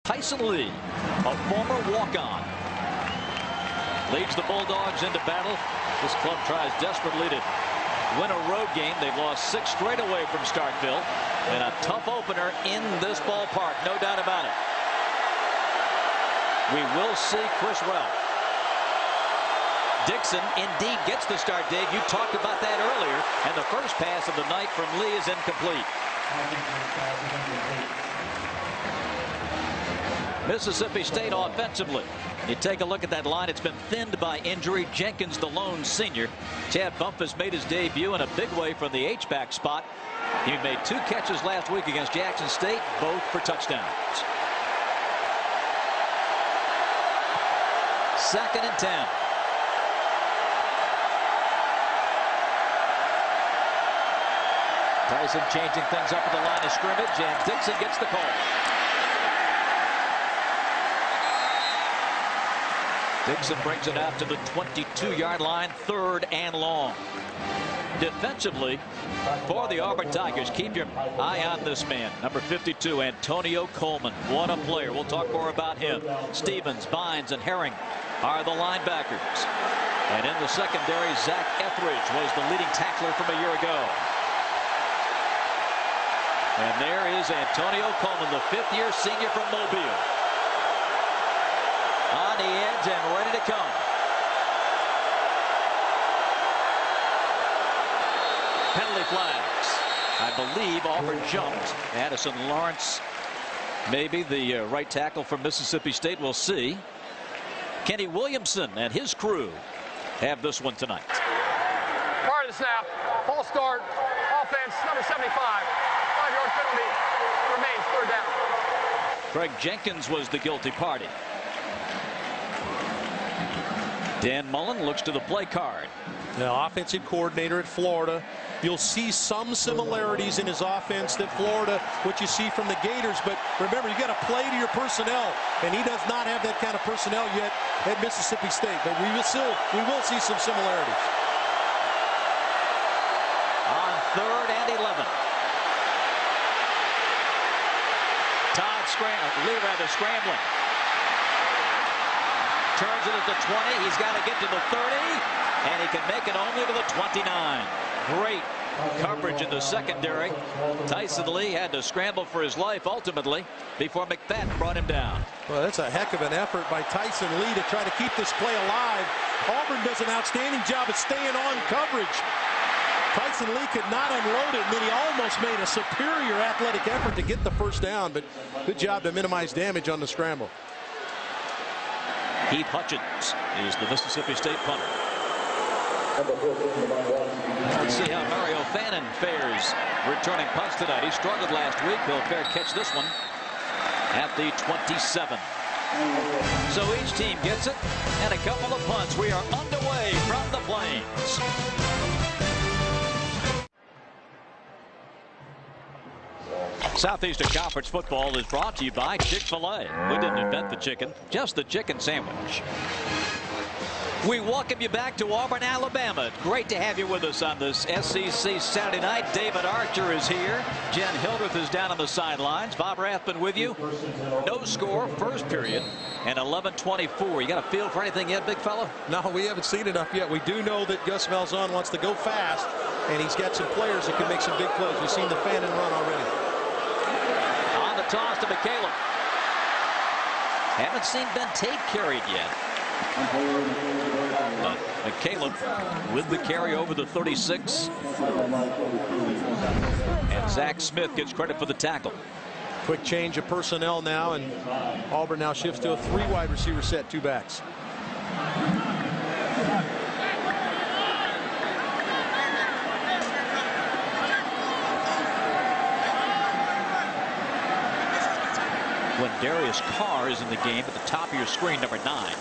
Tyson Lee, a former walk-on, leads the Bulldogs into battle. This club tries desperately to win a road game. They've lost 6 straight away from Starkville, and a tough opener in this ballpark, no doubt about it. We will see Chris Ralph. Dixon indeed gets the start, Dave. You talked about that earlier, and the first pass of the night from Lee is incomplete. Mississippi State offensively. You take a look at that line. It's been thinned by injury. Jenkins, the lone senior. Chad Bumpus made his debut in a big way from the H-back spot. He made 2 catches last week against Jackson State, both for touchdowns. 2nd and 10. Tyson changing things up at the line of scrimmage, and Dixon gets the call. Dixon brings it out to the 22-yard line, 3rd and long. Defensively, for the Auburn Tigers, keep your eye on this man, number 52, Antonio Coleman. What a player. We'll talk more about him. Stevens, Bynes, and Herring are the linebackers. And in the secondary, Zach Etheridge was the leading tackler from a year ago. And there is Antonio Coleman, the 5th-year senior from Mobile. On the edge and ready to come. Penalty flags. I believe Auburn jumped. Addison Lawrence, maybe the right tackle from Mississippi State. We'll see. Kenny Williamson and his crew have this one tonight. Prior to the snap, false start, offense, number 75. 5-yard penalty remains 3rd down. Craig Jenkins was the guilty party. Dan Mullen looks to the play card. The offensive coordinator at Florida. You'll see some similarities in his offense that Florida, what you see from the Gators. But remember, you got to play to your personnel, and he does not have that kind of personnel yet at Mississippi State. But we will see some similarities. On 3rd and 11. Lee scrambling. Turns it at the 20. He's got to get to the 30, and he can make it only to the 29. Great coverage in the secondary. Tyson Lee had to scramble for his life ultimately before McFadden brought him down. Well, that's a heck of an effort by Tyson Lee to try to keep this play alive. Auburn does an outstanding job of staying on coverage. Tyson Lee could not unload it, and then he almost made a superior athletic effort to get the first down, but good job to minimize damage on the scramble. Heath Hutchins is the Mississippi State punter. Let's see how Mario Fannin fares returning punts tonight. He struggled last week. He'll fair catch this one at the 27. So each team gets it, and a couple of punts. We are underway from the Plains. Southeastern Conference football is brought to you by Chick-fil-A. We didn't invent the chicken, just the chicken sandwich. We welcome you back to Auburn, Alabama. Great to have you with us on this SEC Saturday night. David Archer is here. Jen Hildreth is down on the sidelines. Bob Rathman with you. No score, first period, and 11:24. You got a feel for anything yet, big fella? No, we haven't seen enough yet. We do know that Gus Malzahn wants to go fast, and he's got some players that can make some big plays. We've seen the Fannin run already. On the toss to McCaleb. Haven't seen Ben Tate carried yet. But McCaleb with the carry over the 36. And Zach Smith gets credit for the tackle. Quick change of personnel now, and Auburn now shifts to a 3 wide receiver set, 2 backs. When Darius Carr is in the game at the top of your screen, number 9.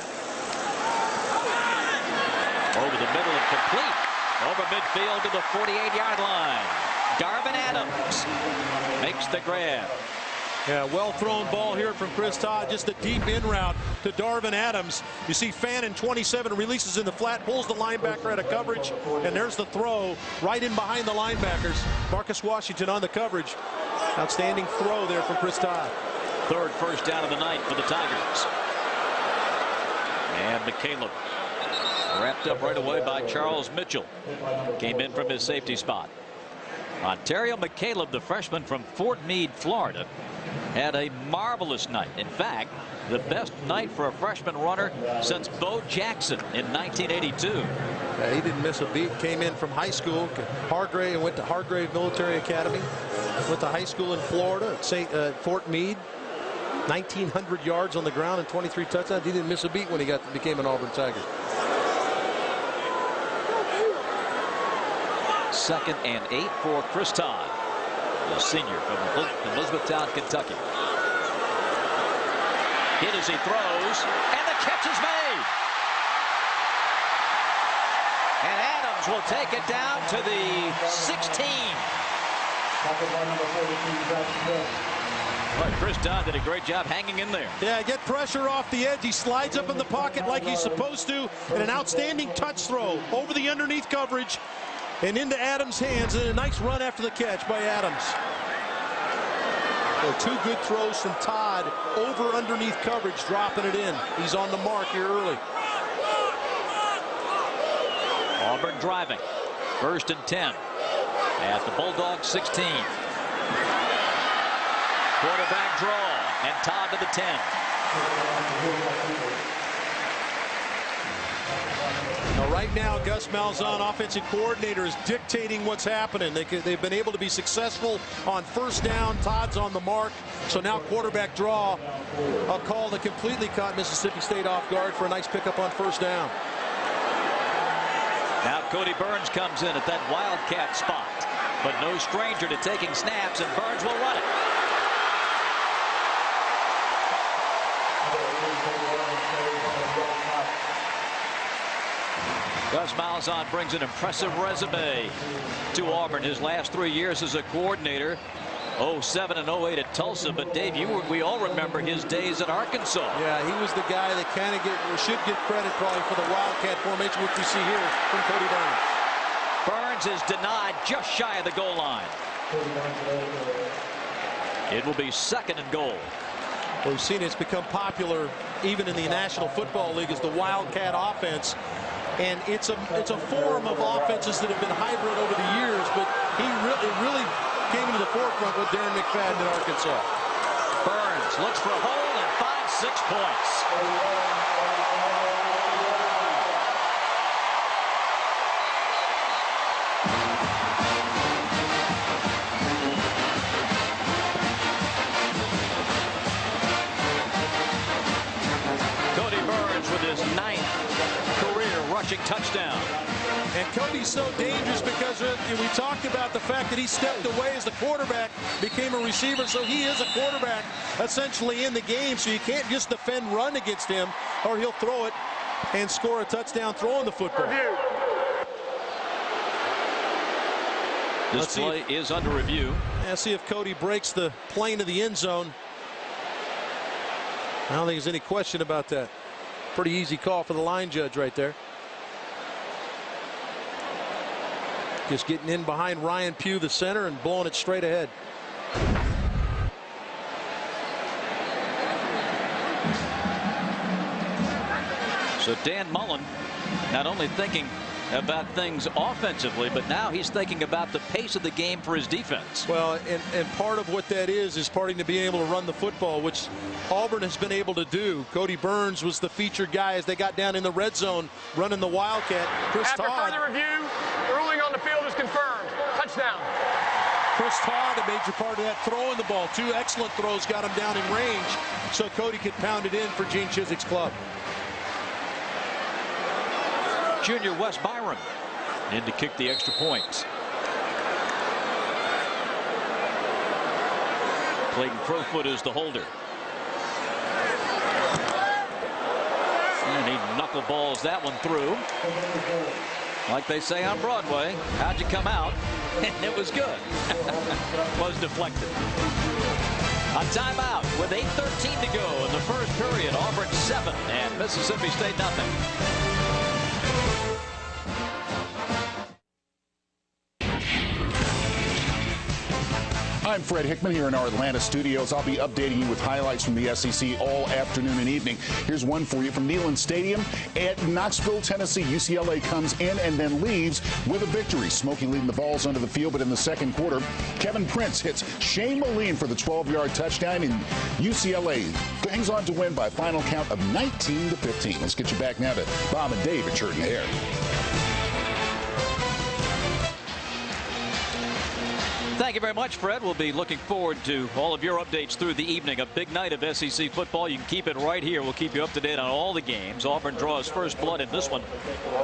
Over the middle and complete. Over midfield to the 48-yard line. Darvin Adams makes the grab. Yeah, well thrown ball here from Chris Todd. Just a deep in route to Darvin Adams. You see Fannin 27 releases in the flat, pulls the linebacker out of coverage, and there's the throw right in behind the linebackers. Marcus Washington on the coverage. Outstanding throw there from Chris Todd. Third first down of the night for the Tigers. And McCaleb wrapped up right away by Charles Mitchell. Came in from his safety spot. Ontario McCaleb, the freshman from Fort Meade, Florida, had a marvelous night. In fact, the best night for a freshman runner since Bo Jackson in 1982. He didn't miss a beat. Came in from high school, Hargrave, and went to Hargrave Military Academy. Went to high school in Florida at Fort Meade. 1,900 yards on the ground and 23 touchdowns. He didn't miss a beat when he became an Auburn Tiger. 2nd and 8 for Chris Todd, the senior from Elizabethtown, Kentucky. Hit as he throws, and the catch is made. And Adams will take it down to the 16. But Chris Todd did a great job hanging in there. Yeah, get pressure off the edge. He slides up in the pocket like he's supposed to, and an outstanding touch throw over the underneath coverage and into Adams' hands, and a nice run after the catch by Adams. So 2 good throws from Todd over underneath coverage, dropping it in. He's on the mark here early. Auburn driving. 1st and 10 at the Bulldogs 16. Quarterback draw, and Todd to the 10. Now, right now, Gus Malzahn, offensive coordinator, is dictating what's happening. They've been able to be successful on first down. Todd's on the mark. So now quarterback draw, a call that completely caught Mississippi State off guard for a nice pickup on first down. Now Cody Burns comes in at that wildcat spot, but no stranger to taking snaps, and Burns will run it. Gus Malzahn brings an impressive resume to Auburn. His last 3 years as a coordinator, 07 and 08 at Tulsa. But Dave, we all remember his days at Arkansas. Yeah, he was the guy that kind of should get credit probably for the wildcat formation, which we see here from Cody Burns. Burns is denied just shy of the goal line. It will be 2nd and goal. Well, we've seen it's become popular even in the National Football League as the wildcat offense. And it's a form of offenses that have been hybrid over the years, but he really came into the forefront with Darren McFadden in Arkansas. Burns looks for a hole and finds 6 points. Cody Burns with his 9th career rushing touchdown. And Cody's so dangerous because we talked about the fact that he stepped away as the quarterback, became a receiver, so he is a quarterback essentially in the game, so you can't just defend run against him, or he'll throw it and score a touchdown throwing the football. This play is under review. Let's see if Cody breaks the plane of the end zone. I don't think there's any question about that. Pretty easy call for the line judge right there. Just getting in behind Ryan Pugh, the center, and blowing it straight ahead. So Dan Mullen not only thinking about things offensively, but now he's thinking about the pace of the game for his defense. Well, and part of what that is starting to be able to run the football, which Auburn has been able to do. Cody Burns was the featured guy as they got down in the red zone running the wildcat. After further review, the ruling on the field is confirmed. Touchdown. Chris Todd, a major part of that, throwing the ball. 2 excellent throws got him down in range so Cody could pound it in for Gene Chizik's club. Junior Wes Byram in to kick the extra point. Clayton Crowfoot is the holder. And he knuckleballs that one through. Like they say on Broadway, how'd you come out? And it was good. Was deflected. A timeout with 8:13 to go in the first period. Auburn 7 and Mississippi State nothing. I'm Fred Hickman here in our Atlanta studios. I'll be updating you with highlights from the SEC all afternoon and evening. Here's one for you from Neyland Stadium at Knoxville, Tennessee. UCLA comes in and then leaves with a victory. Smoky leading the balls onto the field, but in the second quarter, Kevin Prince hits Shane Moline for the 12-yard touchdown, and UCLA hangs on to win by a final count of 19-15. Let's get you back now to Bob and Dave at Jordan-Hare. Thank you very much, Fred. We'll be looking forward to all of your updates through the evening. A big night of SEC football. You can keep it right here. We'll keep you up to date on all the games. Auburn draws first blood in this one.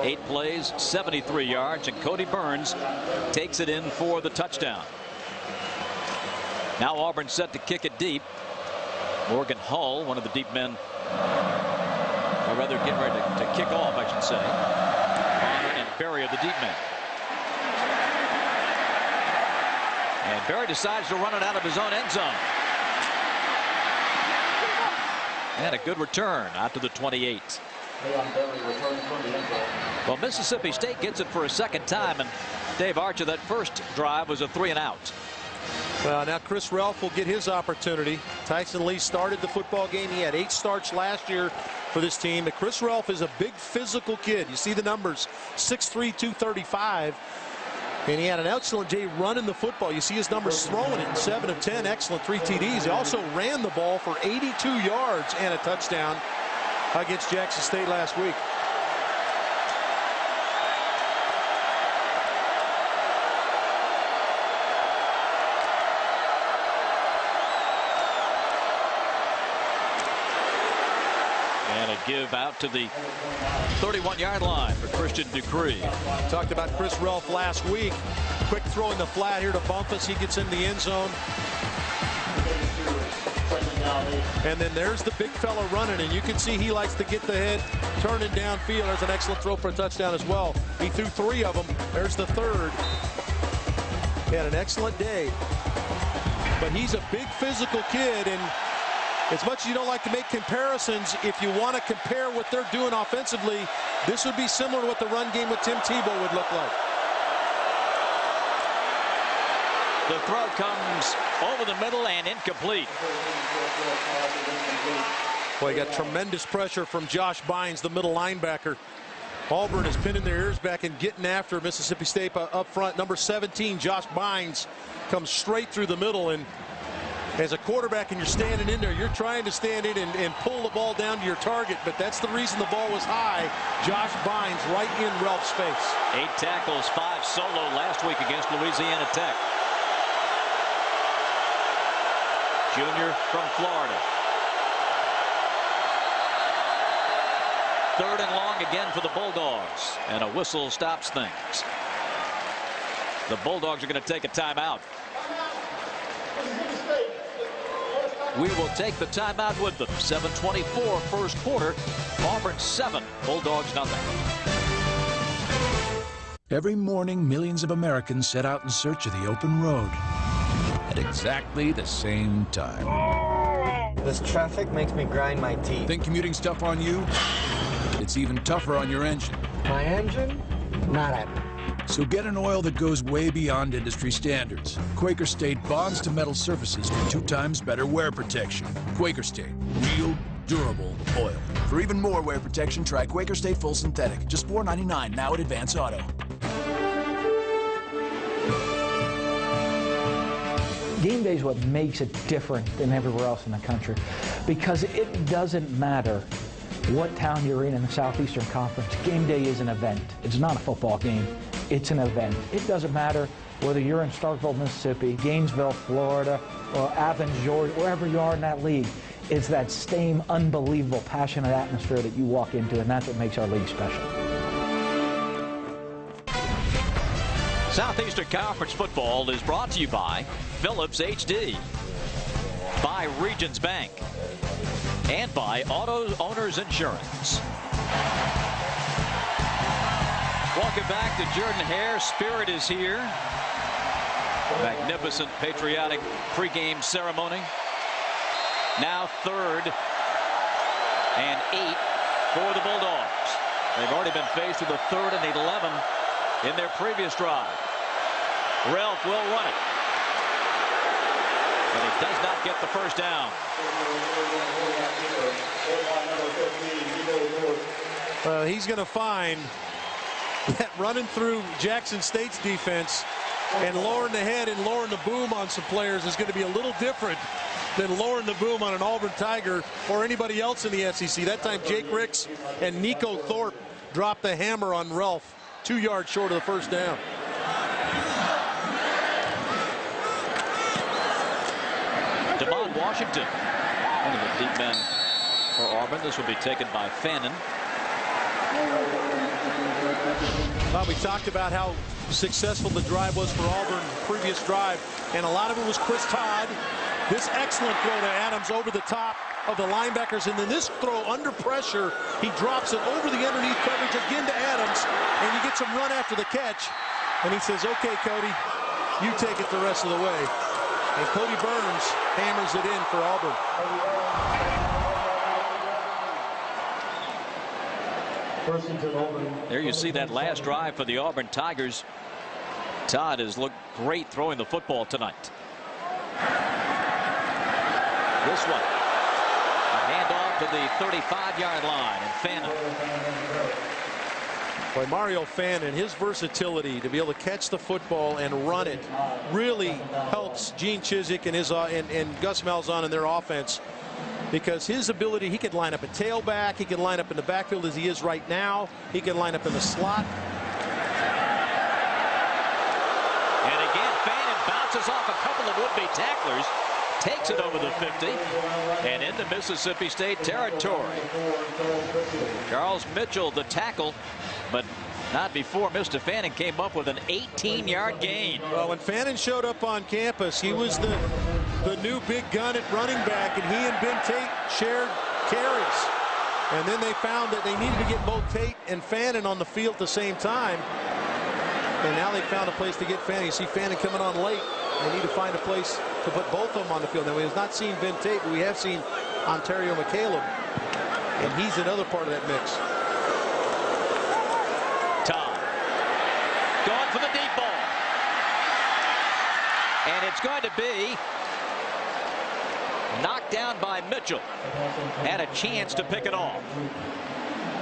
8 plays, 73 yards, and Cody Burns takes it in for the touchdown. Now Auburn set to kick it deep. Morgan Hull, one of the deep men, or rather getting ready to kick off, I should say. Bonner and Berry are the deep men. And Berry decides to run it out of his own end zone. And a good return out to the 28. Well, Mississippi State gets it for a second time, and Dave Archer, that first drive was a 3-and-out. Well, now Chris Relf will get his opportunity. Tyson Lee started the football game. He had 8 starts last year for this team. But Chris Relf is a big physical kid. You see the numbers, 6'3", 235. And he had an excellent day running the football. You see his numbers throwing it, 7 of 10, excellent, 3 TDs. He also ran the ball for 82 yards and a touchdown against Jackson State last week. And a give out to the 31-yard line for Christian Dupree. Talked about Chris Relf last week. Quick throw in the flat here to Bumpus. He gets in the end zone. And then there's the big fella running, and you can see he likes to get the head turning downfield. There's an excellent throw for a touchdown as well. He threw 3 of them. There's the third. He had an excellent day. But he's a big physical kid, and as much as you don't like to make comparisons, if you want to compare what they're doing offensively, this would be similar to what the run game with Tim Tebow would look like. The throw comes over the middle and incomplete. Well, you got tremendous pressure from Josh Bynes, the middle linebacker. Auburn is pinning their ears back and getting after Mississippi State up front. Number 17, Josh Bynes, comes straight through the middle, and as a quarterback and you're standing in there, you're trying to stand in and pull the ball down to your target, but that's the reason the ball was high. Josh Bynes right in Relf's face. 8 tackles, 5 solo last week against Louisiana Tech. Junior from Florida. 3rd and long again for the Bulldogs, and a whistle stops things. The Bulldogs are going to take a timeout. We will take the timeout with them. 7:24 first quarter. Auburn 7, Bulldogs nothing. Every morning, millions of Americans set out in search of the open road at exactly the same time. This traffic makes me grind my teeth. Think commuting's tough on you? It's even tougher on your engine. My engine? Not happening. So get an oil that goes way beyond industry standards. Quaker State bonds to metal surfaces for 2 times better wear protection. Quaker State, real durable oil. For even more wear protection, try Quaker State Full Synthetic. Just $4.99 now at Advance Auto. Game day is what makes it different than everywhere else in the country, because it doesn't matter what town you're in the Southeastern Conference. Game day is an event. It's not a football game. It's an event. It doesn't matter whether you're in Starkville, Mississippi, Gainesville, Florida, or Athens, Georgia, wherever you are in that league. It's that same unbelievable, passionate atmosphere that you walk into, and that's what makes our league special. Southeastern Conference football is brought to you by Phillips HD, by Regions Bank, and by Auto Owners Insurance. Welcome back to Jordan-Hare. Spirit is here. Magnificent patriotic pregame ceremony. Now 3rd and 8 for the Bulldogs. They've already been faced with a 3rd and 11 in their previous drive. Relf will run it. and does not get the first down. He's going to find that running through Jackson State's defense and lowering the head and lowering the boom on some players is going to be a little different than lowering the boom on an Auburn Tiger or anybody else in the SEC. That time Jake Ricks and Nico Thorpe dropped the hammer on Ralph 2 yards short of the first down. Devon Washington, one of the deep men for Auburn. This will be taken by Fannin. Well, we talked about how successful the drive was for Auburn, previous drive, and a lot of it was Chris Todd. This excellent throw to Adams over the top of the linebackers, and then this throw under pressure, he drops it over the underneath coverage again to Adams, and he gets him run after the catch, and he says, okay, Cody, you take it the rest of the way. And Cody Burns hammers it in for Auburn. There you see that last drive for the Auburn Tigers. Todd has looked great throwing the football tonight. This one, a handoff to the 35-yard line, and Fannin. Boy, Mario Fannin, his versatility to be able to catch the football and run it really helps Gene Chizik and his and Gus Malzahn in their offense, because his ability, he could line up a tailback, he can line up in the backfield as he is right now, he can line up in the slot. And again, Fannin bounces off a couple of would-be tacklers, takes it over the 50 and into Mississippi State territory. Charles Mitchell the tackle, but not before Mr. Fannin came up with an 18-yard gain. Well, when Fannin showed up on campus, he was the new big gun at running back, and he and Ben Tate shared carries. And then they found that they needed to get both Tate and Fannin on the field at the same time. And now they found a place to get Fannin. You see Fannin coming on late. They need to find a place to put both of them on the field. Now, we have not seen Ben Tate, but we have seen Ontario McCaleb, and he's another part of that mix. Tom going for the deep ball, and it's going to be knocked down by Mitchell. Had a chance to pick it off.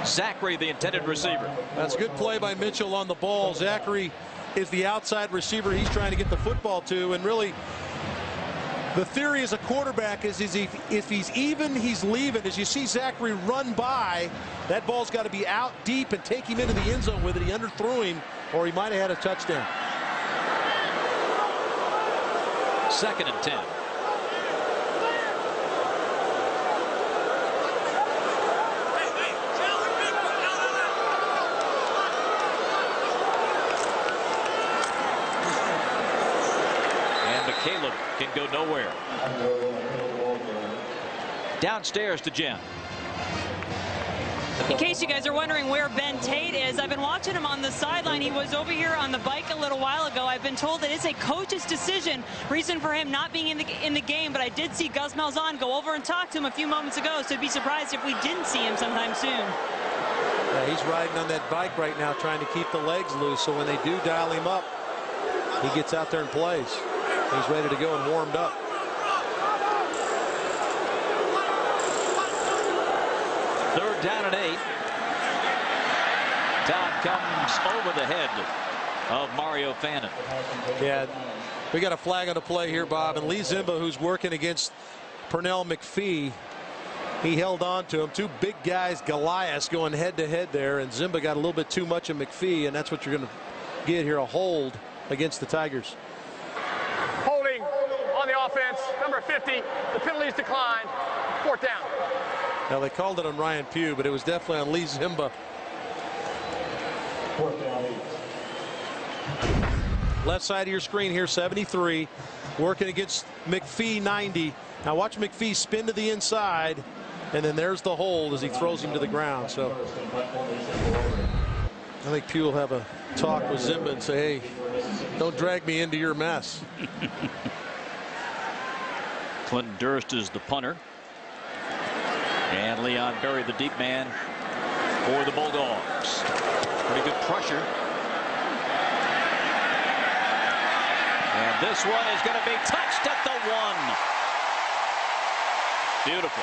Zachary, the intended receiver. That's a good play by Mitchell on the ball. Zachary is the outside receiver he's trying to get the football to, and really the theory as a quarterback is if he's even, he's leaving. As you see Zachary run by, that ball's got to be out deep and take him into the end zone with it. He underthrew him, or he might have had a touchdown. 2nd and 10. Caleb can go nowhere. Downstairs to Jen. In case you guys are wondering where Ben Tate is, I've been watching him on the sideline. He was over here on the bike a little while ago. I've been told that it's a coach's decision, reason for him not being in the game, but I did see Gus Malzahn go over and talk to him a few moments ago, so I'd be surprised if we didn't see him sometime soon. Yeah, he's riding on that bike right now, trying to keep the legs loose, so when they do dial him up, he gets out there and plays. He's ready to go and warmed up. Third down and 8. Todd comes over the head of Mario Fannin. Yeah, we got a flag on the play here, Bob. And Lee Zimba, who's working against Pernell McPhee, he held on to him. Two big guys, Goliaths, going head-to-head there. And Zimba got a little bit too much of McPhee, and that's what you're going to get here, a hold against the Tigers. Holding on the offense, number 50. The penalty's declined. 4th down. Now, they called it on Ryan Pugh, but it was definitely on Lee Zimba. 4th down, 8. Left side of your screen here, 73. Working against McPhee, 90. Now watch McPhee spin to the inside, and then there's the hold as he throws him to the ground. So I think Pugh will have a talk with Zimba and say, hey, don't drag me into your mess. Clinton Durst is the punter. And Leon Berry, the deep man for the Bulldogs. Pretty good pressure. And this one is going to be touched at the 1. Beautiful.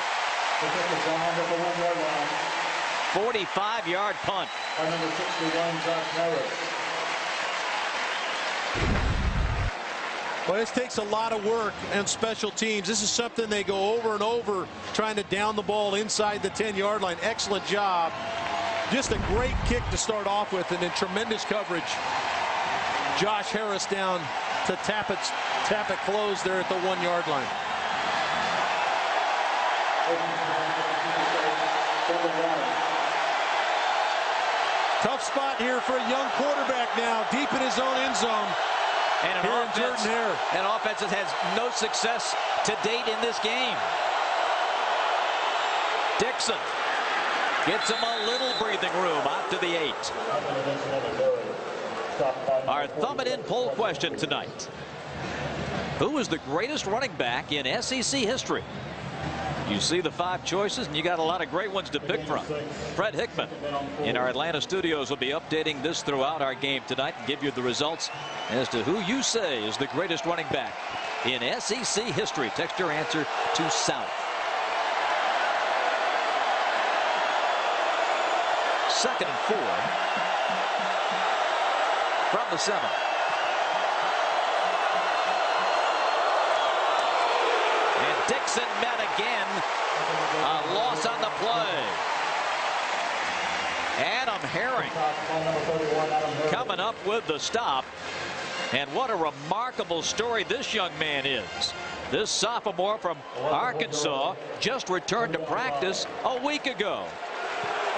45-yard punt. Number 61, Jordan-Hare. Well, this takes a lot of work and special teams. This is something they go over and over, trying to down the ball inside the 10-yard line. Excellent job. Just a great kick to start off with, and then tremendous coverage. Josh Harris down to tap it close there at the 1-yard line. Tough spot here for a young quarterback now, deep in his own end zone. And an offense that has no success to date in this game. Dixon gets him a little breathing room out to the 8. Our thumb it in poll question tonight. Who is the greatest running back in SEC history? You see the 5 choices, and you got a lot of great ones to pick from. Fred Hickman in our Atlanta studios will be updating this throughout our game tonight and give you the results as to who you say is the greatest running back in SEC history. Text your answer to South. 2nd and 4 from the 7. And Dixon met again. A loss on the play. Adam Herring coming up with the stop. And what a remarkable story this young man is. This sophomore from Arkansas just returned to practice a week ago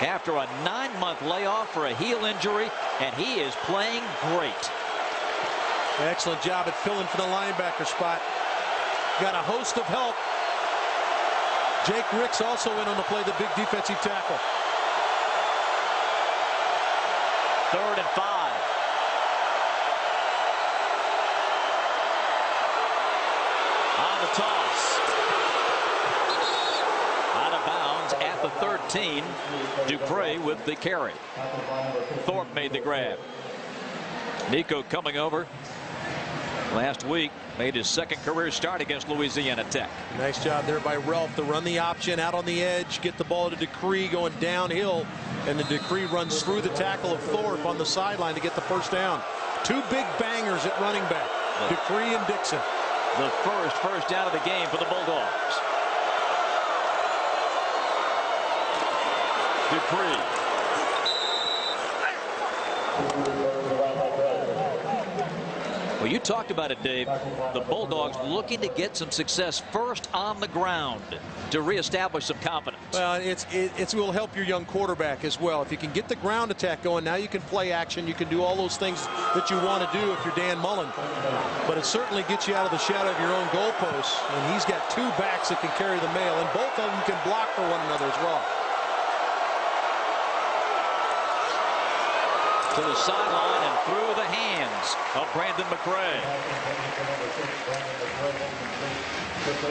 after a 9-month layoff for a heel injury, and he is playing great. Excellent job at filling for the linebacker spot. Got a host of help. Jake Ricks also in on the play, the big defensive tackle. 3rd and 5. On the toss. Out of bounds at the 13. Dupree with the carry. Thorpe made the grab. Nico coming over last week, made his 2nd career start against Louisiana Tech. Nice job there by Ralph to run the option out on the edge, get the ball to Decree going downhill, and the Decree runs through the tackle of Thorpe on the sideline to get the 1st down. 2 big bangers at running back, Decree and Dixon. The first down of the game for the Bulldogs. Dupree. Well, you talked about it, Dave. The Bulldogs looking to get some success first on the ground to reestablish some confidence. Well, it will help your young quarterback as well. If you can get the ground attack going, now you can play action. You can do all those things that you want to do if you're Dan Mullen. But it certainly gets you out of the shadow of your own goalposts. And he's got 2 backs that can carry the mail, and both of them can block for one another as well. To the sideline and through the hands of Brandon McCray.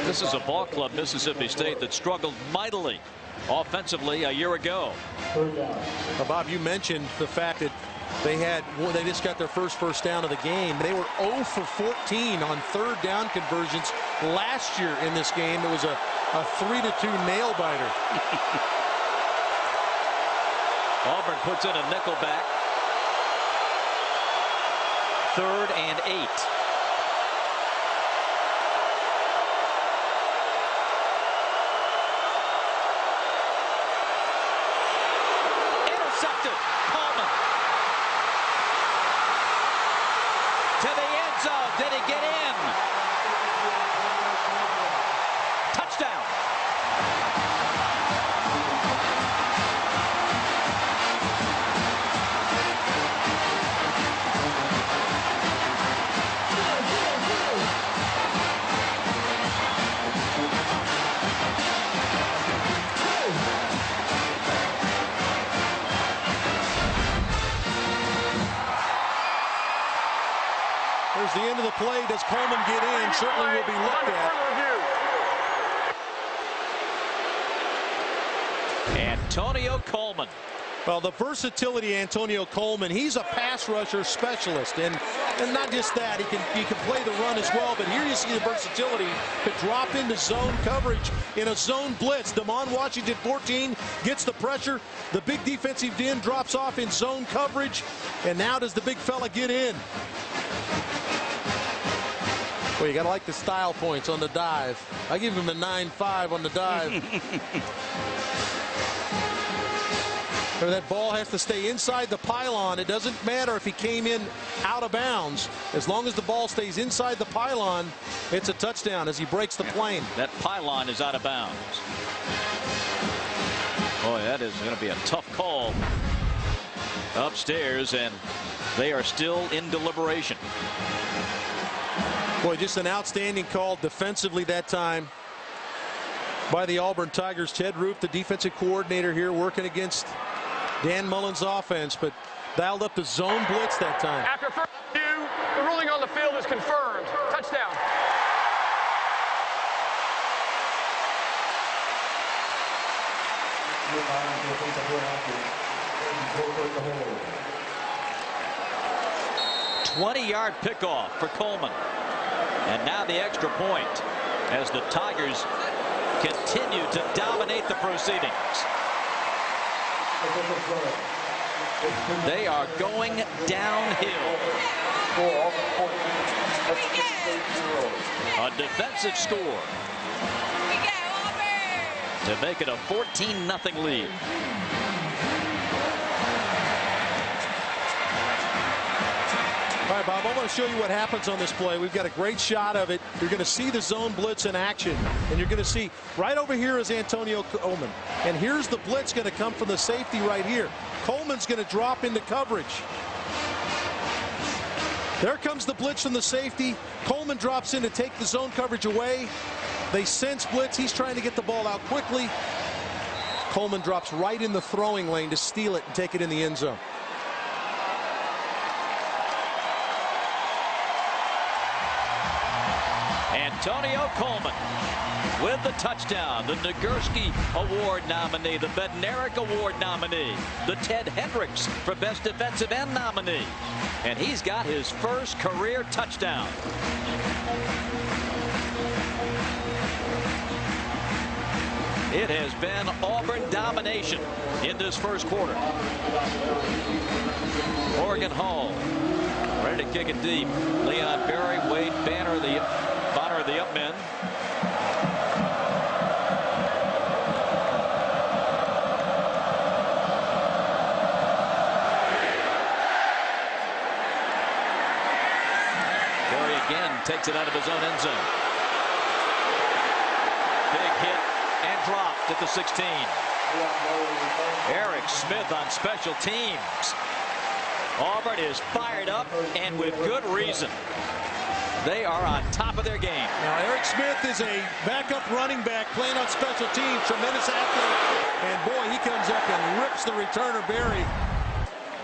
This is a ball club, Mississippi State, that struggled mightily offensively a year ago. Well, Bob, you mentioned the fact that they just got their first down of the game. They were 0 for 14 on 3rd down conversions last year in this game. It was a 3-2 nail biter. Auburn puts in a nickel back. 3rd and 8. Intercepted. Coleman. To the end zone. Did he get in? Touchdown. There's the end of the play. Does Coleman get in? Certainly will be looked at. Antonio Coleman Well, the versatility of Antonio Coleman, he's a pass rusher specialist, and not just that, he can play the run as well, but here you see the versatility to drop into zone coverage in a zone blitz. Damon Washington, 14, gets the pressure. The big defensive end drops off in zone coverage, and now does the big fella get in? Well, you got to like the style points on the dive. I give him a 9.5 on the dive. That ball has to stay inside the pylon. It doesn't matter if he came in out of bounds. As long as the ball stays inside the pylon, it's a touchdown as he breaks the plane. That pylon is out of bounds. Boy, that is going to be a tough call upstairs, and they are still in deliberation. Boy, just an outstanding call defensively that time by the Auburn Tigers. Ted Roof, the defensive coordinator here, working against Dan Mullen's offense, but dialed up the zone blitz that time. After first view, the ruling on the field is confirmed. Touchdown. "20-yard pickoff for Coleman. And now the extra point as the Tigers continue to dominate the proceedings. They are going downhill. A defensive score to make it a 14-0 lead. All right, Bob, I want to show you what happens on this play. We've got a great shot of it. You're going to see the zone blitz in action, and you're going to see right over here is Antonio Coleman. And here's the blitz going to come from the safety right here. Coleman's going to drop into coverage. There comes the blitz from the safety. Coleman drops in to take the zone coverage away. They sense blitz. He's trying to get the ball out quickly. Coleman drops right in the throwing lane to steal it and take it in the end zone. Antonio Coleman with the touchdown, the Nagurski Award nominee, the Bednarik Award nominee, the Ted Hendricks for Best Defensive End nominee, and he's got his first career touchdown. It has been Auburn domination in this first quarter. Morgan Hall ready to kick it deep. Leon Berry, Wade Banner, the up men. Berry again takes it out of his own end zone. Big hit and dropped at the 16. Eric Smith on special teams. Auburn is fired up, and with good reason. They are on top of their game. Now, Eric Smith is a backup running back playing on special teams. Tremendous athlete. And, boy, he comes up and rips the returner, Berry.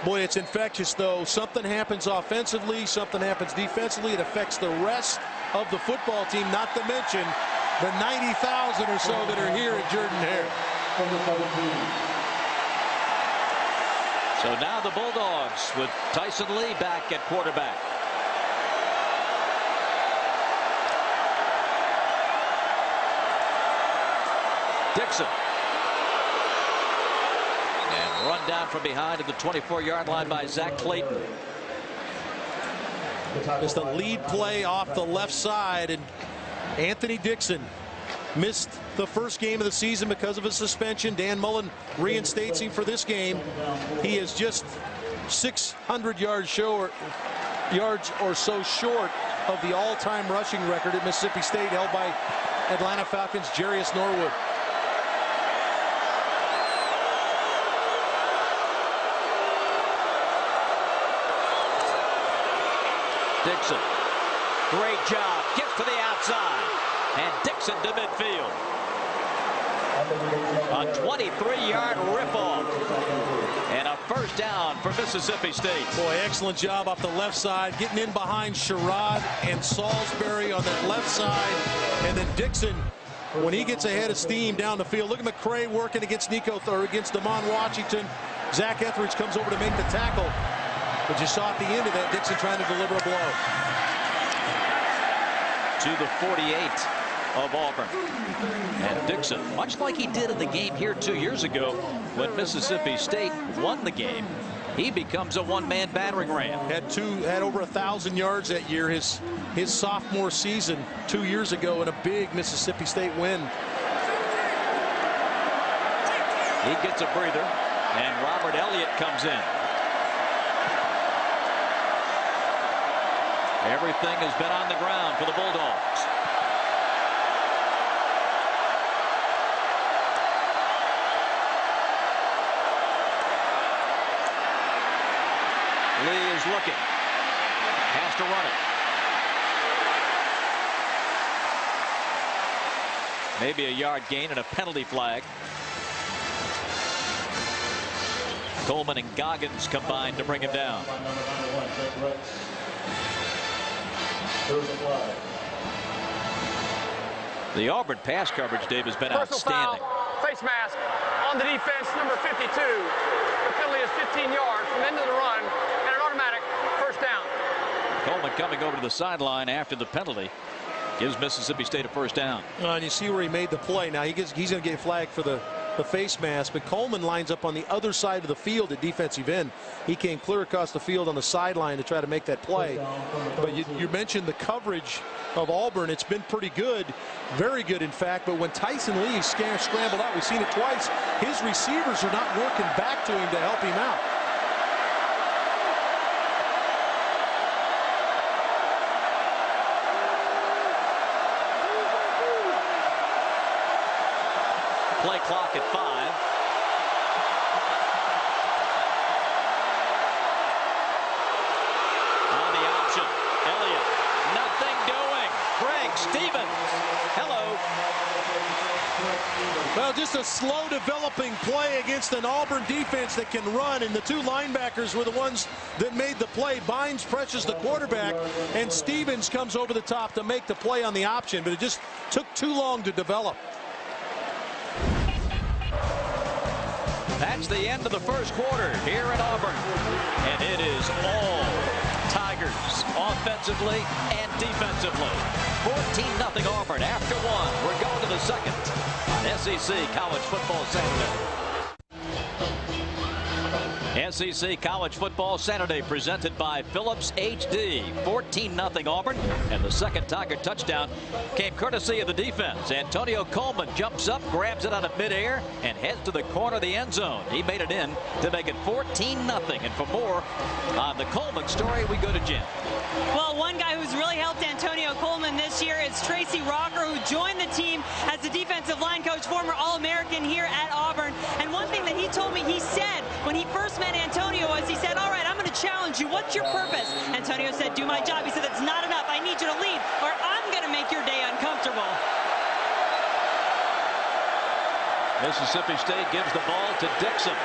Boy, it's infectious, though. Something happens offensively. Something happens defensively. It affects the rest of the football team, not to mention the 90,000 or so that are here at Jordan-Hare. So now the Bulldogs with Tyson Lee back at quarterback. Dixon. And run down from behind at the 24-yard line by Zach Clayton. Just a lead play off the left side, and Anthony Dixon missed the first game of the season because of a suspension. Dan Mullen reinstates him for this game. He is just 600 yards or so short of the all-time rushing record at Mississippi State, held by Atlanta Falcons' Jarius Norwood. Dixon, great job, gets to the outside, and Dixon to midfield. A 23-yard rip-off, and a first down for Mississippi State. Boy, excellent job off the left side, getting in behind Sherrod and Salisbury on that left side, and then Dixon, when he gets ahead of steam down the field. Look at McCray working against against Damon Washington. Zach Etheridge comes over to make the tackle. But you saw at the end of that, Dixon trying to deliver a blow. To the 48 of Auburn. And Dixon, much like he did in the game here 2 years ago when Mississippi State won the game, he becomes a one-man battering ram. Had over 1,000 yards that year, his sophomore season 2 years ago in a big Mississippi State win. He gets a breather, and Robert Elliott comes in. Everything has been on the ground for the Bulldogs. Lee is looking. Has to run it. Maybe a yard gain and a penalty flag. Coleman and Goggins combined to bring him down. The Auburn pass coverage, Dave, has been outstanding. Foul, face mask on the defense, number 52. The penalty is 15 yards from the end of the run and an automatic first down. Coleman coming over to the sideline after the penalty gives Mississippi State a first down. And you see where he made the play. Now he's going to get flagged for the face mask, but Coleman lines up on the other side of the field at defensive end. He came clear across the field on the sideline to try to make that play. But you mentioned the coverage of Auburn. It's been pretty good, very good in fact, but when Tyson Lee scrambled out, we've seen it twice, his receivers are not working back to him to help him out. Play clock at 5. On the option, Elliott, nothing doing. Craig Stevens, hello. Well, just a slow developing play against an Auburn defense that can run, and the two linebackers were the ones that made the play. Bynes pressures the quarterback, and Stevens comes over the top to make the play on the option, but it just took too long to develop. That's the end of the first quarter here at Auburn. And it is all Tigers offensively and defensively. 14-0 Auburn after one. We're going to the second on SEC College Football Saturday. SEC College Football Saturday presented by Phillips HD. 14-0 Auburn, and the second Tiger touchdown came courtesy of the defense. Antonio Coleman jumps up, grabs it out of midair, and heads to the corner of the end zone. He made it in to make it 14-0. And for more on the Coleman story, we go to Jim. Well, one guy who's really helped Antonio Coleman this year is Tracy Rocker, who joined the team as the defensive line coach, former All-American here at Auburn. And one thing that he told me, he said when he first met Antonio was, he said, all right, I'm going to challenge you. What's your purpose? Antonio said, do my job. He said, that's not enough. I need you to lead, or I'm going to make your day uncomfortable. Mississippi State gives the ball to Dixon.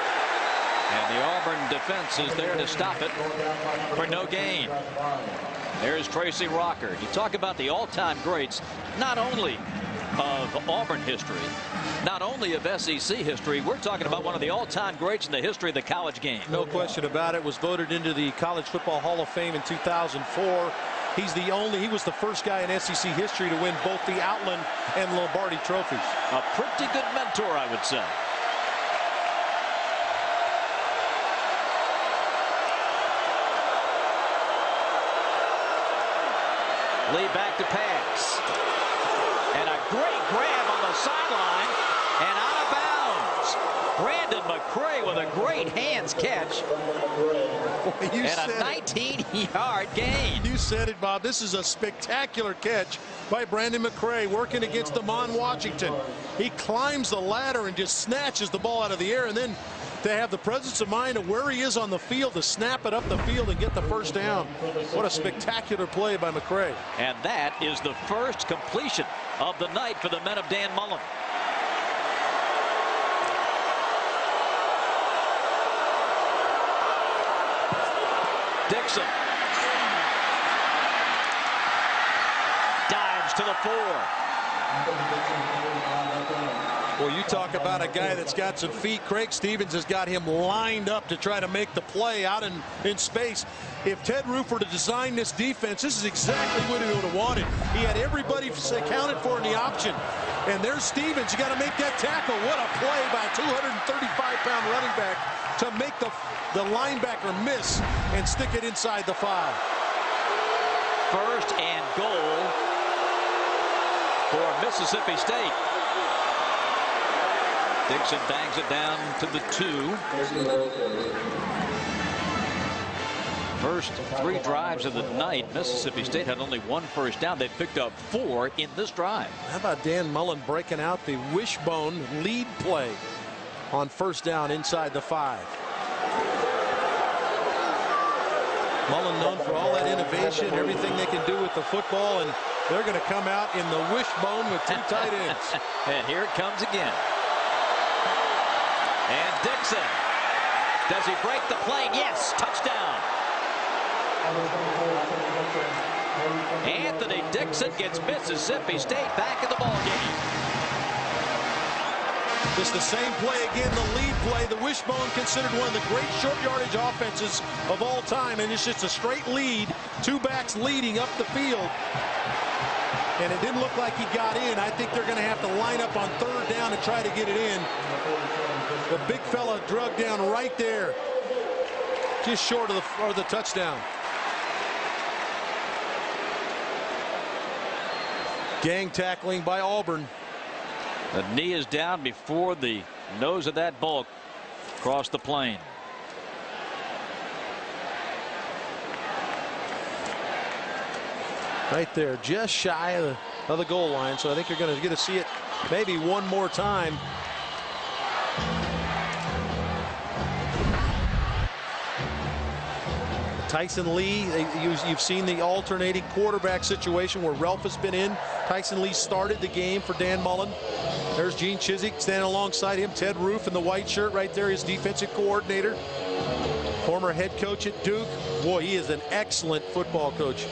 And the Auburn defense is there to stop it for no gain. There's Tracy Rocker. You talk about the all-time greats, not only of Auburn history, not only of SEC history, we're talking about one of the all-time greats in the history of the college game. No question about it. Was voted into the College Football Hall of Fame in 2004. He was the first guy in SEC history to win both the Outland and Lombardi trophies. A pretty good mentor, I would say. Lee back to pass. And a great grab on the sideline and out of bounds. Brandon McCray with a great hands catch. And a 19-yard gain. You said it, Bob. This is a spectacular catch by Brandon McCray working against Damon Washington. He climbs the ladder and just snatches the ball out of the air, and then to have the presence of mind of where he is on the field to snap it up the field and get the first down. What a spectacular play by McCray. And that is the first completion of the night for the men of Dan Mullen. Dixon dives to the 4. Well, you talk about a guy that's got some feet. Craig Stevens has got him lined up to try to make the play out in space. If Ted Roof were to design this defense, this is exactly what he would have wanted. He had everybody accounted for in the option. And there's Stevens. You got to make that tackle. What a play by a 235-pound running back to make the linebacker miss and stick it inside the 5. First and goal for Mississippi State. Dixon bangs it down to the 2. First 3 drives of the night, Mississippi State had only 1 first down. They picked up 4 in this drive. How about Dan Mullen breaking out the wishbone lead play on first down inside the 5? Mullen known for all that innovation, everything they can do with the football, and they're going to come out in the wishbone with 2 tight ends. And here it comes again. And Dixon. Does he break the plane? Yes. Touchdown. Anthony Dixon gets Mississippi State back in the ballgame. Just the same play again, the lead play. The wishbone considered one of the great short yardage offenses of all time. And it's just a straight lead. 2 backs leading up the field. And it didn't look like he got in. I think they're going to have to line up on 3rd down and try to get it in. The big fella drug down right there. Just short of the touchdown. Gang tackling by Auburn. The knee is down before the nose of that ball crossed the plane. Right there, just shy of the goal line. So I think you're going to get to see it maybe one more time. Tyson Lee, you've seen the alternating quarterback situation where Ralph has been in. Tyson Lee started the game for Dan Mullen. There's Gene Chizik standing alongside him. Ted Roof in the white shirt right there, his defensive coordinator. Former head coach at Duke. Boy, he is an excellent football coach.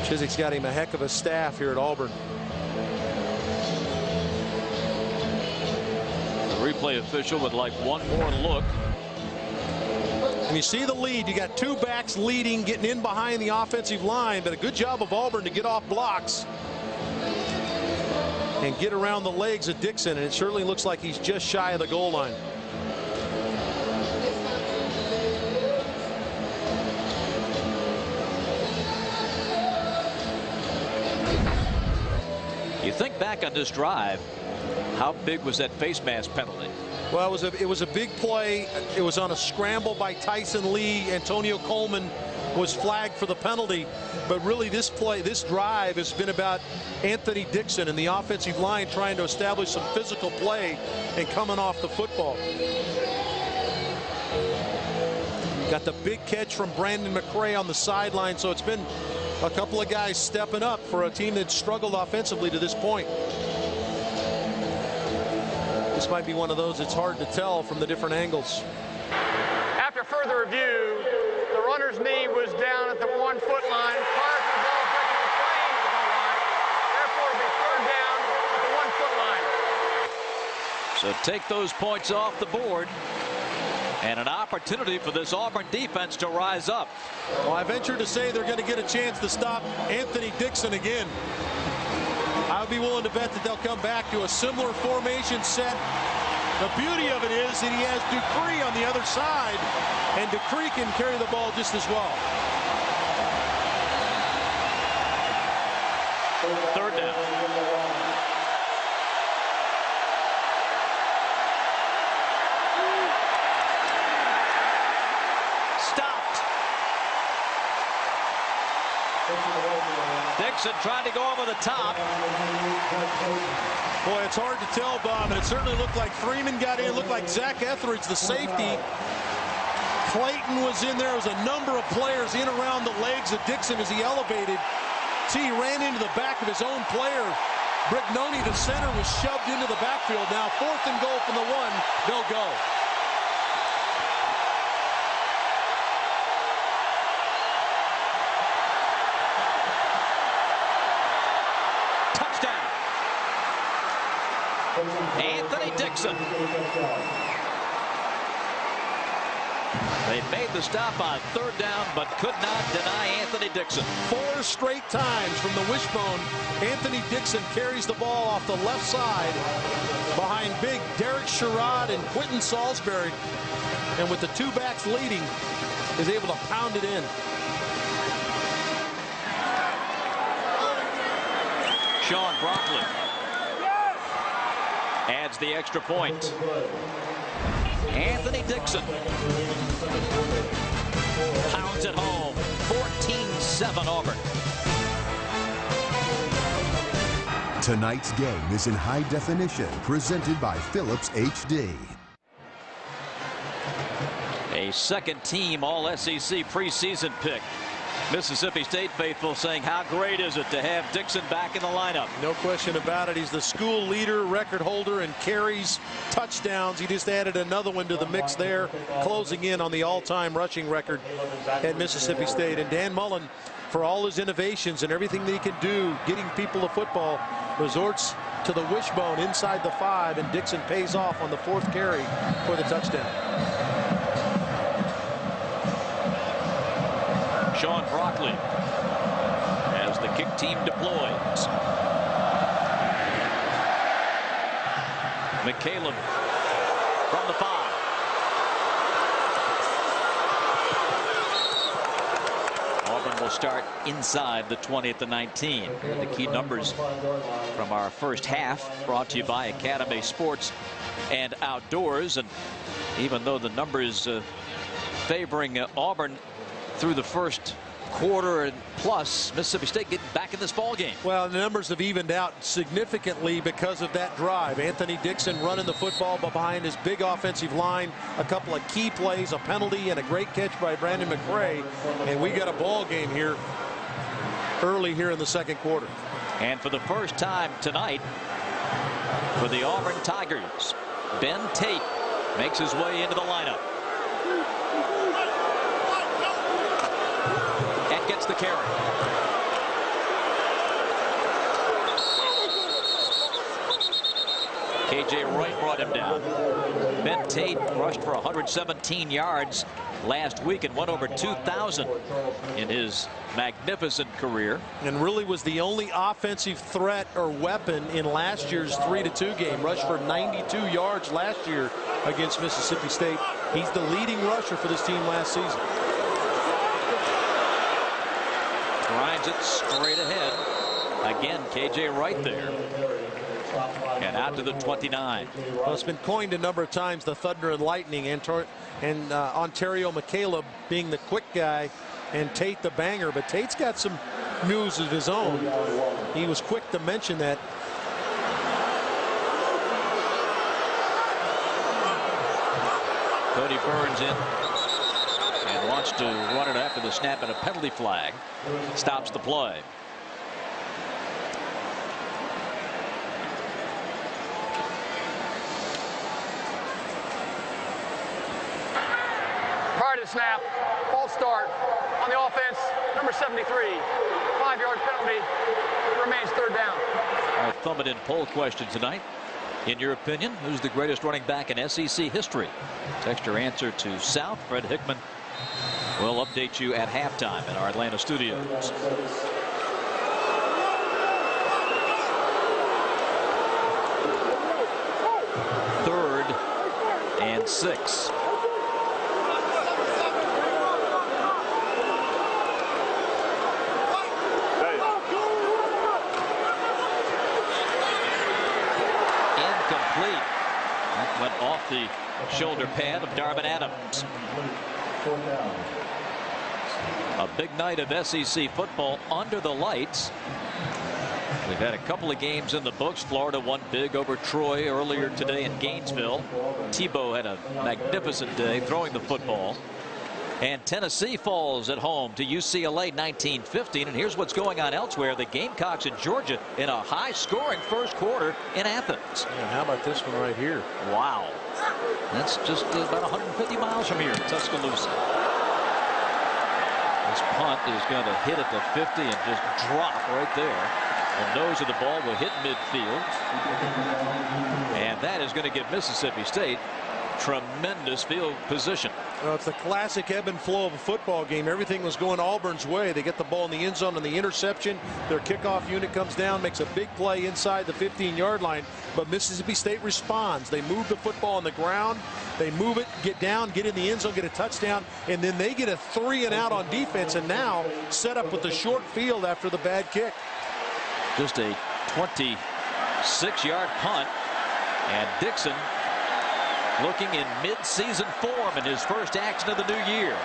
Chizik's got him a heck of a staff here at Auburn. The replay official would like one more look. And you see the lead. You got 2 backs leading, getting in behind the offensive line, but a good job of Auburn to get off blocks and get around the legs of Dixon, and it certainly looks like he's just shy of the goal line. You think back on this drive, how big was that face mask penalty? Well, it was a big play. It was on a scramble by Tyson Lee. Antonio Coleman was flagged for the penalty. But really this drive has been about Anthony Dixon and the offensive line trying to establish some physical play and coming off the football. Got the big catch from Brandon McCray on the sideline. So it's been a couple of guys stepping up for a team that struggled offensively to this point. This might be one of those it's hard to tell from the different angles. After further review, the runner's knee was down at the 1-foot line prior to the ball breaking the plane to the goal line. Therefore, it'll be 3rd down at the 1-foot line. So take those points off the board. And an opportunity for this Auburn defense to rise up. Well, I venture to say they're going to get a chance to stop Anthony Dixon again. I would be willing to bet that they'll come back to a similar formation set. The beauty of it is that he has Dupree on the other side, and Dupree can carry the ball just as well. 3rd down. Dixon trying to go over the top. Boy, it's hard to tell, Bob, and it certainly looked like Freeman got in. It looked like Zach Etheridge, the safety. Clayton was in there. There was a number of players in around the legs of Dixon as he elevated. See, he ran into the back of his own player. Brignoni, the center, was shoved into the backfield. Now 4th and goal from the 1. They'll go. Touchdown. Anthony Dixon. They made the stop on 3rd down, but could not deny Anthony Dixon. 4 straight times from the wishbone. Anthony Dixon carries the ball off the left side behind big Derek Sherrod and Quentin Salisbury. And with the 2 backs leading, is able to pound it in. Sean Broccoli adds the extra point. Anthony Dixon pounds it home. 14-7 Auburn. Tonight's game is in high definition, presented by Philips HD. A second-team All-SEC preseason pick. Mississippi State faithful saying how great is it to have Dixon back in the lineup. No question about it. He's the school leader, record holder in carries, touchdowns. He just added another one to the mix there, closing in on the all-time rushing record at Mississippi State. And Dan Mullen, for all his innovations and everything that he can do, getting people to football, resorts to the wishbone inside the 5, and Dixon pays off on the 4th carry for the touchdown. Sean Broccoli as the kick team deploys. McCaleb from the 5. Auburn will start inside the 20 at the 19. And the key numbers from our first half brought to you by Academy Sports and Outdoors. And even though the numbers favoring Auburn through the first quarter and plus, Mississippi State getting back in this ball game. Well, the numbers have evened out significantly because of that drive. Anthony Dixon running the football behind his big offensive line, a couple of key plays, a penalty, and a great catch by Brandon McRae, and we got a ball game here early here in the 2nd quarter. And for the first time tonight for the Auburn Tigers, Ben Tate makes his way into the lineup. And gets the carry. KJ Wright brought him down. Ben Tate rushed for 117 yards last week and went over 2,000 in his magnificent career. And really was the only offensive threat or weapon in last year's 3-2 game. Rushed for 92 yards last year against Mississippi State. He's the leading rusher for this team last season. Grinds it straight ahead. Again, KJ Wright there. And out to the 29. Well, it's been coined a number of times, the Thunder and Lightning, and Ontario McCaleb being the quick guy and Tate the banger. But Tate's got some news of his own. He was quick to mention that. Cody Burns in and wants to run it after the snap, and a penalty flag stops the play. Prior to the snap, false start on the offense, number 73, 5-yard penalty, remains 3rd down. Our thumb it in poll question tonight. In your opinion, who's the greatest running back in SEC history? Text your answer to South. Fred Hickman will update you at halftime in our Atlanta studios. Third and 6. Went off the shoulder pad of Darvin Adams. A big night of SEC football under the lights. We've had a couple of games in the books. Florida won big over Troy earlier today in Gainesville. Tebow had a magnificent day throwing the football. And Tennessee falls at home to UCLA 19-15. And here's what's going on elsewhere. The Gamecocks in Georgia in a high-scoring first quarter in Athens. And how about this one right here? Wow. That's just about 150 miles from here in Tuscaloosa. This punt is going to hit at the 50 and just drop right there. The nose of the ball will hit midfield. And that is going to give Mississippi State tremendous field position. Well, it's the classic ebb and flow of a football game. Everything was going Auburn's way. They get the ball in the end zone on the interception. Their kickoff unit comes down, makes a big play inside the 15-yard line. But Mississippi State responds. They move the football on the ground. They move it, get down, get in the end zone, get a touchdown, and then they get a 3-and-out on defense, and now set up with the short field after the bad kick. Just a 26-yard punt, and Dixon looking in mid-season form in his first action of the new year.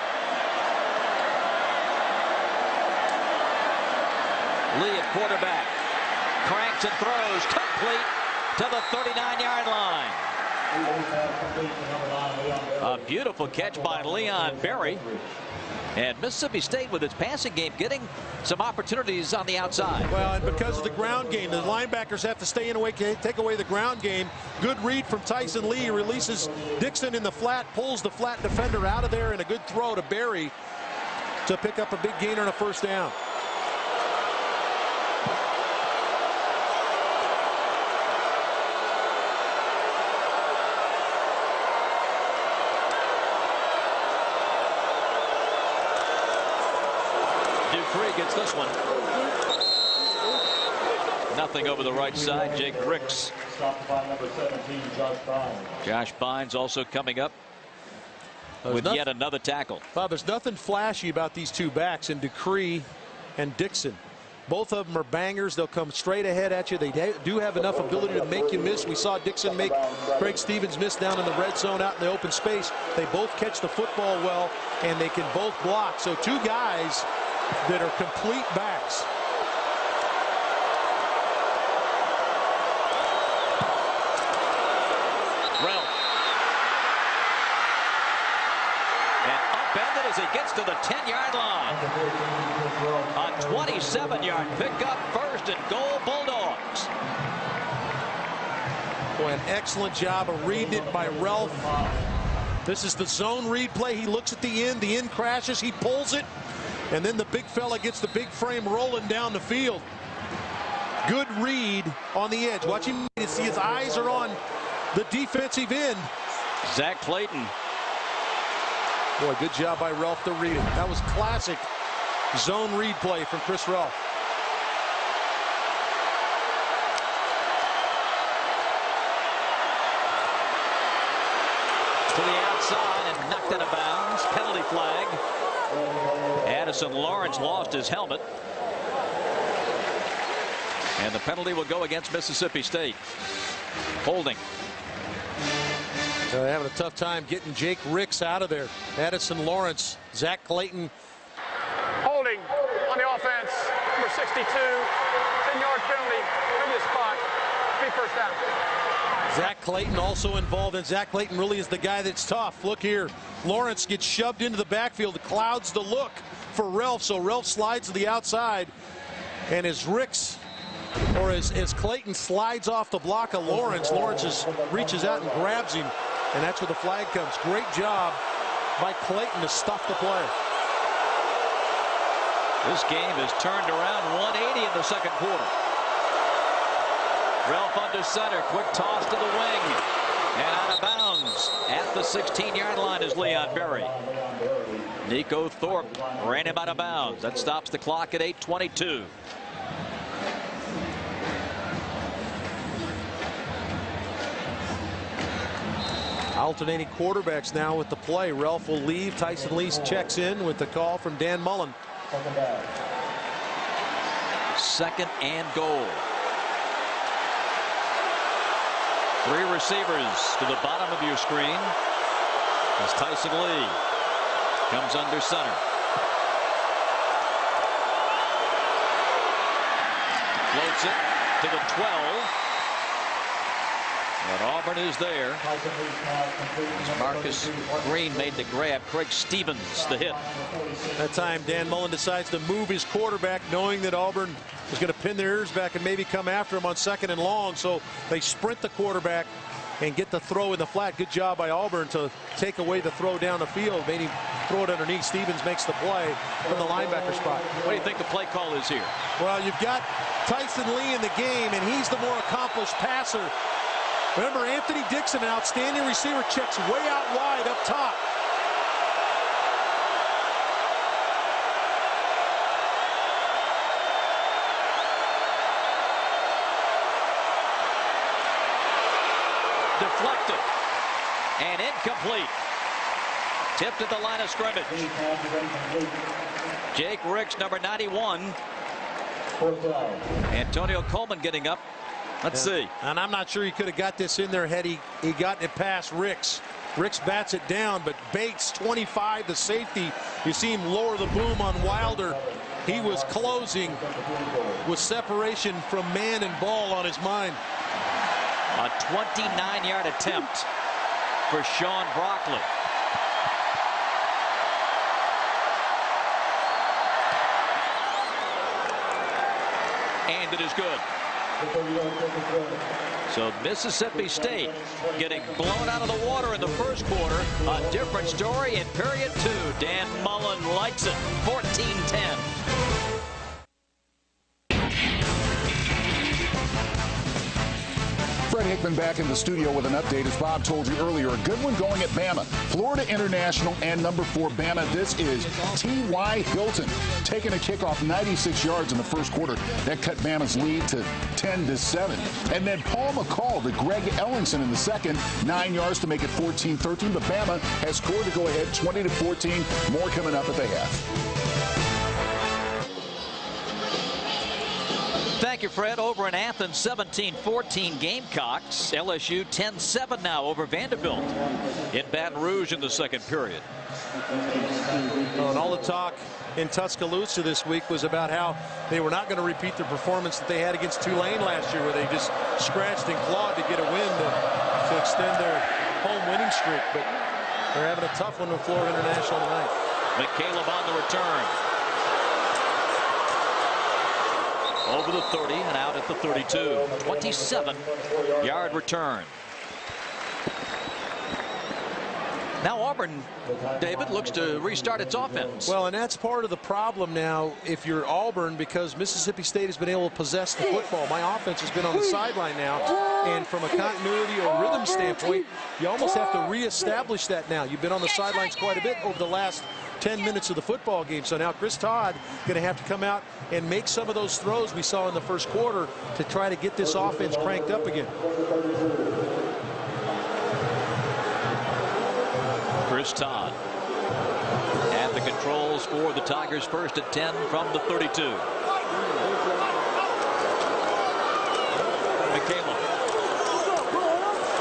Lee at quarterback, cranks and throws, complete to the 39-yard line. A beautiful catch by Leon Berry. And Mississippi State, with its passing game, getting some opportunities on the outside. Well, and because of the ground game, the linebackers have to stay in away, take away the ground game. Good read from Tyson Lee. Releases Dixon in the flat, pulls the flat defender out of there, and a good throw to Berry to pick up a big gainer on a first down. Gets this one. Nothing over the right side. Jake Ricks. Josh Bynes also coming up with yet another tackle. Bob, there's nothing flashy about these two backs in Dupree and Dixon. Both of them are bangers. They'll come straight ahead at you. They do have enough ability to make you miss. We saw Dixon make Craig Stevens miss down in the red zone out in the open space. They both catch the football well, and they can both block. So two guys that are complete backs. Ralph. And upended as he gets to the 10-yard line. A 27-yard pickup, first and goal, Bulldogs. Boy, an excellent job of reading it by Ralph. This is the zone read play. He looks at the end crashes, he pulls it. And then the big fella gets the big frame rolling down the field. Good read on the edge. Watch him see his eyes are on the defensive end. Zach Clayton. Boy, good job by Ralph to read it. That was classic zone read play from Chris Ralph. To the outside and knocked out of bounds. Penalty flag. Addison Lawrence lost his helmet. And the penalty will go against Mississippi State. Holding. They're having a tough time getting Jake Ricks out of there. Addison Lawrence, Zach Clayton. Holding on the offense, number 62, 10-yard penalty, previous spot, be first down. Zach Clayton also involved, and Zach Clayton really is the guy that's tough. Look here, Lawrence gets shoved into the backfield, clouds the look for Ralph, so Ralph slides to the outside, and as Ricks, or as Clayton slides off the block of Lawrence, reaches out and grabs him, and that's where the flag comes. Great job by Clayton to stuff the play. This game is turned around 180 in the second quarter. Ralph under center, quick toss to the wing, and out of bounds at the 16-yard line is Leon Berry. Nico Thorpe ran him out of bounds. That stops the clock at 8:22. Alternating quarterbacks now with the play. Ralph will leave. Tyson Lee checks in with the call from Dan Mullen. Second and goal. Three receivers to the bottom of your screen as Tyson Lee comes under center. Floats it to the 12. And Auburn is there. Marcus Green made the grab. Craig Stevens the hit. That time Dan Mullen decides to move his quarterback, knowing that Auburn is going to pin their ears back and maybe come after him on second and long. So they sprint the quarterback and get the throw in the flat. Good job by Auburn to take away the throw down the field. Made him throw it underneath. Stevens makes the play from the linebacker spot. What do you think the play call is here? Well, you've got Tyson Lee in the game, and he's the more accomplished passer. Remember, Anthony Dixon, an outstanding receiver, checks way out wide up top. Deflected and incomplete. Tipped at the line of scrimmage. Jake Ricks, number 91. Antonio Coleman getting up. Let's see. And I'm not sure he could have got this in there had he gotten it past Ricks. Ricks bats it down, but Bates, 25, the safety. You see him lower the boom on Wilder. He was closing with separation from man and ball on his mind. A 29-yard attempt for Sean Broccoli. And it is good. So Mississippi State getting blown out of the water in the first quarter. A different story in period 2. Dan Mullen likes it. 14-10. Fred Hickman back in the studio with an update. As Bob told you earlier, a good one going at Bama. Florida International and number 4 Bama. This is T.Y. Hilton taking a kickoff 96 yards in the first quarter. That cut Bama's lead to 10-7. And then Paul McCall to Greg Ellingson in the second. 9 yards to make it 14-13. But Bama has scored to go ahead 20-14. More coming up at the half. Thank you, Fred. Over in Athens, 17-14 Gamecocks. LSU 10-7 now over Vanderbilt in Baton Rouge in the second period. Well, and all the talk in Tuscaloosa this week was about how they were not going to repeat the performance that they had against Tulane last year, where they just scratched and clawed to get a win to extend their home winning streak. But they're having a tough one with Florida International tonight. McCaleb on the return. Over the 30 and out at the 32. 27-yard return. Now Auburn, David, looks to restart its offense. Well, and that's part of the problem now if you're Auburn, because Mississippi State has been able to possess the football. My offense has been on the sideline now, and from a continuity or rhythm standpoint, you almost have to reestablish that now. You've been on the sidelines quite a bit over the last 10 minutes of the football game. So now Chris Todd going to have to come out and make some of those throws we saw in the first quarter to try to get this offense cranked up again. Chris Todd at the controls for the Tigers, first and 10 from the 32. McCaleb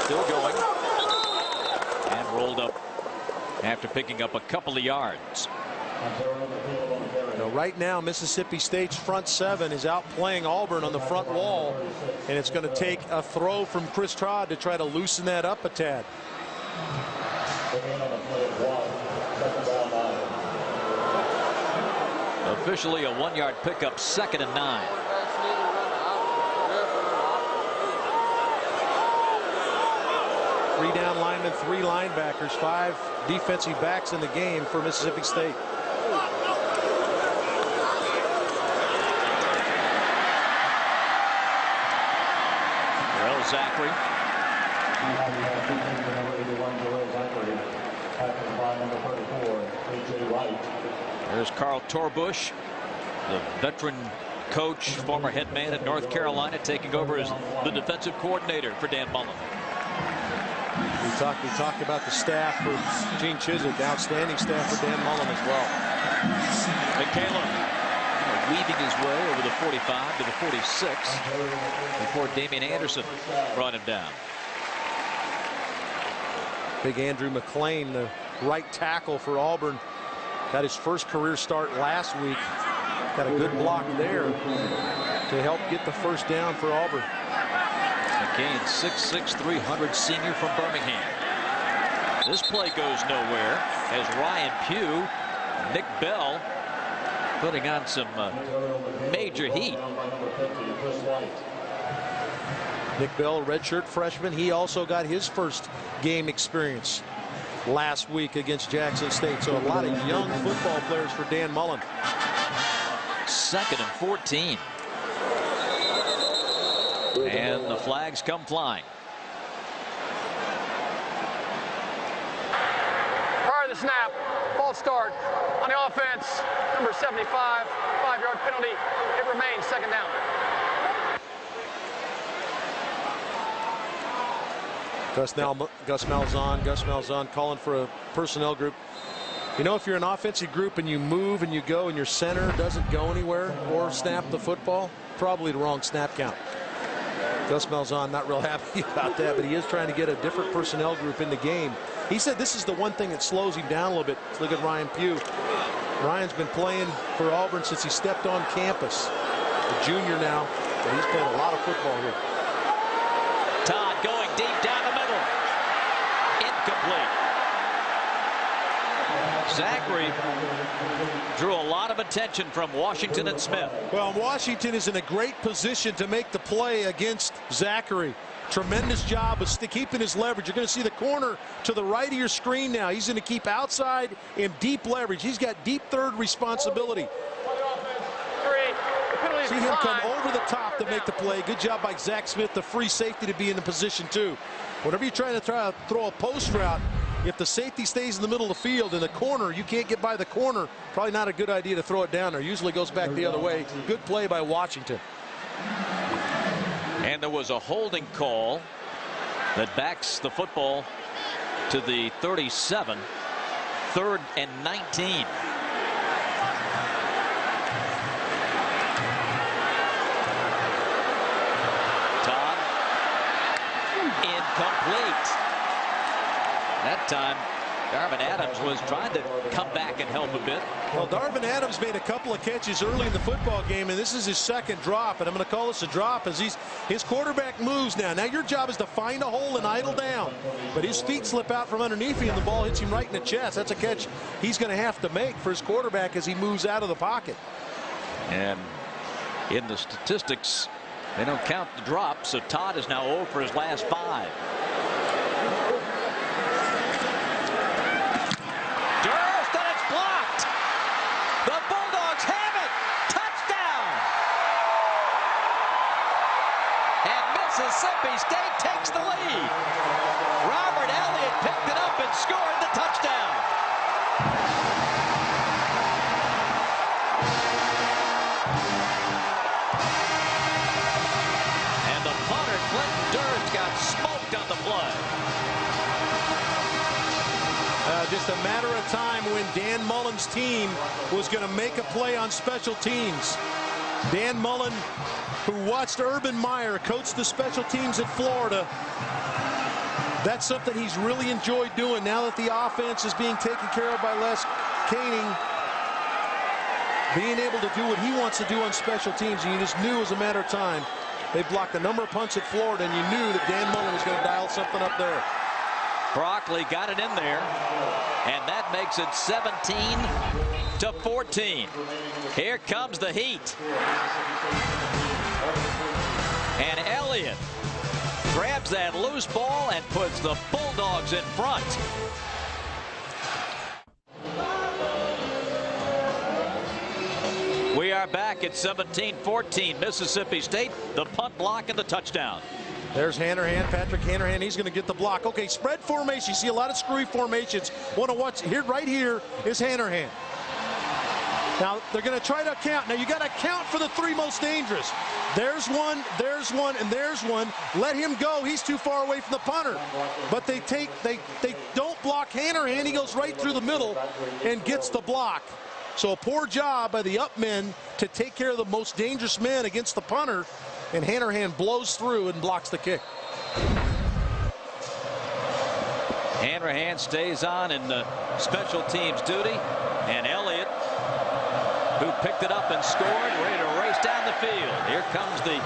still going and rolled up after picking up a couple of yards. Now, right now, Mississippi State's front seven is outplaying Auburn on the front wall, and it's going to take a throw from Chris Todd to try to loosen that up a tad. Officially a 1-yard pickup, 2nd and 9. Three down linemen, 3 linebackers, 5 defensive backs in the game for Mississippi State. Darrell Zachary. There's Carl Torbush, the veteran coach, former head man at North Carolina, taking over as the defensive coordinator for Dan Mullen. We talked about the staff for Gene Chizik, outstanding staff for Dan Mullen as well. McCaleb weaving his way over the 45 to the 46 before Damian Anderson brought him down. Big Andrew McClain, the right tackle for Auburn, got his first career start last week. Got a good block there to help get the first down for Auburn. McCain, 6'6", 300 senior from Birmingham. This play goes nowhere as Ryan Pugh, Nick Bell putting on some major heat. Nick Bell, redshirt freshman, he also got his first game experience last week against Jackson State. So a lot of young football players for Dan Mullen. 2nd and 14. And the flags come flying. Prior to the snap, false start on the offense, number 75, 5-yard penalty. It remains 2nd down. Gus Malzahn calling for a personnel group. You know, if you're an offensive group and you move and you go and your center doesn't go anywhere or snap the football, probably the wrong snap count. Gus Malzahn not real happy about that, but he is trying to get a different personnel group in the game. He said this is the one thing that slows him down a little bit. Look at Ryan Pugh. Ryan's been playing for Auburn since he stepped on campus. A junior now, but he's played a lot of football here. Todd going deep down the middle. Incomplete. Zachary drew a lot of attention from Washington and Smith. Well, Washington is in a great position to make the play against Zachary. Tremendous job of keeping his leverage. You're going to see the corner to the right of your screen now. He's going to keep outside and deep leverage. He's got deep third responsibility. See him come over the top to make the play. Good job by Zach Smith, the free safety, to be in the position too. Whenever you're trying to throw a post route, if the safety stays in the middle of the field in the corner, you can't get by the corner. Probably not a good idea to throw it down there. Usually goes back the other way. Good play by Washington. And there was a holding call that backs the football to the 37. 3rd and 19. Todd. Incomplete. That time, Darvin Adams was trying to come back and help a bit. Well, Darvin Adams made a couple of catches early in the football game, and this is his 2nd drop, and I'm going to call this a drop as his quarterback moves now. Now your job is to find a hole and idle down, but his feet slip out from underneath him, and the ball hits him right in the chest. That's a catch he's going to have to make for his quarterback as he moves out of the pocket. And in the statistics, they don't count the drop, so Todd is now 0 for his last 5. The Bulldogs have it. Touchdown. And Mississippi State takes the lead. Robert Elliott picked it up and scored the touchdown. And the punter, Clinton Durst, got smoked on the play. Just a matter of time when Dan Mullen's team was going to make a play on special teams. Dan Mullen, who watched Urban Meyer coach the special teams at Florida, that's something he's really enjoyed doing now that the offense is being taken care of by Les Koenig. Being able to do what he wants to do on special teams, and you just knew it was a matter of time. They blocked a number of punts at Florida, and you knew that Dan Mullen was going to dial something up there. Broccoli got it in there, and that makes it 17-14. Here comes the heat. And Elliott grabs that loose ball and puts the Bulldogs in front. We are back at 17-14. Mississippi State, the punt block and the touchdown. There's Hanrahan, Patrick Hanrahan. He's going to get the block. Okay, spread formation. You see a lot of screwy formations. Want to watch here? Right here is Hanrahan. Now they're going to try to count. Now you got to count for the 3 most dangerous. There's one, and there's one. Let him go. He's too far away from the punter. But they don't block Hanrahan. He goes right through the middle and gets the block. So a poor job by the up men to take care of the most dangerous men against the punter. And Hanrahan blows through and blocks the kick. Hanrahan stays on in the special teams duty. And Elliott, who picked it up and scored, ready to race down the field. Here comes the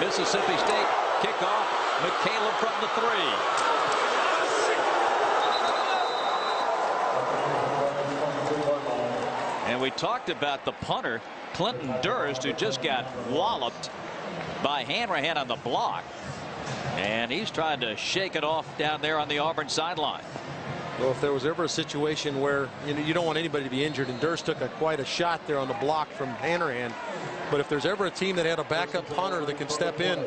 Mississippi State kickoff. McCaleb from the 3. And we talked about the punter, Clinton Durst, who just got walloped by Hanrahan on the block. And he's trying to shake it off down there on the Auburn sideline. Well, if there was ever a situation where you don't want anybody to be injured, and Durst took quite a shot there on the block from Hanahan, but if there's ever a team that had a backup punter that can step in,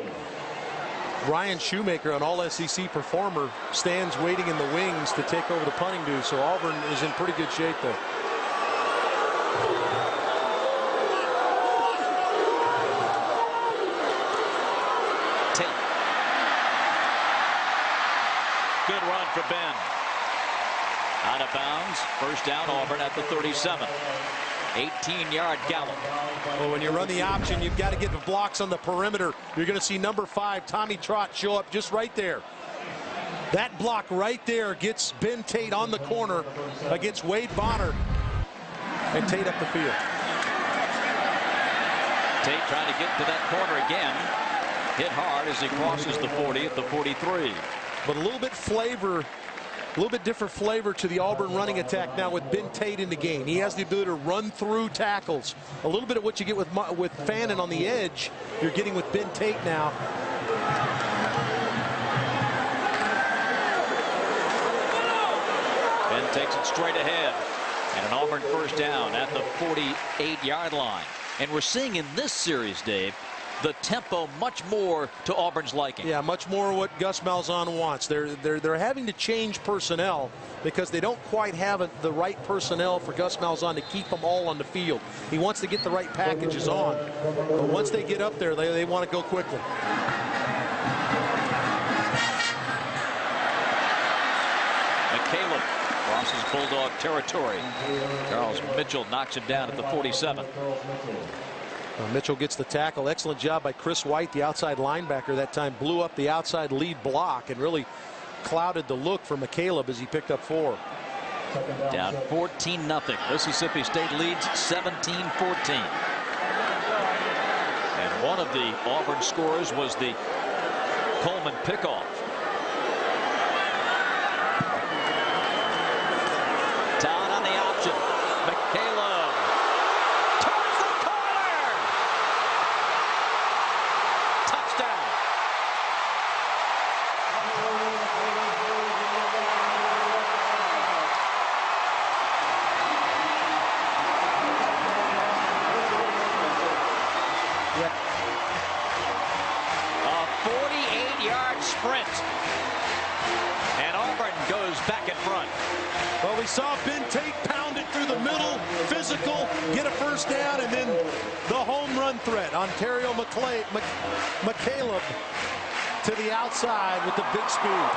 Ryan Shoemaker, an all-SEC performer, stands waiting in the wings to take over the punting duty. So Auburn is in pretty good shape there. Tate. Good run for Ben. Out of bounds. First down, Auburn at the 37. 18-yard gallop. Well, when you run the option, you've got to get the blocks on the perimeter. You're going to see number 5, Tommy Trott, show up just right there. That block right there gets Ben Tate on the corner against Wade Bonner, and Tate up the field. Tate trying to get to that corner again. Hit hard as he crosses the 40 at the 43. But a little bit flavor. A little bit different flavor to the Auburn running attack now with Ben Tate in the game. He has the ability to run through tackles. A little bit of what you get with Fannin on the edge, you're getting with Ben Tate now. Ben takes it straight ahead. And an Auburn first down at the 48-yard line. And we're seeing in this series, Dave, the tempo much more to Auburn's liking. Yeah, much more what Gus Malzahn wants. They're having to change personnel because they don't quite have the right personnel for Gus Malzahn to keep them all on the field. He wants to get the right packages on. But once they get up there, they want to go quickly. McCaleb crosses Bulldog territory. Charles Mitchell knocks him down at the 47. Mitchell gets the tackle. Excellent job by Chris White, the outside linebacker that time. Blew up the outside lead block and really clouded the look for McCaleb as he picked up 4. Down 14-0. Mississippi State leads 17-14. And one of the Auburn scores was the Coleman pickoff. Down on the option. McCaleb. Well, we saw Ben Tate pound it through the middle, physical, get a first down, and then the home run threat. Ontario McCaleb to the outside with the big speed.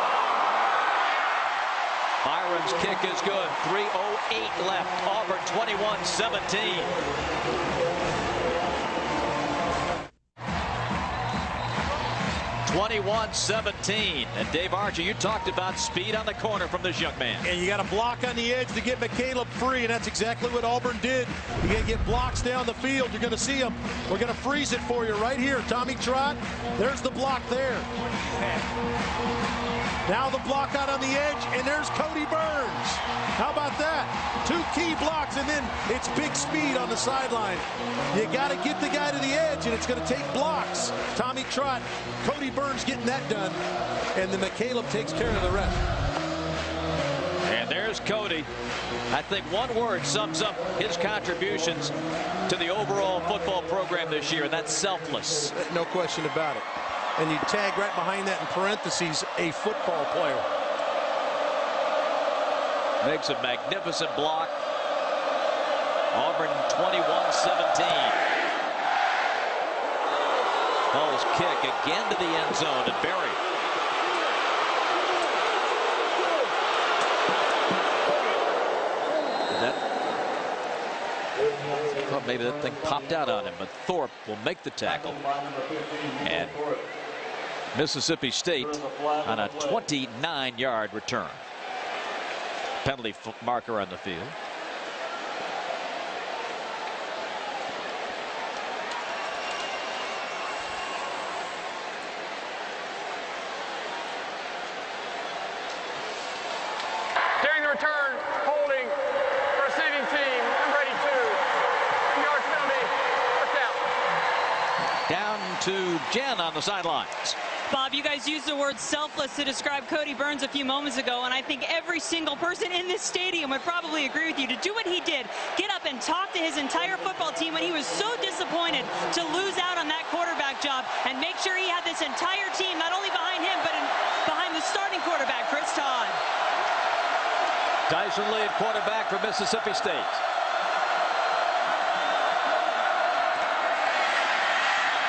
Byron's kick is good. 3:08 left. Auburn 21-17. 21-17. And Dave Archer, you talked about speed on the corner from this young man. And you got a block on the edge to get McCaleb free, and that's exactly what Auburn did. You got to get blocks down the field. You're going to see them. We're going to freeze it for you right here. Tommy Trott, there's the block there. Now the block out on the edge, and there's Cody Burns. How about that? 2 key blocks, and then it's big speed on the sideline. You got to get the guy to the edge, and it's going to take blocks. Tommy Trott, Cody Burns getting that done, and then McCaleb takes care of the rest. And there's Cody. I think one word sums up his contributions to the overall football program this year, and that's selfless. No question about it. And you tag right behind that in parentheses, a football player. Makes a magnificent block. Auburn 21-17. Hall's kick again to the end zone and buried. Well, maybe that thing popped out on him, but Thorpe will make the tackle. And Mississippi State on a 29-yard return. Penalty marker on the field. During the return, holding receiving team, number 82. 2 yards penalty, first down. Down to Jen on the sidelines. Bob, you guys used the word selfless to describe Cody Burns a few moments ago, and I think every single person in this stadium would probably agree with you. To do what he did, get up and talk to his entire football team when he was so disappointed to lose out on that quarterback job, and make sure he had this entire team not only behind him, but behind the starting quarterback, Chris Todd. Tyson Lee, quarterback for Mississippi State.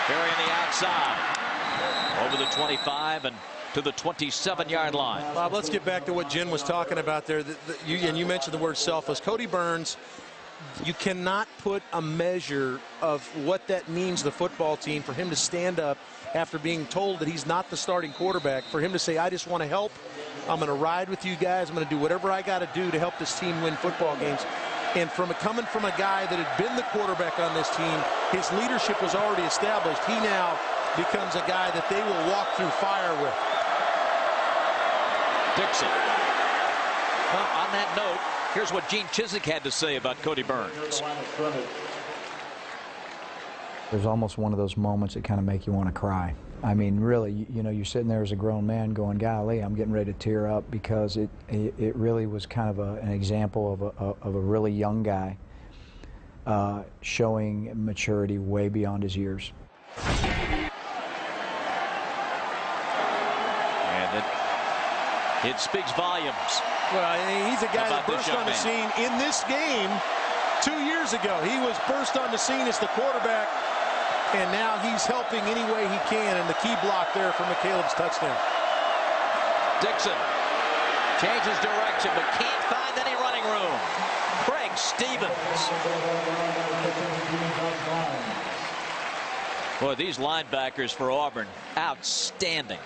Carry on the outside. Over the 25 and to the 27-yard line. Bob, let's get back to what Jen was talking about there. You mentioned the word selfless. Cody Burns, you cannot put a measure of what that means to the football team for him to stand up after being told that he's not the starting quarterback, for him to say, I just want to help. I'm going to ride with you guys. I'm going to do whatever I got to do to help this team win football games. And coming from a guy that had been the quarterback on this team, his leadership was already established. He now becomes a guy that they will walk through fire with. Dixon. Well, on that note, here's what Gene Chizik had to say about Cody Burns. There's almost one of those moments that kind of make you want to cry. I mean, really, you know, you're sitting there as a grown man going, golly, I'm getting ready to tear up, because it really was kind of an example of a really young guy showing maturity way beyond his years. And it speaks volumes. Well, he's a guy that burst on the scene in this game 2 years ago. He was burst on the scene as the quarterback, and now he's helping any way he can, and the key block there for McCaleb's touchdown. Dixon changes direction but can't find any running room. Craig Stevens. Boy, these linebackers for Auburn, outstanding.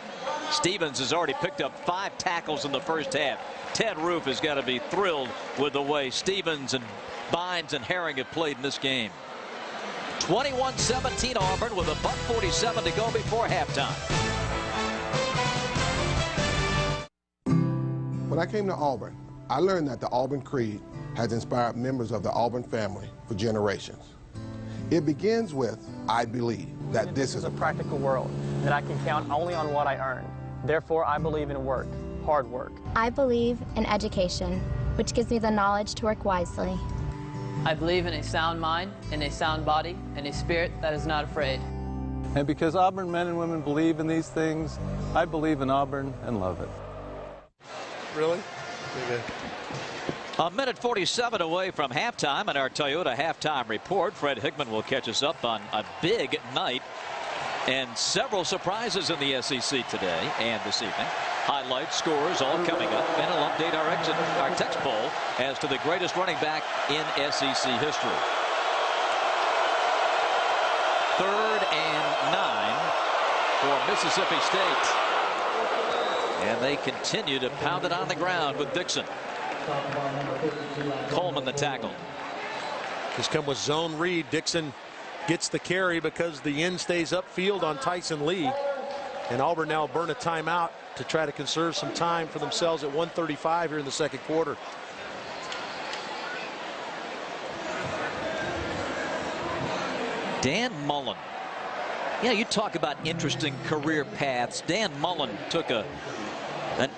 Stevens has already picked up 5 tackles in the first half. Ted Roof has got to be thrilled with the way Stevens and Bynes and Herring have played in this game. 21-17 Auburn with a $1:47 to go before halftime. When I came to Auburn, I learned that the Auburn Creed has inspired members of the Auburn family for generations. It begins with, I believe that this is a practical world, that I can count only on what I earn. Therefore, I believe in work, hard work. I believe in education, which gives me the knowledge to work wisely. I believe in a sound mind, in a sound body, and a spirit that is not afraid. And because Auburn men and women believe in these things, I believe in Auburn and love it. Really? A minute 47 away from halftime, and our Toyota halftime report. Fred Hickman will catch us up on a big night and several surprises in the SEC today and this evening. Highlights, scores, all coming up, and he'll update our text poll as to the greatest running back in SEC history. 3rd and 9 for Mississippi State. And they continue to pound it on the ground with Dixon. Coleman the tackle. Just come with zone read. Dixon gets the carry because the end stays upfield on Tyson Lee. And Auburn now burn a timeout to try to conserve some time for themselves at 1:35 here in the second quarter. Dan Mullen. Yeah, you talk about interesting career paths. Dan Mullen took an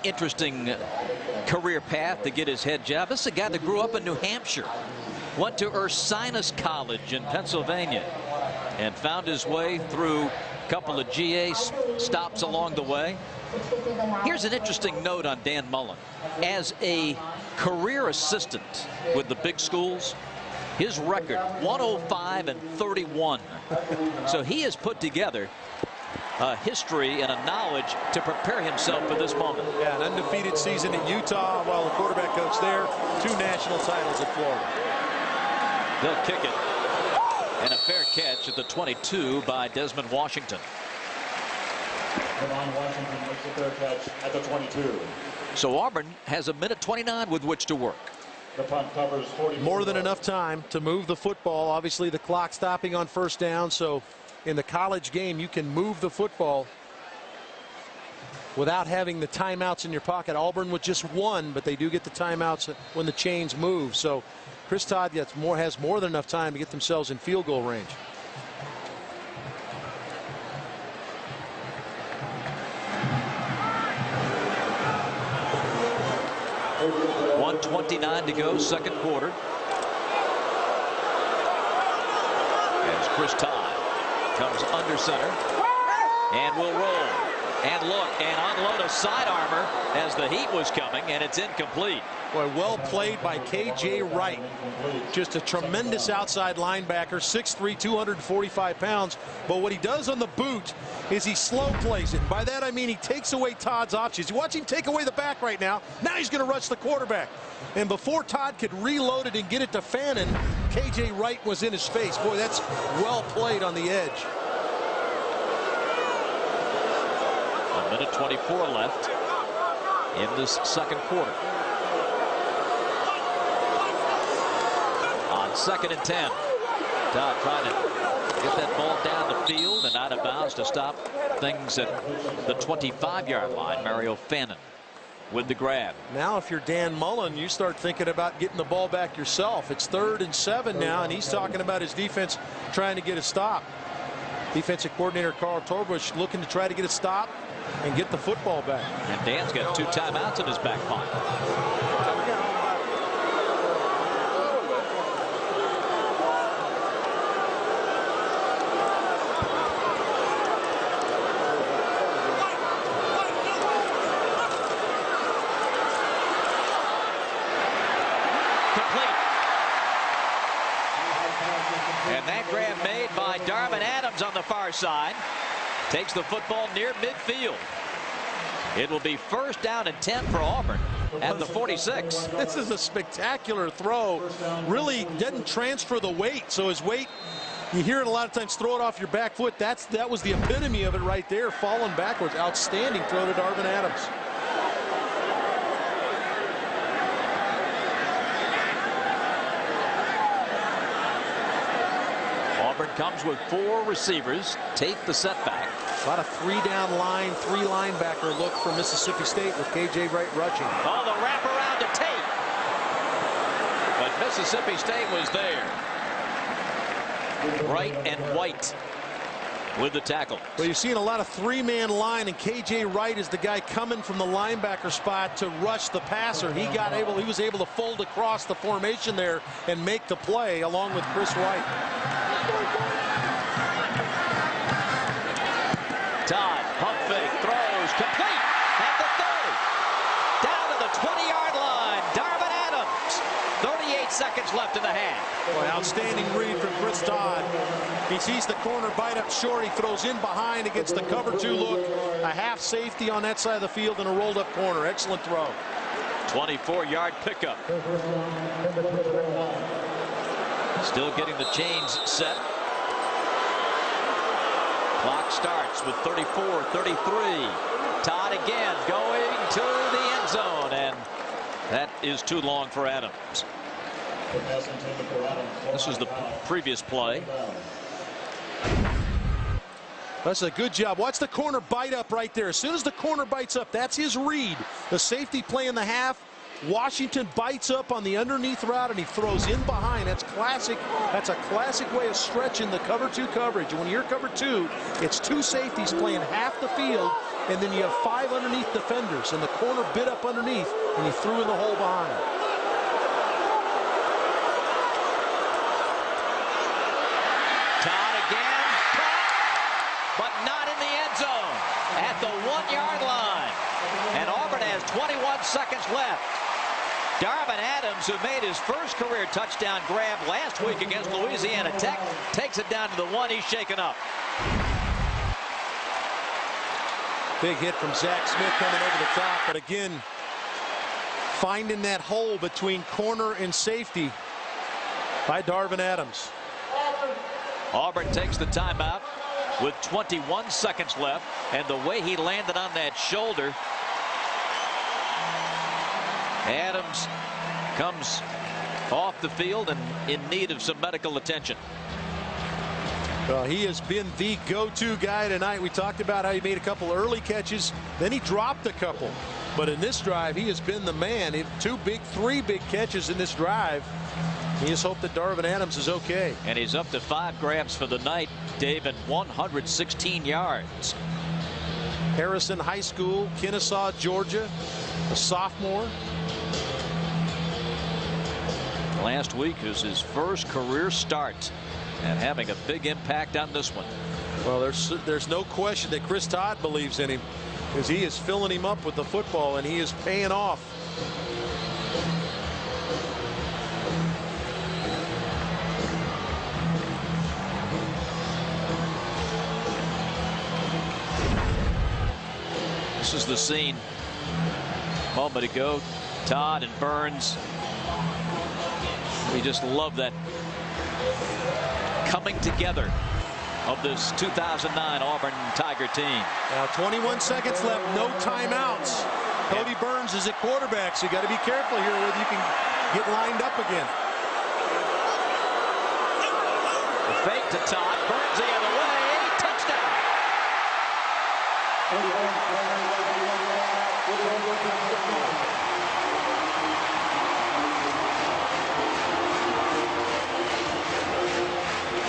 interesting career path to get his head job. This is a guy that grew up in New Hampshire, went to Ursinus College in Pennsylvania, and found his way through a couple of GA stops along the way. Here's an interesting note on Dan Mullen. As a career assistant with the big schools, his record 105-31. So he has put together a history and a knowledge to prepare himself for this moment. Yeah, an undefeated season at Utah while the quarterback coach there. 2 national titles at Florida. They'll kick it. And a fair catch at the 22 by Desmond Washington. Desmond Washington makes the fair catch at the 22. So Auburn has a minute 29 with which to work. The punt covers 40. More than enough time to move the football. Obviously the clock stopping on first down, so in the college game you can move the football without having the timeouts in your pocket. Auburn with just 1, but they do get the timeouts when the chains move. So Chris Todd has more than enough time to get themselves in field goal range. 1:29 to go, second quarter. As Chris Todd comes under center and will roll and look and unload a side armor as the heat was coming, and it's incomplete. Boy, well played by K.J. Wright. Just a tremendous outside linebacker, 6'3", 245 pounds. But what he does on the boot is he slow plays it. By that I mean he takes away Todd's options. You watch him take away the back right now. Now he's going to rush the quarterback. And before Todd could reload it and get it to Fannin, K.J. Wright was in his face. Boy, that's well played on the edge. 1:24 left in this second quarter. On 2nd and 10, Todd trying to get that ball down the field and out of bounds to stop things at the 25-yard line. Mario Fannin with the grab. Now if you're Dan Mullen, you start thinking about getting the ball back yourself. It's 3rd and 7 now, and he's talking about his defense trying to get a stop. Defensive coordinator Carl Torbush looking to try to get a stop and get the football back. And Dan's got 2 timeouts in his back pocket. Complete. And that grab made by Darvin Adams on the far side. Takes the football near midfield. It will be 1st down and 10 for Auburn at the 46. This is a spectacular throw. Really didn't transfer the weight. So his weight, you hear it a lot of times, throw it off your back foot. That was the epitome of it right there, falling backwards. Outstanding throw to Darvin Adams. Auburn comes with 4 receivers. Tate the setback. A lot of 3-down line, 3 linebacker look for Mississippi State with K.J. Wright rushing. Oh, the wraparound to Tate. But Mississippi State was there. Wright and White with the tackle. Well, you're seeing a lot of 3-man line, and K.J. Wright is the guy coming from the linebacker spot to rush the passer. He was able to fold across the formation there and make the play along with Chris White. Todd, pump fake, throws, complete at the 30. Down to the 20-yard line. Darvin Adams. 38 seconds left in the half. Boy, outstanding read from Chris Todd. He sees the corner bite up short. He throws in behind against the cover 2 look. A half safety on that side of the field and a rolled up corner. Excellent throw. 24-yard pickup. Still getting the chains set. Clock starts with 34-33. Todd again going to the end zone, and that is too long for Adams. This was the previous play. That's a good job. Watch the corner bite up right there. As soon as the corner bites up, that's his read. The safety play in the half. Washington bites up on the underneath route, and he throws in behind. That's classic. That's a classic way of stretching the cover 2 coverage. When you're cover 2, it's 2 safeties playing half the field, and then you have 5 underneath defenders, and the corner bit up underneath, and he threw in the hole behind. Todd again, caught, but not in the end zone at the 1-yard line. And Auburn has 21 seconds left. Darvin Adams, who made his first career touchdown grab last week against Louisiana Tech, takes it down to the 1. He's shaken up. Big hit from Zach Smith coming over the top, but again, finding that hole between corner and safety by Darvin Adams. Auburn takes the timeout with 21 seconds left, and the way he landed on that shoulder, Adams comes off the field and in need of some medical attention. Well, he has been the go-to guy tonight. We talked about how he made a couple early catches, then he dropped a couple. But in this drive, he has been the man. 3 big catches in this drive. You just hope that Darvin Adams is okay. And he's up to 5 grabs for the night, Dave, and 116 yards. Harrison High School, Kennesaw, Georgia, a sophomore. Last week was his first career start and having a big impact on this one. Well, there's no question that Chris Todd believes in him, because he is filling him up with the football and he is paying off. This is the scene a moment ago. Todd and Burns. We just love that coming together of this 2009 Auburn Tiger team. Now 21 seconds left, no timeouts. Cody Burns is at quarterback, so you got to be careful here whether you can get lined up again. The fake to Todd, Burns the other way, touchdown.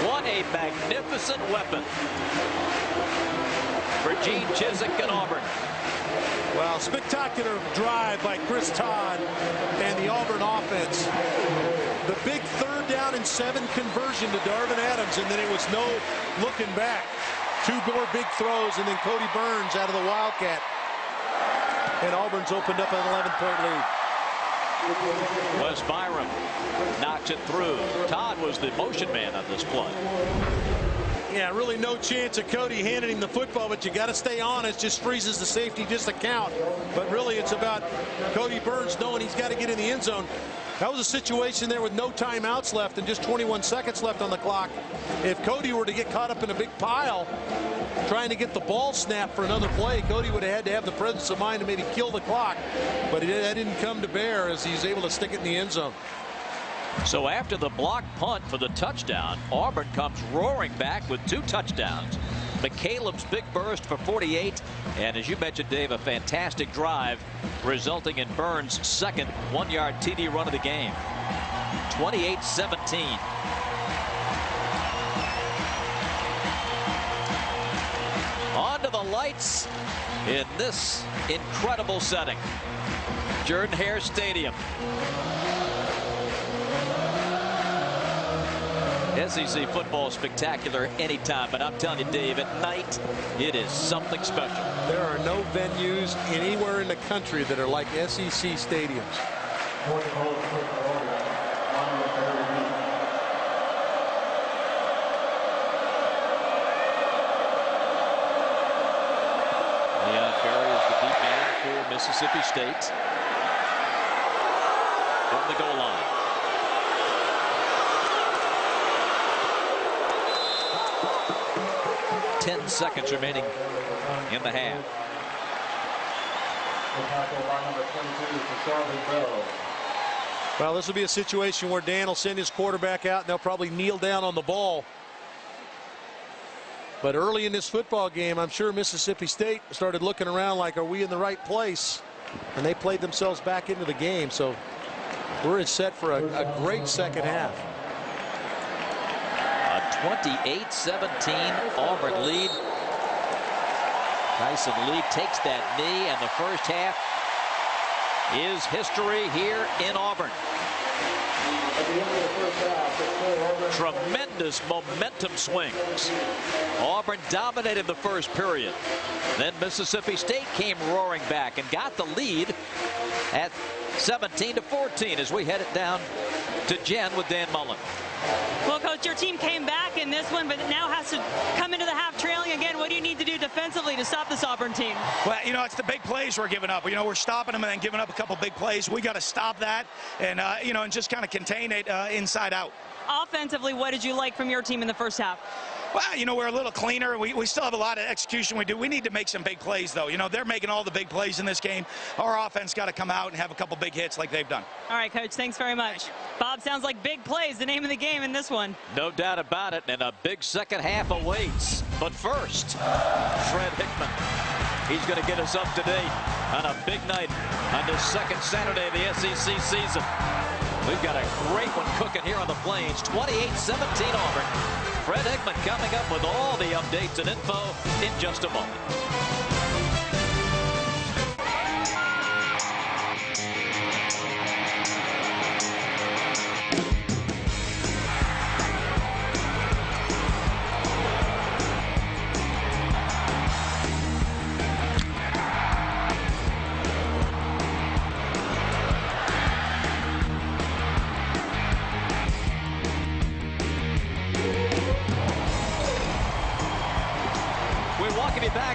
What a magnificent weapon for Gene Chizik and Auburn. Well, spectacular drive by Chris Todd and the Auburn offense. The big 3rd down and 7 conversion to Darvin Adams, and then it was no looking back. 2 more big throws, and then Cody Burns out of the Wildcat. And Auburn's opened up an 11-point lead. Wes Byram knocks it through. Todd was the motion man on this play. Yeah, really no chance of Cody handing him the football, but you got to stay honest. Just freezes the safety just a count. But really, it's about Cody Burns knowing he's got to get in the end zone. That was a situation there with no timeouts left and just 21 seconds left on the clock. If Cody were to get caught up in a big pile trying to get the ball snapped for another play, Cody would have had to have the presence of mind to maybe kill the clock. But that didn't come to bear as he's able to stick it in the end zone. So after the block punt for the touchdown, Auburn comes roaring back with 2 touchdowns. McCaleb's big burst for 48, and as you mentioned, Dave, a fantastic drive resulting in Burns' second 1-yard TD run of the game. 28-17. On to the lights in this incredible setting. Jordan-Hare Stadium. SEC football is spectacular anytime, but I'm telling you, Dave, at night, it is something special. There are no venues anywhere in the country that are like SEC stadiums. Leon Berry is the deep man for Mississippi State. From the goal line. Ten seconds remaining in the half. Well, this will be a situation where Dan will send his quarterback out and they'll probably kneel down on the ball. But early in this football game, I'm sure Mississippi State started looking around like, are we in the right place? And they played themselves back into the game. So we're set for a great second half. 28-17 Auburn lead. Tyson Lee takes that knee, and the first half is history here in Auburn. Tremendous momentum swings. Auburn dominated the first period. Then Mississippi State came roaring back and got the lead at 17-14 as we head it down to Jen with Dan Mullen. Well, Coach, your team came back in this one, but now has to come into the half trailing again. What do you need to do defensively to stop this Auburn team? Well, you know, it's the big plays we're giving up. You know, we're stopping them and then giving up a couple big plays. We got to stop that and, you know, and just kind of contain it inside out. Offensively, what did you like from your team in the first half? Well, you know, we're a little cleaner. We still have a lot of execution we do. We need to make some big plays, though. You know, they're making all the big plays in this game. Our offense got to come out and have a couple big hits like they've done. All right, Coach, thanks very much. Bob, sounds like big plays, the name of the game in this one. No doubt about it, and a big second half awaits. But first, Fred Hickman. He's going to get us up to date on a big night on this second Saturday of the SEC season. We've got a great one cooking here on the Plains. 28-17 Auburn. Fred Hickman coming up with all the updates and info in just a moment.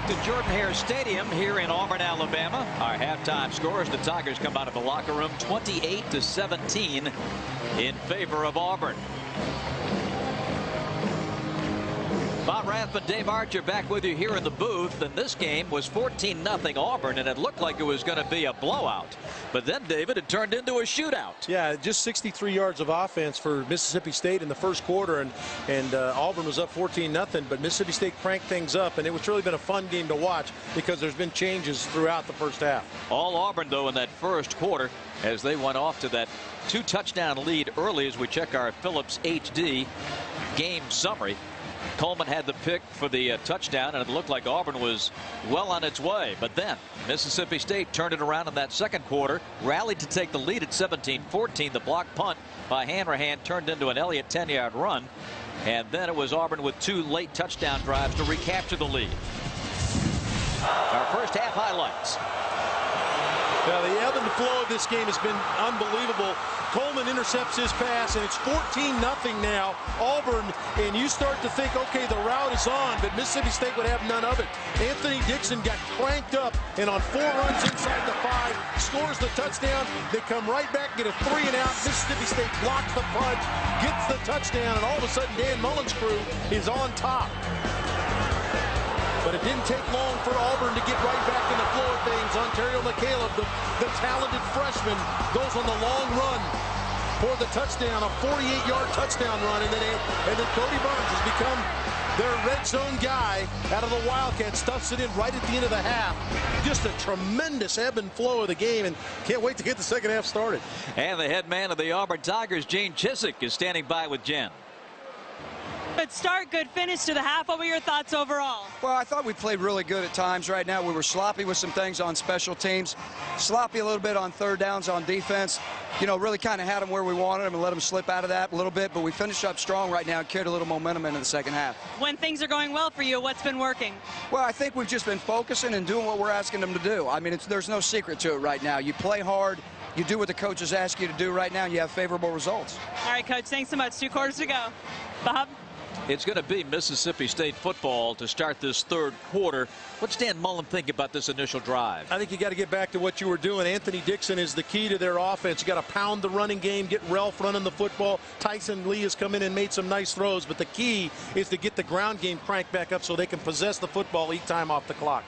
back to Jordan-Hare Stadium here in Auburn, Alabama. Our halftime scores: the Tigers come out of the locker room 28-17 in favor of Auburn. Bob Rathman, Dave Archer back with you here in the booth. And this game was 14-0 Auburn, and it looked like it was going to be a blowout. But then, David, it turned into a shootout. Yeah, just 63 yards of offense for Mississippi State in the first quarter, and Auburn was up 14-0. But Mississippi State cranked things up, and it's really been a fun game to watch because there's been changes throughout the first half. All Auburn, though, in that first quarter as they went off to that 2-touchdown lead early. As we check our Phillips HD game summary, Coleman had the pick for the touchdown, and it looked like Auburn was well on its way. But then Mississippi State turned it around in that second quarter, rallied to take the lead at 17-14. The block punt by Hanrahan turned into an Elliott 10-yard run, and then it was Auburn with 2 late touchdown drives to recapture the lead. Our first half highlights. Now, the ebb and flow of this game has been unbelievable. Coleman intercepts his pass, and it's 14-0 now, Auburn, and you start to think, okay, the route is on, but Mississippi State would have none of it. Anthony Dixon got cranked up, and on 4 runs inside the 5, scores the touchdown. They come right back, get a 3 and out. Mississippi State blocks the punch, gets the touchdown, and all of a sudden Dan Mullen's crew is on top. But it didn't take long for Auburn to get right back in the flow of things. Ontario McCaleb, the talented freshman, goes on the long run for the touchdown, a 48-yard touchdown run, and then Cody Burns has become their red zone guy out of the Wildcats, stuffs it in right at the end of the half. Just a tremendous ebb and flow of the game, and can't wait to get the second half started. And the head man of the Auburn Tigers, Gene Chizik, is standing by with Jen. Good start, good finish to the half. What were your thoughts overall? Well, I thought we played really good at times. Right now we were sloppy with some things on special teams, sloppy a little bit on third downs on defense. You know, really kind of had them where we wanted them and let them slip out of that a little bit, but we finished up strong right now and carried a little momentum into the second half. When things are going well for you, what's been working? Well, I think we've just been focusing and doing what we're asking them to do. I mean, there's no secret to it right now. You play hard, you do what the coaches ask you to do right now, and you have favorable results. All right, Coach, thanks so much. 2 quarters to go. Bob? It's going to be Mississippi State football to start this third quarter. What's Dan Mullen think about this initial drive? I think you got to get back to what you were doing. Anthony Dixon is the key to their offense. You got to pound the running game, get Ralph running the football. Tyson Lee has come in and made some nice throws, but the key is to get the ground game cranked back up so they can possess the football, eat time off the clock.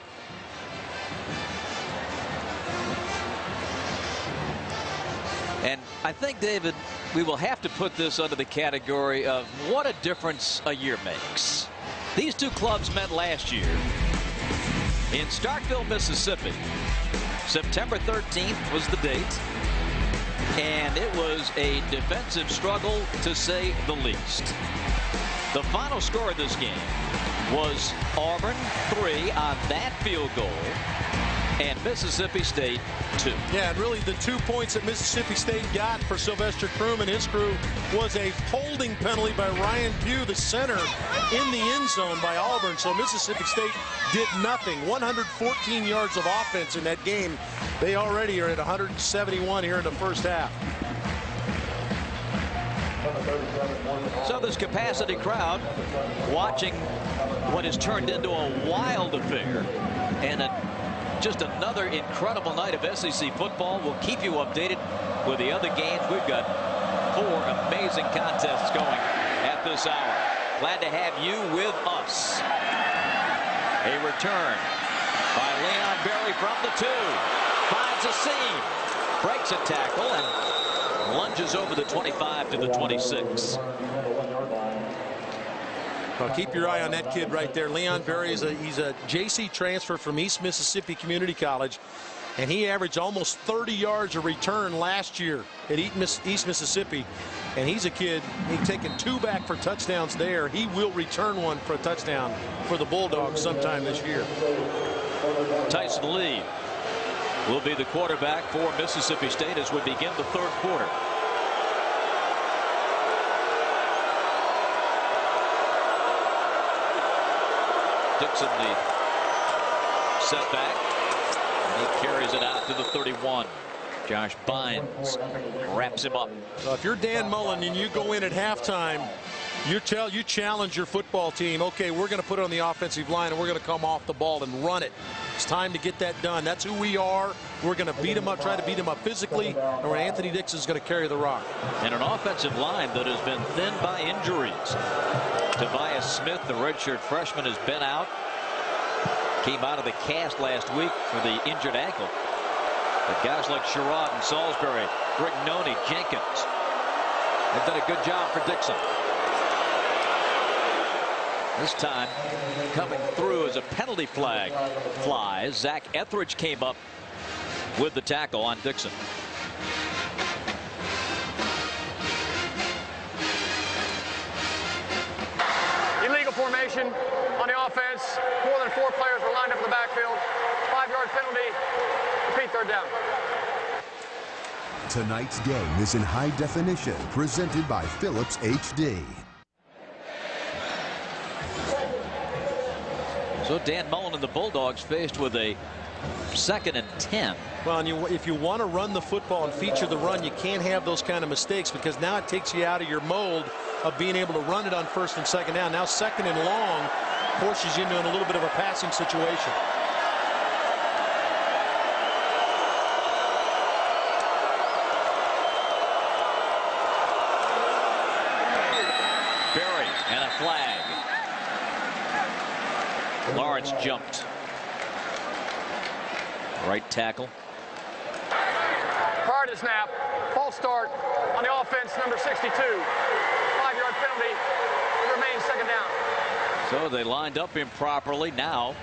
And I think, David, we will have to put this under the category of what a difference a year makes. These two clubs met last year in Starkville, Mississippi. September 13th was the date, and it was a defensive struggle, to say the least. The final score of this game was Auburn 3 on that field goal, and Mississippi State 2. Yeah, and really the 2 points that Mississippi State got for Sylvester Croom and his crew was a holding penalty by Ryan Pugh, the center, in the end zone by Auburn. So Mississippi State did nothing. 114 yards of offense in that game. They already are at 171 here in the first half. So this capacity crowd watching what has turned into a wild affair, and just another incredible night of SEC football. We'll keep you updated with the other games. We've got 4 amazing contests going at this hour. Glad to have you with us. A return by Leon Berry from the 2. Finds a seam. Breaks a tackle and lunges over the 25 to the 26. Well, keep your eye on that kid right there. Leon Berry he's a JC transfer from East Mississippi Community College, and he averaged almost 30 yards a return last year at East Mississippi. And he's a kid, he's taken 2 back for touchdowns there. He will return 1 for a touchdown for the Bulldogs sometime this year. Tyson Lee will be the quarterback for Mississippi State as we begin the third quarter. Dixon, the setback, and he carries it out to the 31. Josh Bynes wraps him up. So if you're Dan Mullen and you go in at halftime You challenge your football team, okay, we're going to put it on the offensive line and we're going to come off the ball and run it. It's time to get that done. That's who we are. We're going to beat them up, try to beat them up physically, and where Anthony Dixon's going to carry the rock. And an offensive line that has been thinned by injuries. Tobias Smith, the redshirt freshman, has been out. Came out of the cast last week for the injured ankle. But guys like Sherrod and Salisbury, Brignoni, Jenkins have done a good job for Dixon. This time coming through as a penalty flag flies. Zach Etheridge came up with the tackle on Dixon. Illegal formation on the offense. More than 4 players were lined up in the backfield. 5-yard penalty. Repeat, third down. Tonight's game is in high definition, presented by Phillips HD. So Dan Mullen and the Bulldogs faced with a 2nd and 10. Well, and if you want to run the football and feature the run, you can't have those kind of mistakes, because now it takes you out of your mold of being able to run it on 1st and 2nd down. Now 2nd and long forces you into a little bit of a passing situation. Berry and a flag. Lawrence jumped. Right tackle. Prior to the snap, false start on the offense, number 62. 5-yard penalty. It remains 2nd down. So they lined up improperly. Now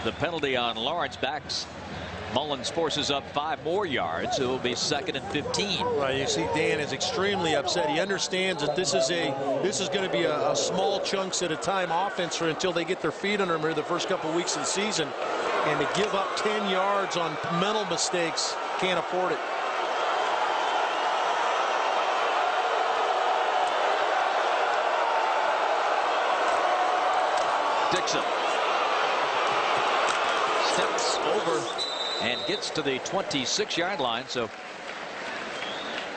the penalty on Lawrence backs Mullins, forces up 5 more yards. It will be 2nd and 15. Well, you see Dan is extremely upset. He understands that this is going to be a small chunks at a time offense until they get their feet under them here the first couple weeks of the season. And to give up 10 yards on mental mistakes, can't afford it. Dixon steps over and gets to the 26-yard line, so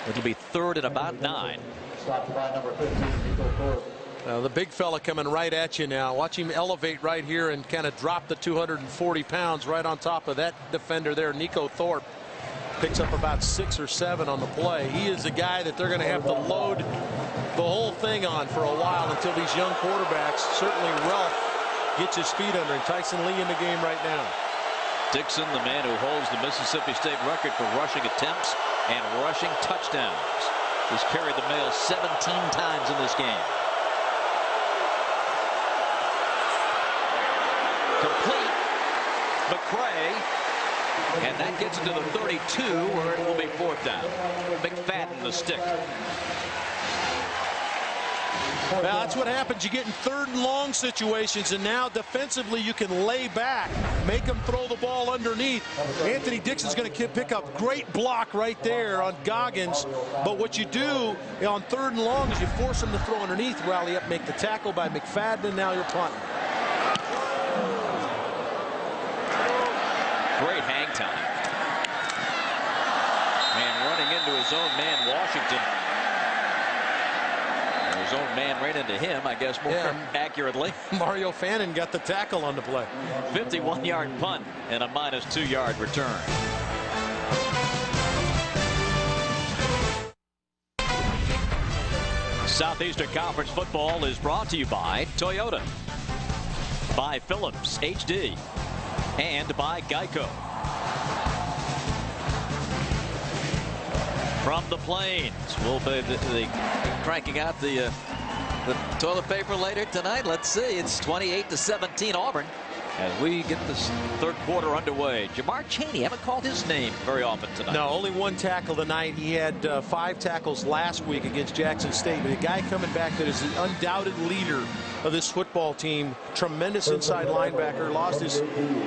it'll be 3rd and about 9. Stopped by number 15, Nico Thorpe. The big fella coming right at you now. Watch him elevate right here and kind of drop the 240 pounds right on top of that defender there. Nico Thorpe picks up about 6 or 7 on the play. He is the guy that they're going to have to load the whole thing on for a while until these young quarterbacks, certainly Ralph, gets his feet under him. Tyson Lee in the game right now. Dixon, the man who holds the Mississippi State record for rushing attempts and rushing touchdowns, has carried the mail 17 times in this game. Complete. McCray, and that gets into the 32, where it will be 4th down. McFadden the stick. Well, that's what happens. You get in 3rd and long situations, and now defensively you can lay back, make them throw the ball underneath. Anthony Dixon's going to pick up great block right there on Goggins. But what you do on 3rd and long is you force them to throw underneath, rally up, make the tackle by McFadden, and now you're punting. Great hang time. And running into his own man, Washington. His own man ran into him, I guess, more accurately. Mario Fannin got the tackle on the play. 51-yard punt and a -2-yard return. Southeastern Conference football is brought to you by Toyota, by Phillips HD, and by Geico. From the Plains, we'll be cranking out the toilet paper later tonight. Let's see. It's 28-17 Auburn as we get this 3rd quarter underway. Jamar Chaney, haven't called his name very often tonight. No, only 1 tackle tonight. He had 5 tackles last week against Jackson State. But a guy coming back that is the undoubted leader of this football team. Tremendous inside linebacker. Lost his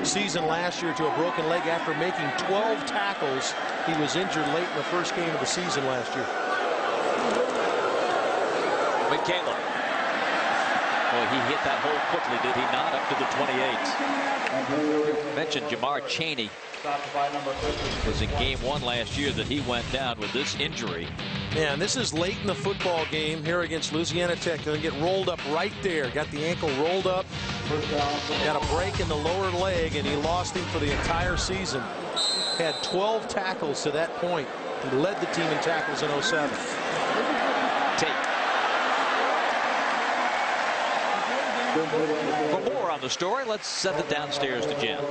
season last year to a broken leg after making 12 tackles. He was injured late in the first game of the season last year. McCaleb. Well, he hit that hole quickly, did he not? Up to the 28. You mentioned Jamar Chaney. Was in game 1 last year that he went down with this injury. Man, this is late in the football game here against Louisiana Tech. They'll get rolled up right there. Got the ankle rolled up. Got a break in the lower leg, and he lost him for the entire season. Had 12 tackles to that point. He led the team in tackles in 07. Tate. For more on the story, let's send it downstairs to Jen.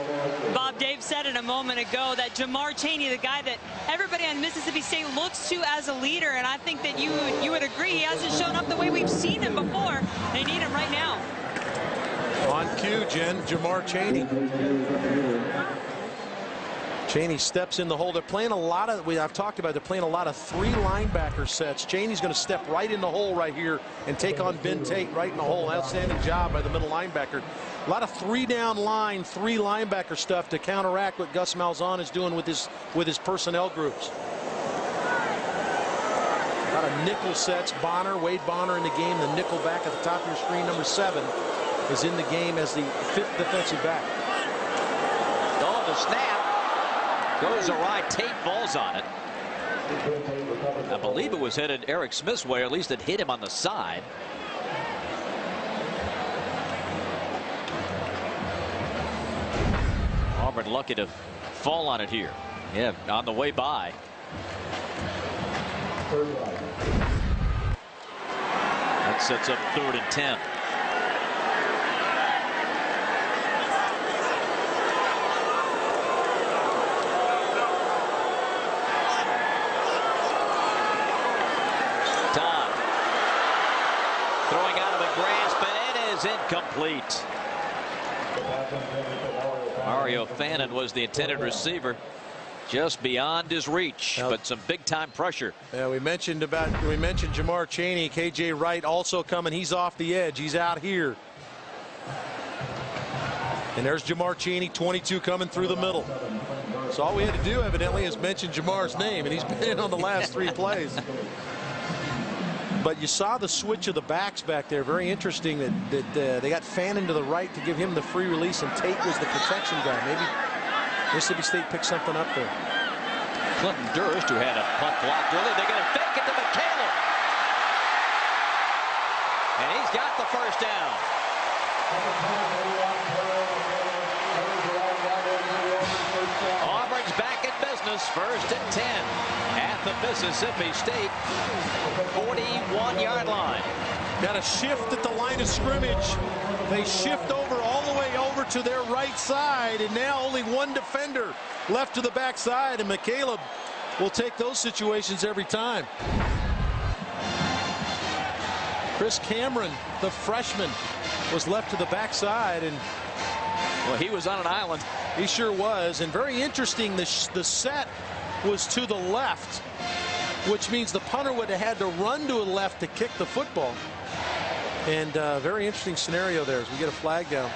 Bob, Dave said it a moment ago that Jamar Chaney, the guy that everybody on Mississippi State looks to as a leader, and I think that you would agree he hasn't shown up the way we've seen him before. They need him right now. On cue, Jen, Jamar Chaney. Chaney steps in the hole. They're playing a lot of, I've talked about, they're playing a lot of 3 linebacker sets. Chaney's going to step right in the hole right here and take on Ben Tate right in the hole. Outstanding job by the middle linebacker. A lot of 3-down line, 3 linebacker stuff to counteract what Gus Malzahn is doing with his personnel groups. A lot of nickel sets. Wade Bonner in the game. The nickel back at the top of your screen, number 7, is in the game as the 5th defensive back. On the snap. Goes awry. Tate falls on it. I believe it was headed Eric Smith's way, or at least it hit him on the side. Auburn lucky to fall on it here. Yeah, on the way by. That sets up 3rd and 10. Incomplete. Mario Fannin was the intended receiver, just beyond his reach, but some big time pressure. Yeah, we mentioned Jamar Chaney. KJ Wright also coming. He's off the edge. He's out here. And there's Jamar Chaney, 22, coming through the middle. So all we had to do, evidently, is mention Jamar's name, and he's been in on the last 3 plays. But you saw the switch of the backs back there. Very interesting that they got Fannin to the right to give him the free release, and Tate was the protection guy. Maybe Mississippi State picked something up there. Clinton Durst, who had a punt blocked early, they're going to fake it to McCaleb. And he's got the first down. Auburn's back in business, 1st and 10 at the Mississippi State 41-yard line. Got a shift at the line of scrimmage. They shift over all the way over to their right side, and now only 1 defender left to the backside, and McCaleb will take those situations every time. Chris Cameron, the freshman, was left to the backside, and well, he was on an island. He sure was. And very interesting, the set was to the left, which means the punter would have had to run to the left to kick the football. And very interesting scenario there as we get a flag down.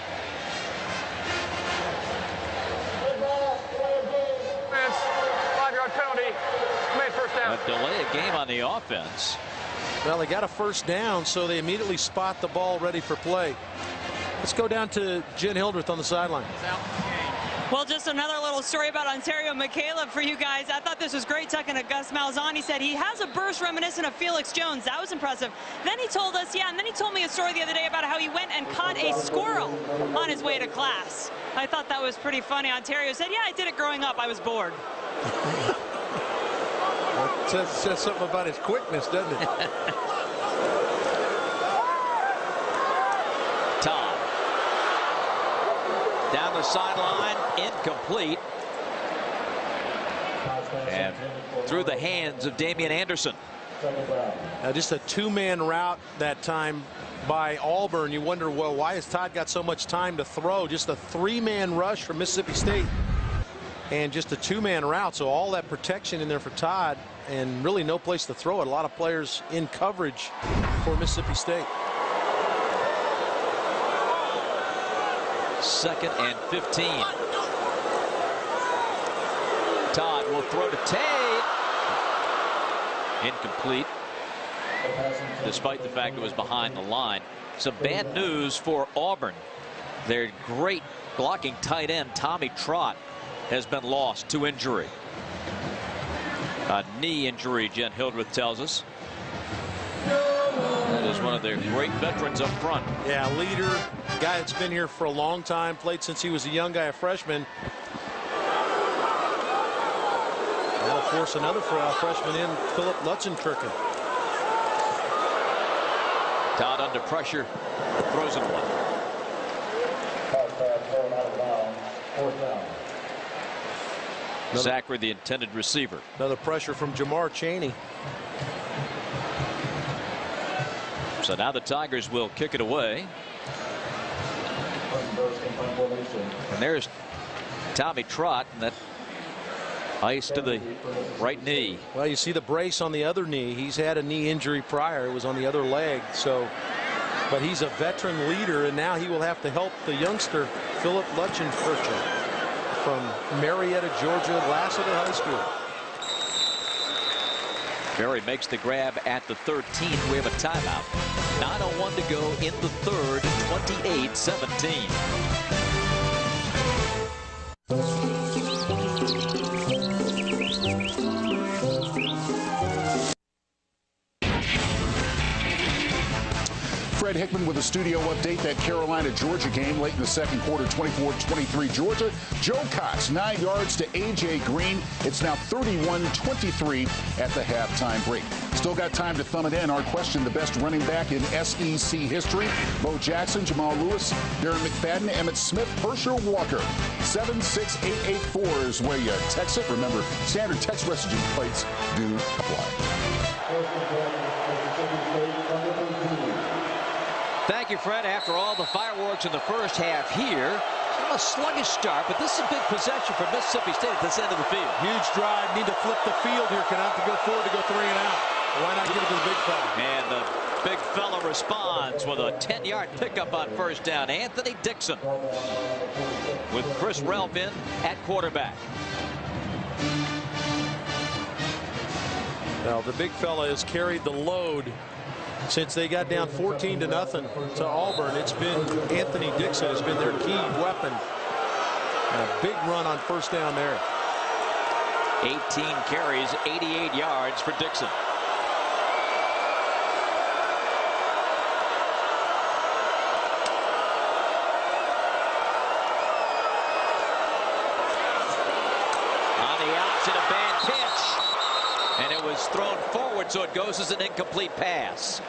A delay of game on the offense. Well, they got a first down, so they immediately spot the ball ready for play. Let's go down to Jen Hildreth on the sideline. Well, just another little story about Ontario McCaleb for you guys. I thought this was great, talking to Gus Malzahn. He said he has a burst reminiscent of Felix Jones. That was impressive. Then he told us, and then he told me a story the other day about how he went and caught a squirrel on his way to class. I thought that was pretty funny. Ontario said, yeah, I did it growing up. I was bored. That says something about his quickness, doesn't it? Todd. Down the sideline, incomplete. And through the hands of Damian Anderson. Just a 2-man route that time by Auburn. You wonder, well, why has Todd got so much time to throw? Just a 3-man rush from Mississippi State. And just a 2-man route, so all that protection in there for Todd, and really no place to throw it. A lot of players in coverage for Mississippi State. 2nd and 15. Todd will throw to Tate. Incomplete, despite the fact it was behind the line. Some bad news for Auburn. Their great blocking tight end, Tommy Trott, has been lost to injury. A knee injury, Jen Hildreth tells us. That is one of their great veterans up front. Yeah, leader, guy that's been here for a long time, played since he was a young guy, a freshman. That'll force another freshman in, Philip Lutzenkirchen. Todd under pressure, throws it away. Zachary, the intended receiver. Another pressure from Jamar Chaney. So now the Tigers will kick it away. And there's Tommy Trott, and that ice to the right knee. Well, you see the brace on the other knee. He's had a knee injury prior. It was on the other leg. So, but he's a veteran leader, and now he will have to help the youngster, Philip Lutzenkirchen, from Marietta, Georgia, Lassiter High School. Berry makes the grab at the 13. We have a timeout. 9:01 to go in the third. 28-17. Fred Hickman with a studio update. That Carolina-Georgia game late in the second quarter, 24-23 Georgia. Joe Cox, 9 yards to A.J. Green. It's now 31-23 at the halftime break. Still got time to thumb it in. Our question, the best running back in SEC history. Bo Jackson, Jamal Lewis, Darren McFadden, Emmett Smith, Herschel Walker. 76884 is where you text it. Remember, standard text messaging plates do apply. Thank you, Fred. After all the fireworks in the first half here, a sluggish start, but this is a big possession for Mississippi State at this end of the field. Huge drive. Need to flip the field here. Cannot have to go forward to go 3 and out. Why not give it to the big fella? And the big fella responds with a 10-yard pickup on first down. Anthony Dixon with Chris Relf in at quarterback. Now, the big fella has carried the load since they got down 14-0 to Auburn. It's been Anthony Dixon has been their key weapon. And a big run on first down there. 18 carries, 88 yards for Dixon. On the outside, a bad pitch. And it was thrown forward, so it goes as an incomplete pass.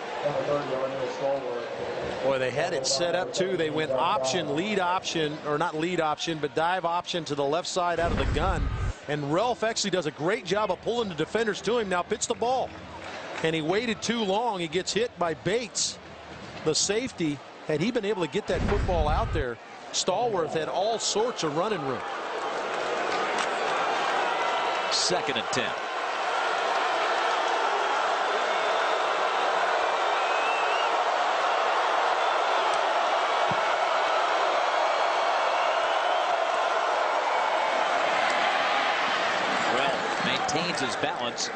Boy, they had it set up too. They went option, lead option, or not lead option, but dive option to the left side out of the gun. And Relf actually does a great job of pulling the defenders to him. Now pitch the ball. And he waited too long. He gets hit by Bates, the safety. Had he been able to get that football out there, Stallworth had all sorts of running room. 2nd and 10. Maintains his balance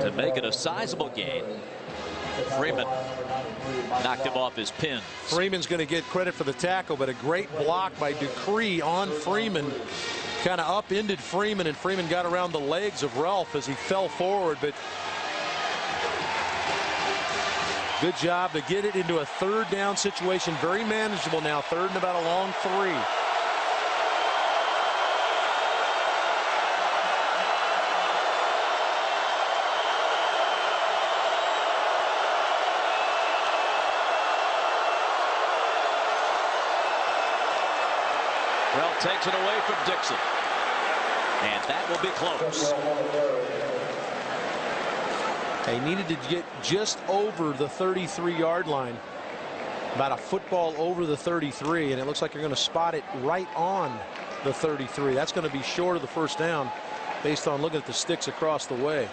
to make it a sizable gain. Freeman knocked him off his pin. Freeman's going to get credit for the tackle, but a great block by Dupree on Freeman. Kind of upended Freeman, and Freeman got around the legs of Relf as he fell forward. But good job to get it into a 3rd down situation. Very manageable now. 3rd and about a long 3. Takes it away from Dixon. And that will be close. They needed to get just over the 33-yard line. About a football over the 33, and it looks like you're going to spot it right on the 33. That's going to be short of the first down based on looking at the sticks across the way.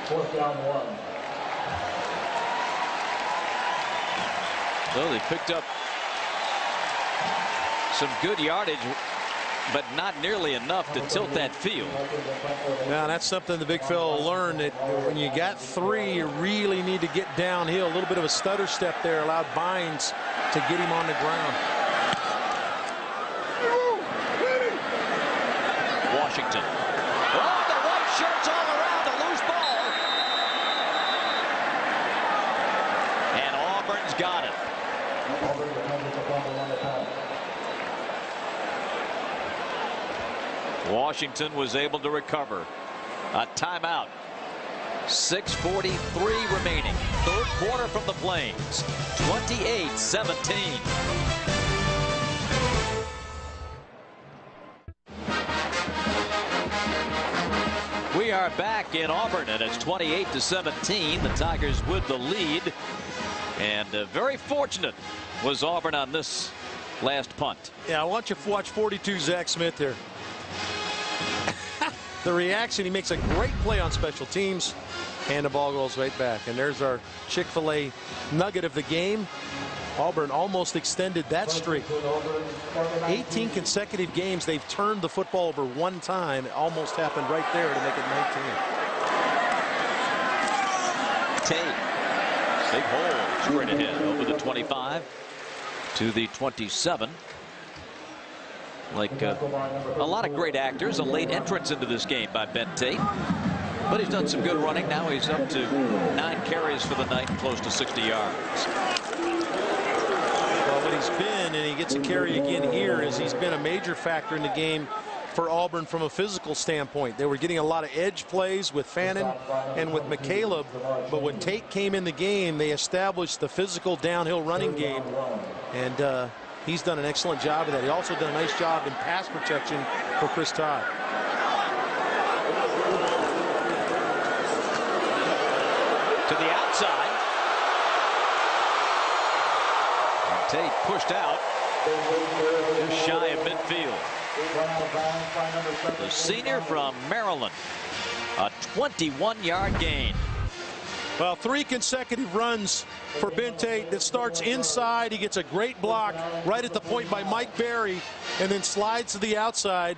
4th down 1. Well, they picked up some good yardage, but not nearly enough to tilt that field. Now, that's something the big fella learned, that when you got 3, you really need to get downhill. A little bit of a stutter step there allowed Bynes to get him on the ground. Washington. Oh, the white shirts all around, a loose ball. And Auburn's got it. Washington was able to recover. A timeout. 6:43 remaining. Third quarter from the Flames. 28-17. We are back in Auburn, and it's 28-17. The Tigers with the lead. And very fortunate was Auburn on this last punt. Yeah, I want you to watch 42 Zach Smith here. The reaction, he makes a great play on special teams, and the ball goes right back. And there's our Chick-fil-A nugget of the game. Auburn almost extended that streak. 18 consecutive games, they've turned the football over one time. It almost happened right there to make it 19. Tate, big hole, straight ahead over the 25 to the 27. Like a lot of great actors, a late entrance into this game by Ben Tate. But he's done some good running. Now he's up to 9 carries for the night and close to 60 yards. Well, what he's been, and he gets a carry again here, is he's been a major factor in the game for Auburn from a physical standpoint. They were getting a lot of edge plays with Fannin and with McCaleb, but when Tate came in the game, they established the physical downhill running game, and he's done an excellent job of that. He also done a nice job in pass protection for Chris Todd. To the outside. And Tate pushed out just shy of midfield. The senior from Maryland, a 21-yard gain. Well, 3 consecutive runs for Ben Tate that starts inside. He gets a great block right at the point by Mike Berry and then slides to the outside.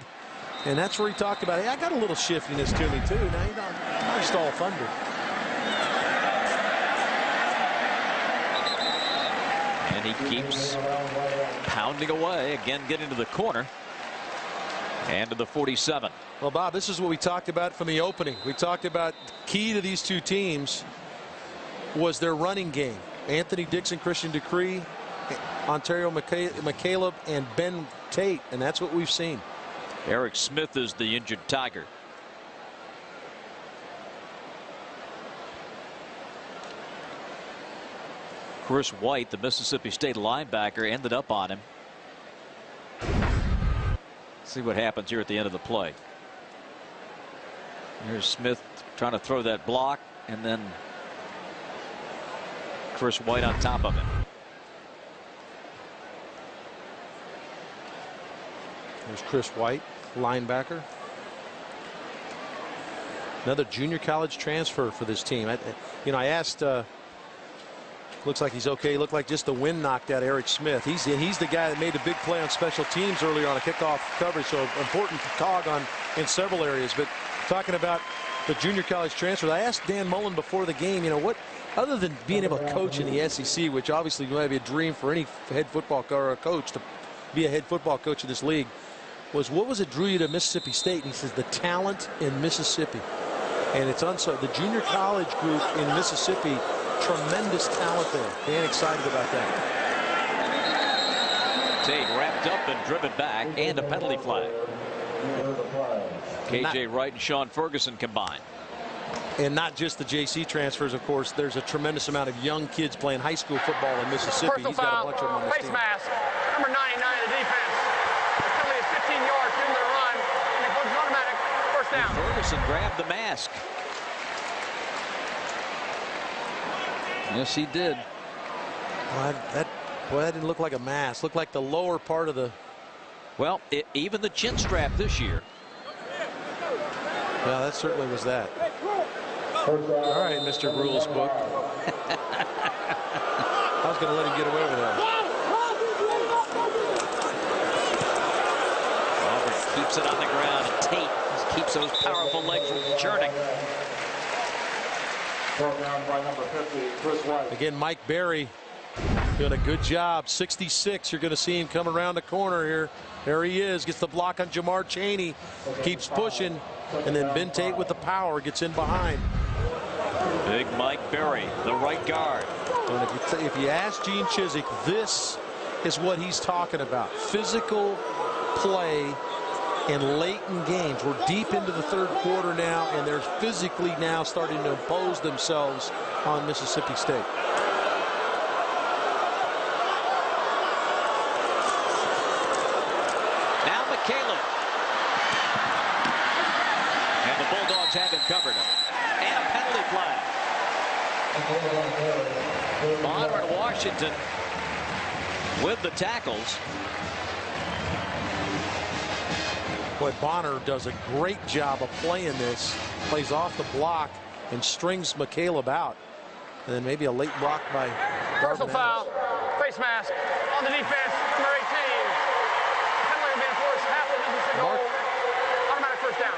And that's where he talked about, hey, I got a little shiftiness to me, too. Now, you know, I'm just all thunder. And he keeps pounding away, again getting to the corner and to the 47. Well, Bob, this is what we talked about from the opening. We talked about the key to these two teams was their running game. Anthony Dixon, Christian Decree, Ontario McCaleb, and Ben Tate, and that's what we've seen. Eric Smith is the injured Tiger. Chris White, the Mississippi State linebacker, ended up on him. See what happens here at the end of the play. Here's Smith trying to throw that block, and then Chris White on top of him. There's Chris White, linebacker. Another junior college transfer for this team. I asked, looks like he's okay. Looked like just the wind knocked out Eric Smith. He's the guy that made a big play on special teams earlier on a kickoff coverage, so important to cog on in several areas. But talking about the junior college transfer, I asked Dan Mullen before the game, you know, what, other than being able to coach in the SEC, which obviously might be a dream for any head football coach to be a head football coach in this league, was what was it drew you to Mississippi State? And he says the talent in Mississippi. And it's the junior college group in Mississippi, tremendous talent there. Dan excited about that. Tate wrapped up and driven back, and a penalty flag. KJ Wright and Sean Ferguson combined. And not just the JC transfers, of course. There's a tremendous amount of young kids playing high school football in Mississippi. He's got a bunch of them on his team. Face mask, number 99 of the defense. The penalty is 15 yards during the run, and it goes automatic first down. Ferguson grabbed the mask. Yes, he did. Well, that didn't look like a mask. Looked like the lower part of the. Well, even the chin strap this year. Well, that certainly was that. All right, Mr. Rules book. I was going to let him get away with that. Auburn keeps it on the ground, and Tate keeps those powerful legs from churning. Again, Mike Berry Doing a good job. 66. You're going to see him come around the corner here. There he is. Gets the block on Jamar Chaney. Keeps pushing. And then Ben Tate with the power gets in behind. Big Mike Berry, the right guard. And if you ask Gene Chizik, this is what he's talking about. Physical play in late in games. We're deep into the third quarter now, and they're physically now starting to impose themselves on Mississippi State. Now McCaleb. And the Bulldogs have him covered. And a penalty flag. Bonner and Washington with the tackles. Boy, Bonner does a great job of playing this. Plays off the block and strings McCaleb out. And then maybe a late block by Personal foul, face mask on the defense, number 18. Penalty will be enforced, half the Mississippi goal, automatic first down.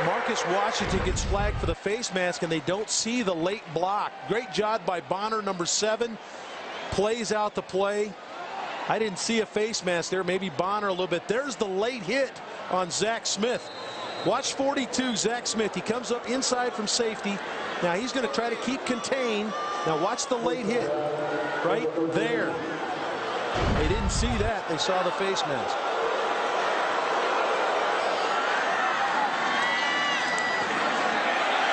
Marcus Washington gets flagged for the face mask, and they don't see the late block. Great job by Bonner, number 7. Plays out the play. I didn't see a face mask there. Maybe Bonner a little bit. There's the late hit on Zach Smith. Watch 42, Zach Smith. He comes up inside from safety. Now he's going to try to keep contained. Now watch the late hit right there. They didn't see that. They saw the face mask.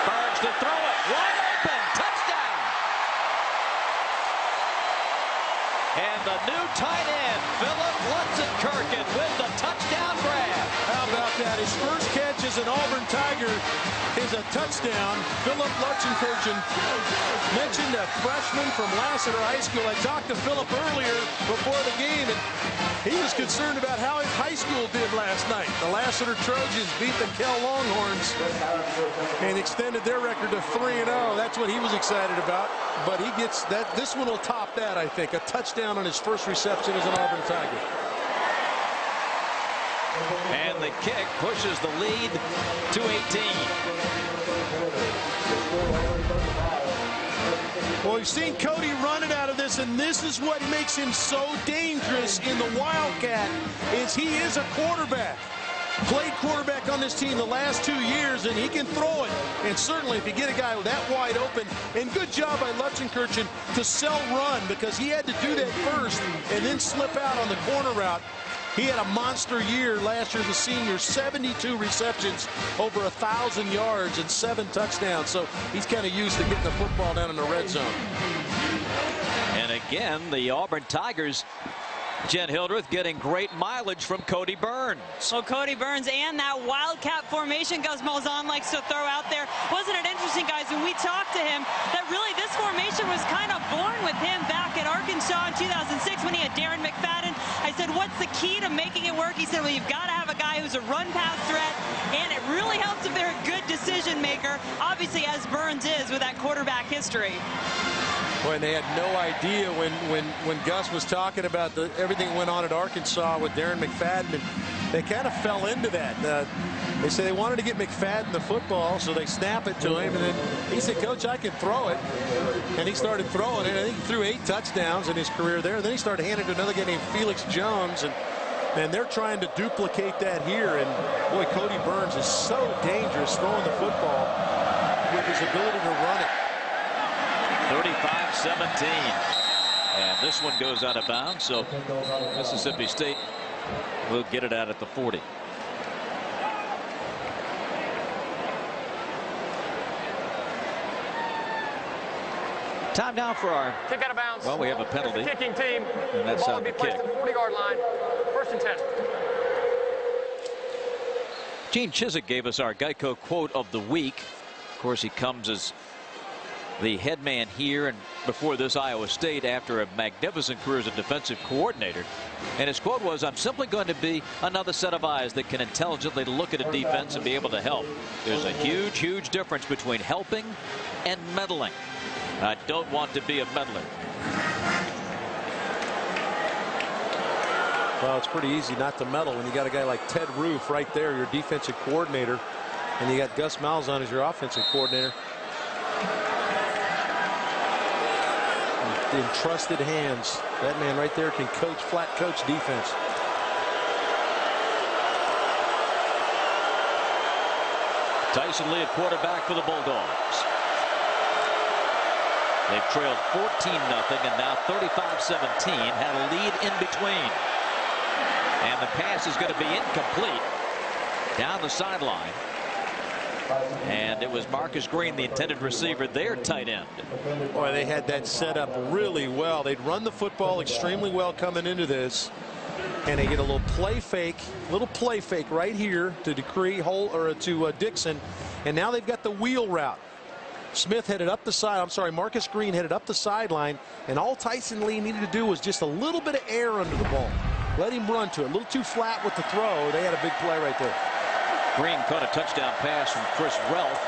Burns to throw it. Wide open. Touchdown. And the new tight end, Philip Lutzenkirchen, with the touchdown grab. How about that? His first catch as an Auburn Tiger is a touchdown. Philip Lutzenkirchen, mentioned a freshman from Lassiter High School. I talked to Philip earlier before the game, and he was concerned about how his high school did last night. The Lassiter Trojans beat the Kell Longhorns and extended their record to 3-0. That's what he was excited about. But he gets that. This one will top that, I think. A touchdown on his first reception as an Auburn Tiger. And the kick pushes the lead to 18. Well, we've seen Cody run it out of this, and this is what makes him so dangerous in the Wildcat, is he is a quarterback. Played quarterback on this team the last 2 years, and he can throw it. And certainly if you get a guy that wide open, and good job by Lutzenkirchen to sell run, because he had to do that first and then slip out on the corner route. He had a monster year last year as a senior, 72 receptions, over 1,000 yards and 7 touchdowns. So he's kind of used to getting the football down in the red zone. And again, the Auburn Tigers, Jen Hildreth, getting great mileage from Cody Burns. Well, Cody Burns and that Wildcat formation Gus Malzahn likes to throw out there. Wasn't it interesting, guys, when we talked to him, that really this formation was kind of born with him back at Arkansas in 2006 when he had Darren McFadden. I said, what's the key to making it work? He said, well, you've got to have a guy who's a run-pass threat, and it really helps if they're a good decision maker, obviously, as Burns is with that quarterback history. Boy, and they had no idea when Gus was talking about everything that went on at Arkansas with Darren McFadden, and they kind of fell into that. They said they wanted to get McFadden the football, so they snap it to him, and then he said, Coach, I can throw it. And he started throwing it. I think he threw 8 touchdowns in his career there. And then he started handing it to another guy named Felix Jones, and they're trying to duplicate that here. And boy, Cody Burns is so dangerous throwing the football with his ability to run it. 35-17. And this one goes out of bounds, so Mississippi State will get it out at the 40. Time now for our kick out of bounds. Well, we have a penalty. The kicking team. And that's ball on will the be placed kick. at the 40-yard line. 1st and 10. Gene Chizik gave us our Geico quote of the week. Of course, he comes as the head man here and before this Iowa State after a magnificent career as a defensive coordinator. And his quote was, I'm simply going to be another set of eyes that can intelligently look at a defense and be able to help. There's a huge, huge difference between helping and meddling. I don't want to be a meddler. Well, it's pretty easy not to meddle when you got a guy like Ted Roof right there, your defensive coordinator, and you got Gus Malzahn as your offensive coordinator. in trusted hands. That man right there can flat coach defense. Tyson Lee at quarterback for the Bulldogs. They've trailed 14-0 and now 35-17. Had a lead in between. And the pass is going to be incomplete down the sideline. And it was Marcus Green, the intended receiver, their tight end. Boy, they had that set up really well. They'd run the football extremely well coming into this. And they get a little play fake right here to Dixon. And now they've got the wheel route. Smith headed up the side. I'm sorry, Marcus Green headed up the sideline. And all Tyson Lee needed to do was just a little bit of air under the ball. Let him run to it. A little too flat with the throw. They had a big play right there. Green caught a touchdown pass from Chris Relf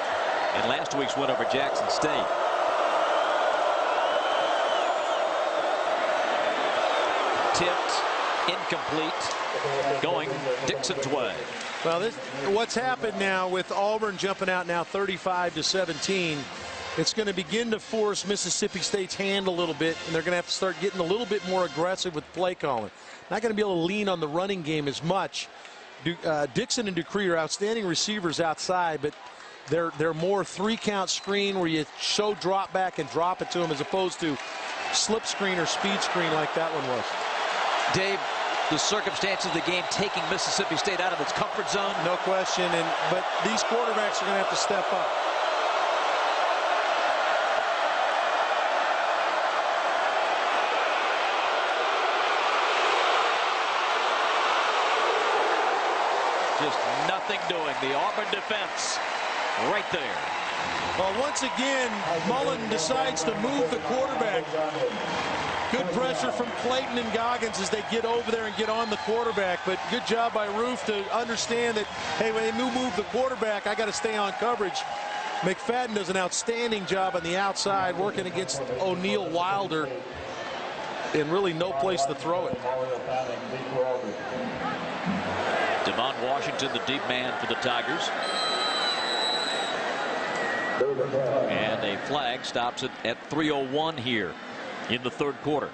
in last week's win over Jackson State. Tipped, incomplete, going Dixon's way. Well, what's happened now with Auburn jumping out now 35-17, it's going to begin to force Mississippi State's hand a little bit, and they're going to have to start getting a little bit more aggressive with play calling. Not going to be able to lean on the running game as much. Dixon and Dupree are outstanding receivers outside, but they're more three-count screen where you show drop back and drop it to them as opposed to slip screen or speed screen like that one was. Dave, the circumstances of the game taking Mississippi State out of its comfort zone? No question, but these quarterbacks are going to have to step up. Just nothing doing. The Auburn defense right there. Well, once again, Mullen decides to move the quarterback. Good pressure from Clayton and Goggins as they get over there and get on the quarterback. But good job by Roof to understand that, hey, when they move the quarterback, I got to stay on coverage. McFadden does an outstanding job on the outside working against O'Neal Wilder. And really no place to throw it. Devon Washington, the deep man for the Tigers. And a flag stops it at 3:01 here in the third quarter.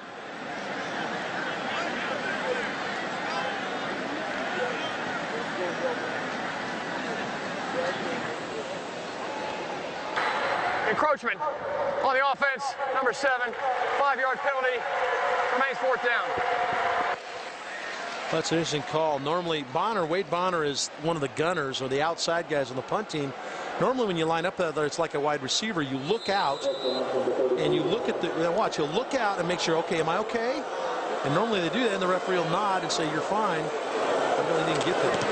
Encroachment on the offense, number 7, 5-yard penalty, remains 4th down. That's an interesting call. Normally, Wade Bonner is one of the gunners or the outside guys on the punt team. Normally, when you line up there, it's like a wide receiver. You look out, and you look at watch. You'll look out and make sure, okay, am I okay? And normally they do that, and the referee will nod and say, you're fine. I really didn't get that.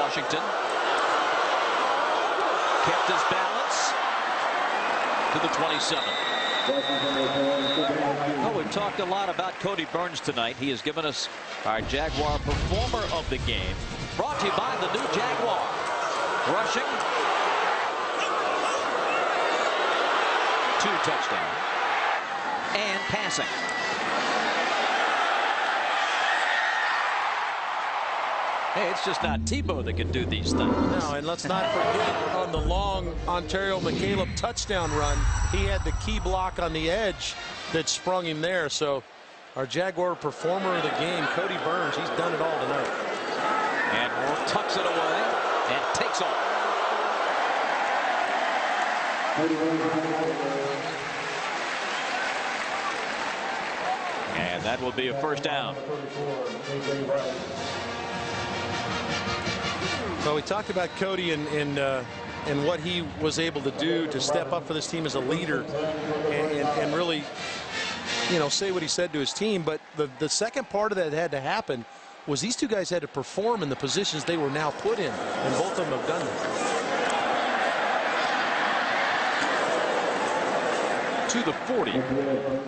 Washington kept his balance to the 27. Well, we've talked a lot about Cody Burns tonight. He has given us our Jaguar Performer of the Game. Brought to you by the new Jaguar. Rushing. 2 touchdowns. And passing. Hey, it's just not Tebow that can do these things. No, and let's not forget on the long Ontario McCaleb touchdown run, he had the key block on the edge that sprung him there. So our Jaguar Performer of the Game, Cody Burns, he's done it all tonight. And Moore tucks it away and takes off. And that will be a first down. Well, we talked about Cody and what he was able to do to step up for this team as a leader and really, say what he said to his team. But the second part of that had to happen was these two guys had to perform in the positions they were now put in, and both of them have done that. To the 40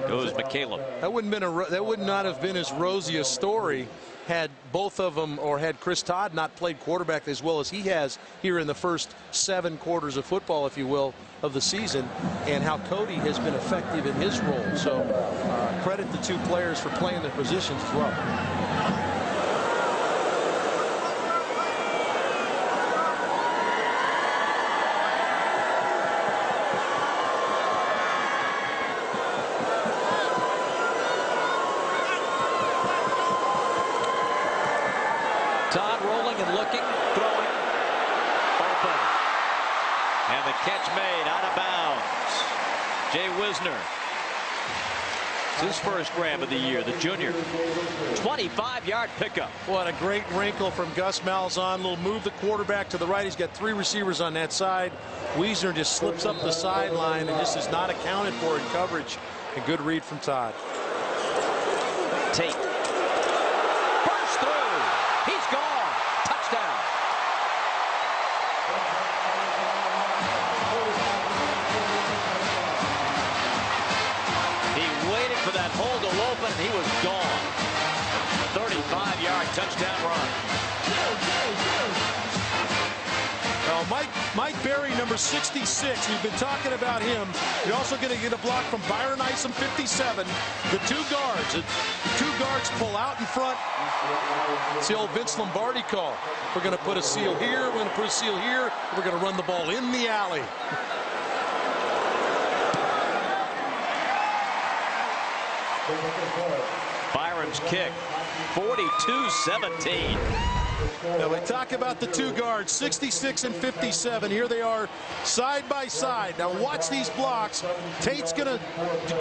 goes McCaleb. That would not have been as rosy a story had both of them, or had Chris Todd not played quarterback as well as he has here in the first 7 quarters of football, if you will, of the season, and how Cody has been effective in his role. So credit the 2 players for playing their positions as well. Todd rolling and looking, throwing, open. And the catch made out of bounds. Jay Wisner. It's his first grab of the year, the junior. 25-yard pickup. What a great wrinkle from Gus Malzahn. Little move the quarterback to the right. He's got 3 receivers on that side. Wisner just slips up the sideline and just is not accounted for in coverage. A good read from Todd. Tate. Burst through. He's gone. Touchdown. He waited for that hole to open, and he was gone. 35-yard touchdown run. Mike Berry, number 66. We've been talking about him. You're also going to get a block from Byron Isom, 57. The 2 guards. The 2 guards pull out in front. It's the old Vince Lombardi call. We're going to put a seal here. We're going to put a seal here. We're going to run the ball in the alley. Byron's kick, 42-17. Now we talk about the 2 guards, 66 and 57. Here they are side by side. Now watch these blocks. Tate's going to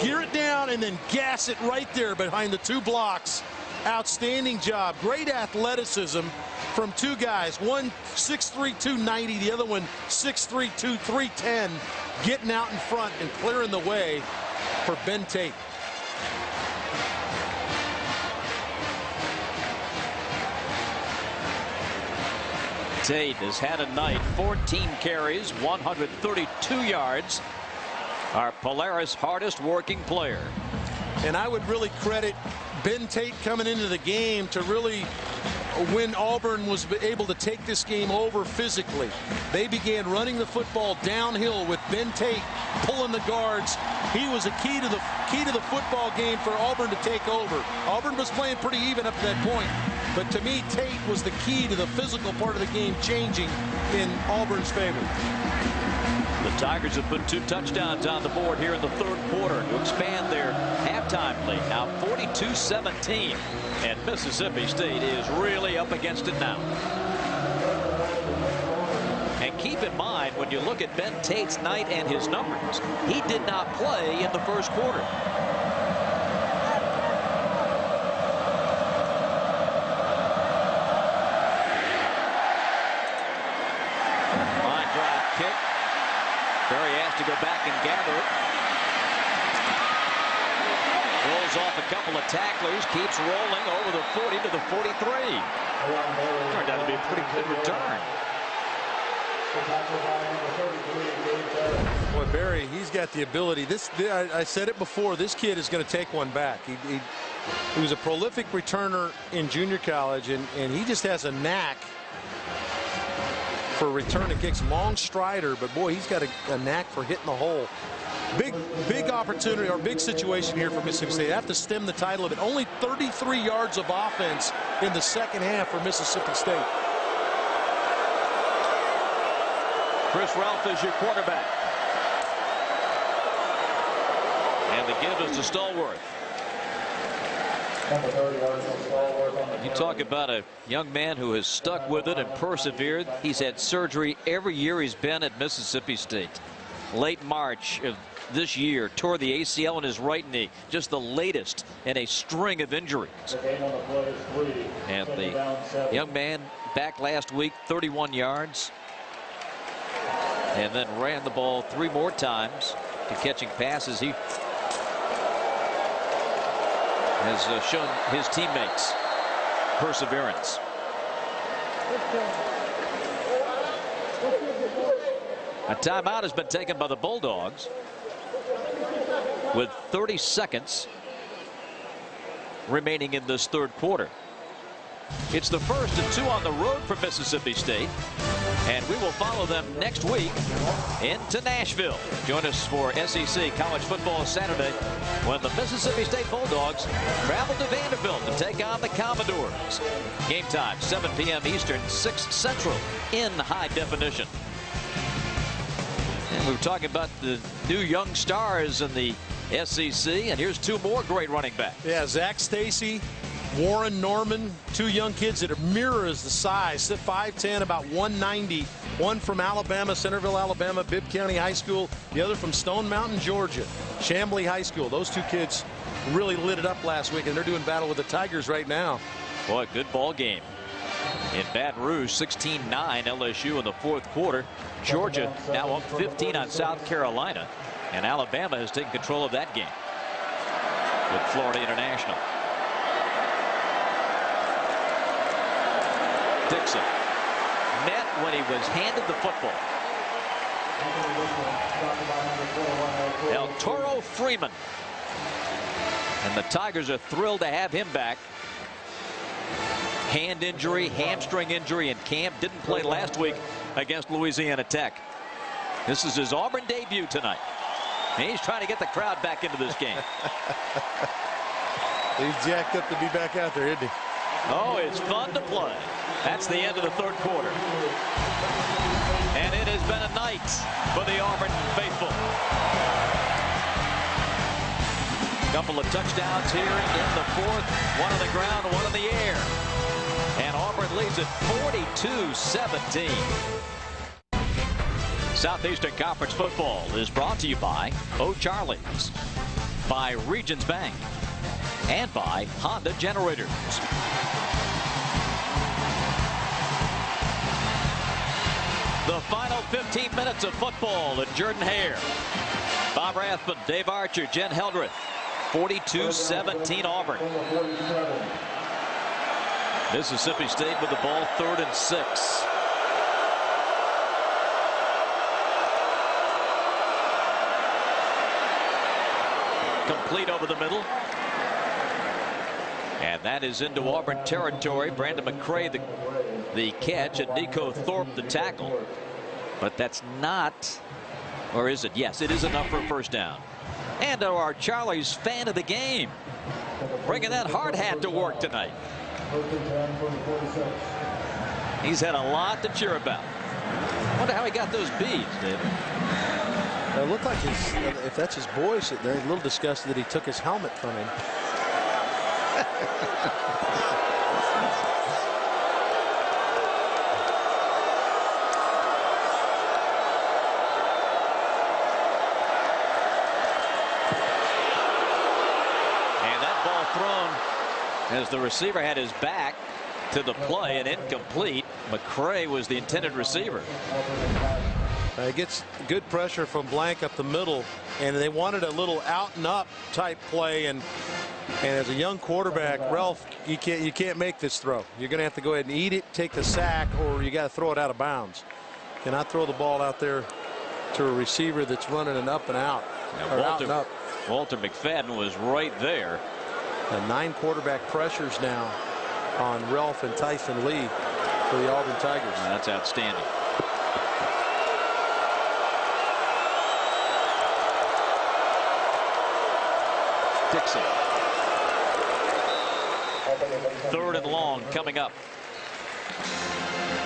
gear it down and then gas it right there behind the 2 blocks. Outstanding job. Great athleticism from 2 guys. One 6'3", 290. The other one 6'3", 310. Getting out in front and clearing the way for Ben Tate. Tate has had a night. 14 carries, 132 yards. Our Polaris hardest working player. And I would really credit Ben Tate coming into the game to really when Auburn was able to take this game over physically. They began running the football downhill with Ben Tate pulling the guards. He was a key to the football game for Auburn to take over. Auburn was playing pretty even up to that point. But to me, Tate was the key to the physical part of the game changing in Auburn's favor. The Tigers have put 2 touchdowns on the board here in the 3rd quarter to expand their halftime lead. Now 42-17. And Mississippi State is really up against it now. And keep in mind, when you look at Ben Tate's night and his numbers, he did not play in the 1st quarter. Berry has to go back and gather it. Rolls off a couple of tacklers, keeps rolling over the 40 to the 43. Turned out to be a pretty good return. Boy, Berry, he's got the ability. I said it before, this kid is going to take one back. He was a prolific returner in junior college, and he just has a knack for returning kicks. Long strider, but boy, he's got a knack for hitting the hole. Big opportunity or big situation here for Mississippi State. They have to stem the title of it. Only 33 yards of offense in the 2nd half for Mississippi State. Chris Ralph is your quarterback. And the give is to Stallworth. You talk about a young man who has stuck with it and persevered. He's had surgery every year he's been at Mississippi State. Late March of this year, tore the ACL in his right knee, just the latest in a string of injuries. And the young man back last week, 31 yards, and then ran the ball 3 more times to catching passes. He has shown his teammates perseverance. A timeout has been taken by the Bulldogs with 30 seconds remaining in this 3rd quarter. It's the 1st and 2 on the road for Mississippi State, and we will follow them next week into Nashville. Join us for SEC College Football Saturday when the Mississippi State Bulldogs travel to Vanderbilt to take on the Commodores. Game time, 7 p.m. Eastern, 6 Central in high definition. And we were talking about the new young stars in the SEC, and here's 2 more great running backs. Yeah, Zach Stacy, Warren, Norman, two young kids that are mirrors the size, 5'10", about 190. One from Alabama, Centerville, Alabama, Bibb County High School. The other from Stone Mountain, Georgia, Chamblee High School. Those two kids really lit it up last week, and they're doing battle with the Tigers right now. Boy, good ball game in Baton Rouge. 16-9 LSU in the fourth quarter. Georgia now up 15 on South Carolina, and Alabama has taken control of that game with Florida International. Dixon met when he was handed the football. El Toro Freeman, and the Tigers are thrilled to have him back. Hand injury, hamstring injury in camp. Didn't play last week against Louisiana Tech. This is his Auburn debut tonight. And he's trying to get the crowd back into this game. He's jacked up to be back out there, isn't he? Oh, it's fun to play. That's the end of the third quarter. And it has been a night for the Auburn faithful. Couple of touchdowns here in the fourth. One on the ground, one in the air. And Auburn leads it 42-17. Southeastern Conference football is brought to you by O'Charley's, by Regions Bank, and by Honda Generators. The final 15 minutes of football at Jordan-Hare. Bob Rathman, Dave Archer, Jen Heldreth. 42-17 Auburn. Mississippi State with the ball, 3rd and 6. Complete over the middle. And that is into Auburn territory. Brandon McCray the catch, and Nico Thorpe the tackle. But that's not, or is it? Yes, it is enough for a first down. And our Charlie's fan of the game, bringing that hard hat to work tonight. He's had a lot to cheer about. Wonder how he got those beads, David. It looked like if that's his boy sitting there, he's a little disgusted that he took his helmet from him. As the receiver had his back to the play and incomplete. McCray was the intended receiver. He gets good pressure from Blank up the middle, and they wanted a little out and up type play, and as a young quarterback, Ralph, you can't make this throw. You're going to have to go ahead and eat it, take the sack, or you got to throw it out of bounds. Cannot throw the ball out there to a receiver that's running an up and out. Now, Walter McFadden was right there. And 9 quarterback pressures now on Ralph and Tyson Lee for the Auburn Tigers. That's outstanding. Dixon. 3rd and long coming up.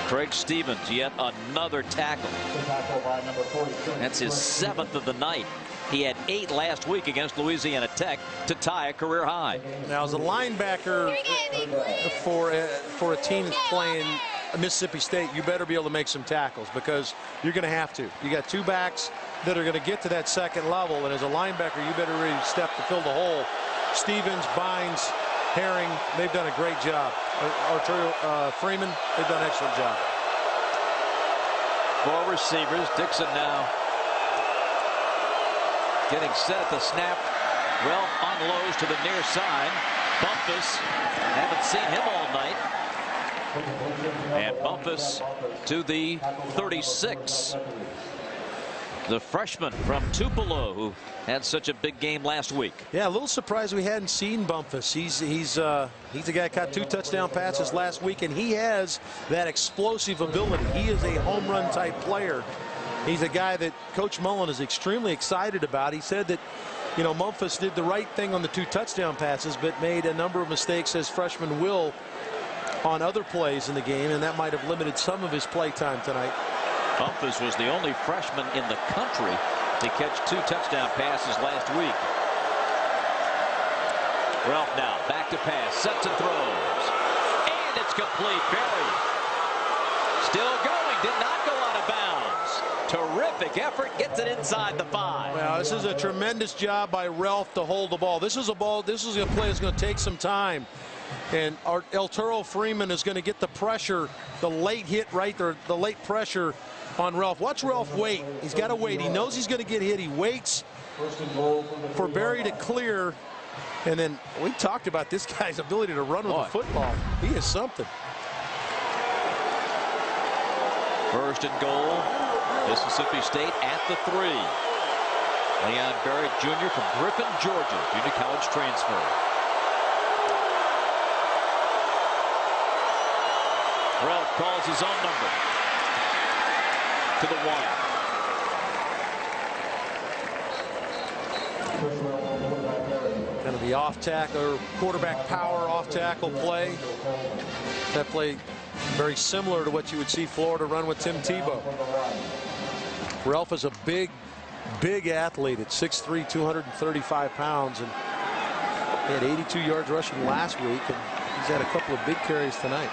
Craig Stevens, yet another tackle. That's his 7th of the night. He had 8 last week against Louisiana Tech to tie a career high. Now, as a linebacker for a team that's playing Mississippi State, you better be able to make some tackles because you're going to have to. You got 2 backs that are going to get to that second level, and as a linebacker, you better really step to fill the hole. Stevens, Bynes, Herring, they've done a great job. Arturo Freeman, they've done an excellent job. 4 receivers. Dixon now getting set at the snap. Ralph unloads to the near side. Bumpus, haven't seen him all night. And Bumpus to the 36. The freshman from Tupelo who had such a big game last week. Yeah, a little surprised we hadn't seen Bumpus. He's a guy that caught 2 touchdown passes last week, and he has that explosive ability. He is a home run type player. He's a guy that Coach Mullen is extremely excited about. He said that, you know, Bumpus did the right thing on the 2 touchdown passes, but made a number of mistakes as freshman will on other plays in the game, and that might have limited some of his play time tonight. Bumpus was the only freshman in the country to catch 2 touchdown passes last week. Ralph now back to pass, sets and throws. And it's complete. Berry still going, did not go out of bounds. Terrific effort, gets it inside the 5. Well, this is a tremendous job by Ralph to hold the ball. This is a play that's going to take some time. And El Toro Freeman is going to get the pressure, the late hit right there, the late pressure on Ralph. Watch Ralph wait. He's got to wait. He knows he's going to get hit. He waits for Berry to clear. And then we talked about this guy's ability to run with the football. He is something. First and goal, Mississippi State at the 3. Leon Berry Jr. from Griffin, Georgia, junior college transfer. Ralph calls his own number to the 1. Kind of the off tackle, quarterback power off tackle play. That play very similar to what you would see Florida run with Tim Tebow. Ralph is a big athlete at 6'3", 235 pounds, and he had 82 yards rushing last week, and he's had a couple of big carries tonight.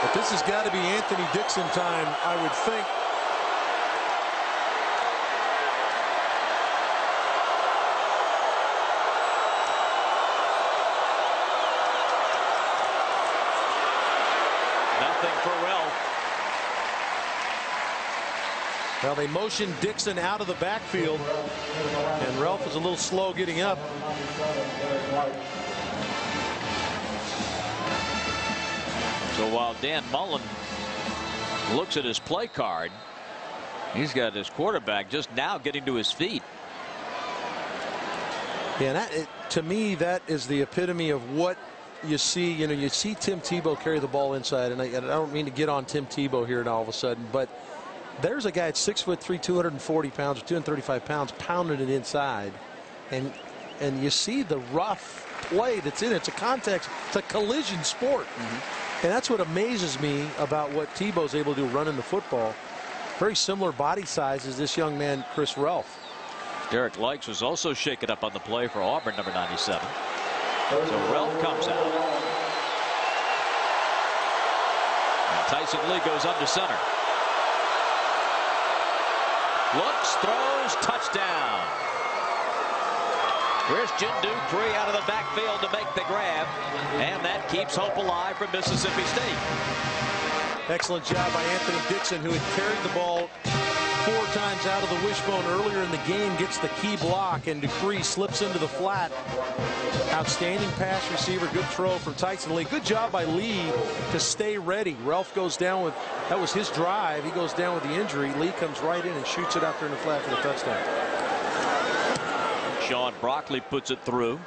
But this has got to be Anthony Dixon time, I would think. Nothing for Ralph. Well, they motioned Dixon out of the backfield, and Ralph was a little slow getting up. So while Dan Mullen looks at his play card, he's got his quarterback just now getting to his feet. Yeah, and to me, that is the epitome of what you see. You know, you see Tim Tebow carry the ball inside, and I don't mean to get on Tim Tebow here all of a sudden, but there's a guy at 6'3", 240 pounds or 235 pounds pounding it inside, and you see the rough play that's in it. It's a contact, it's a collision sport. And that's what amazes me about what Tebow's able to do running the football. Very similar body size as this young man, Chris Ralph. Derek Likes was also shaken up on the play for Auburn, number 97. So Ralph comes out. And Tyson Lee goes under center. Looks, throws, touchdown. Christian Dupree out of the backfield to make the grab, and that keeps hope alive for Mississippi State. Excellent job by Anthony Dixon, who had carried the ball 4 times out of the wishbone earlier in the game, gets the key block, and Dupree slips into the flat. Outstanding pass receiver, good throw from Tyson Lee. Good job by Lee to stay ready. Ralph goes down with, that was his drive. He goes down with the injury. Lee comes right in and shoots it out there in the flat for the touchdown. Sean Brockley puts it through.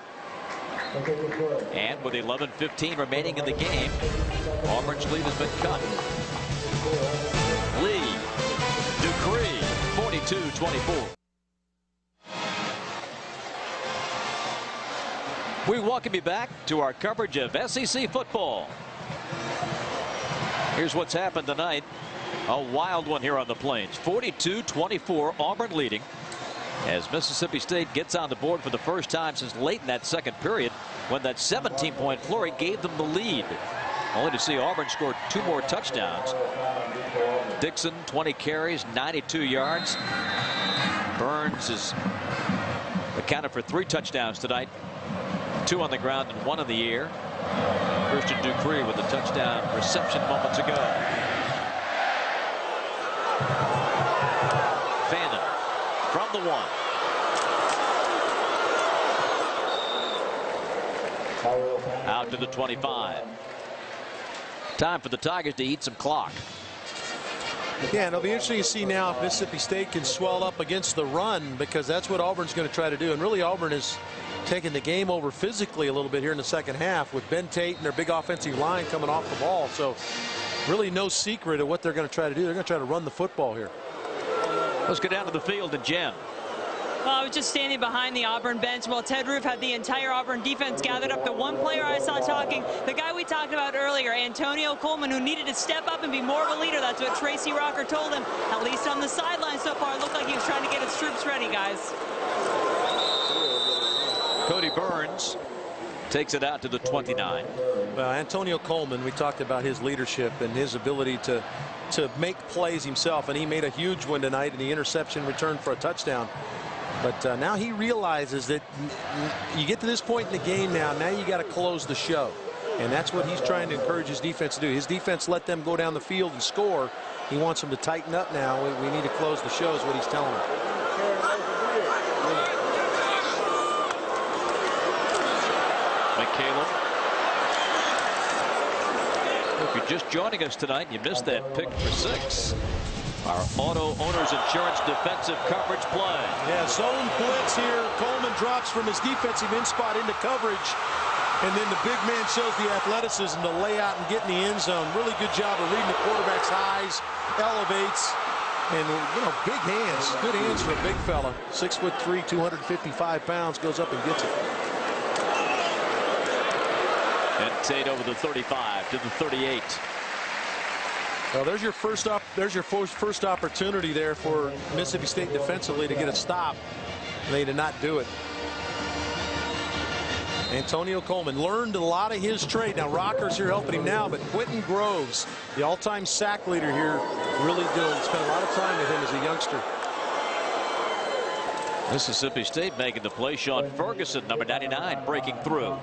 And with 11:15 remaining in the game, Auburn's lead has been cut. Lee, Dupree, 42-24. We welcome you back to our coverage of SEC football. Here's what's happened tonight. A wild one here on the Plains. 42-24, Auburn leading, as Mississippi State gets on the board for the first time since late in that second period, when that 17-point flurry gave them the lead, only to see Auburn score 2 more touchdowns. Dixon, 20 carries, 92 yards. Burns is accounted for 3 touchdowns tonight, 2 on the ground and 1 in the air. Christian Dupree with a touchdown reception moments ago. Fannin from the 1. Out to the 25. Time for the Tigers to eat some clock. Yeah, and it'll be interesting to see now if Mississippi State can swell up against the run, because that's what Auburn's going to try to do. And really, Auburn is taking the game over physically a little bit here in the second half, with Ben Tate and their big offensive line coming off the ball. So really no secret of what they're going to try to do. They're going to try to run the football here. Let's go down to the field to Jen. Well, I was just standing behind the Auburn bench while Ted Roof had the entire Auburn defense gathered up. The one player I saw talking, the guy we talked about earlier, Antonio Coleman, who needed to step up and be more of a leader. That's what Tracy Rocker told him, at least on the sideline so far. It looked like he was trying to get his troops ready, guys. Cody Burns takes it out to the 29. Well, Antonio Coleman, we talked about his leadership and his ability to make plays himself, and he made a huge one tonight in the interception return for a touchdown. But now he realizes that you get to this point in the game now you got to close the show. And that's what he's trying to encourage his defense to do. His defense let them go down the field and score. He wants them to tighten up now. We need to close the show is what he's telling them. McCaleb. If you're just joining us tonight, you missed that pick for 6. Our Auto Owners Insurance defensive coverage play. Yeah, zone blitz here. Coleman drops from his defensive in spot into coverage. And then the big man shows the athleticism to lay out and get in the end zone. Really good job of reading the quarterback's highs, elevates. And, you know, big hands. Good hands for a big fella. 6'3", 255 pounds, goes up and gets it. And Tate over the 35 to the 38. Well, there's your first opportunity there for Mississippi State defensively to get a stop. They did not do it. Antonio Coleman learned a lot of his trade. Now Rocker's here helping him now, but Quentin Groves, the all-time sack leader here, really spent a lot of time with him as a youngster. Mississippi State making the play. Sean Ferguson, number 99, breaking through.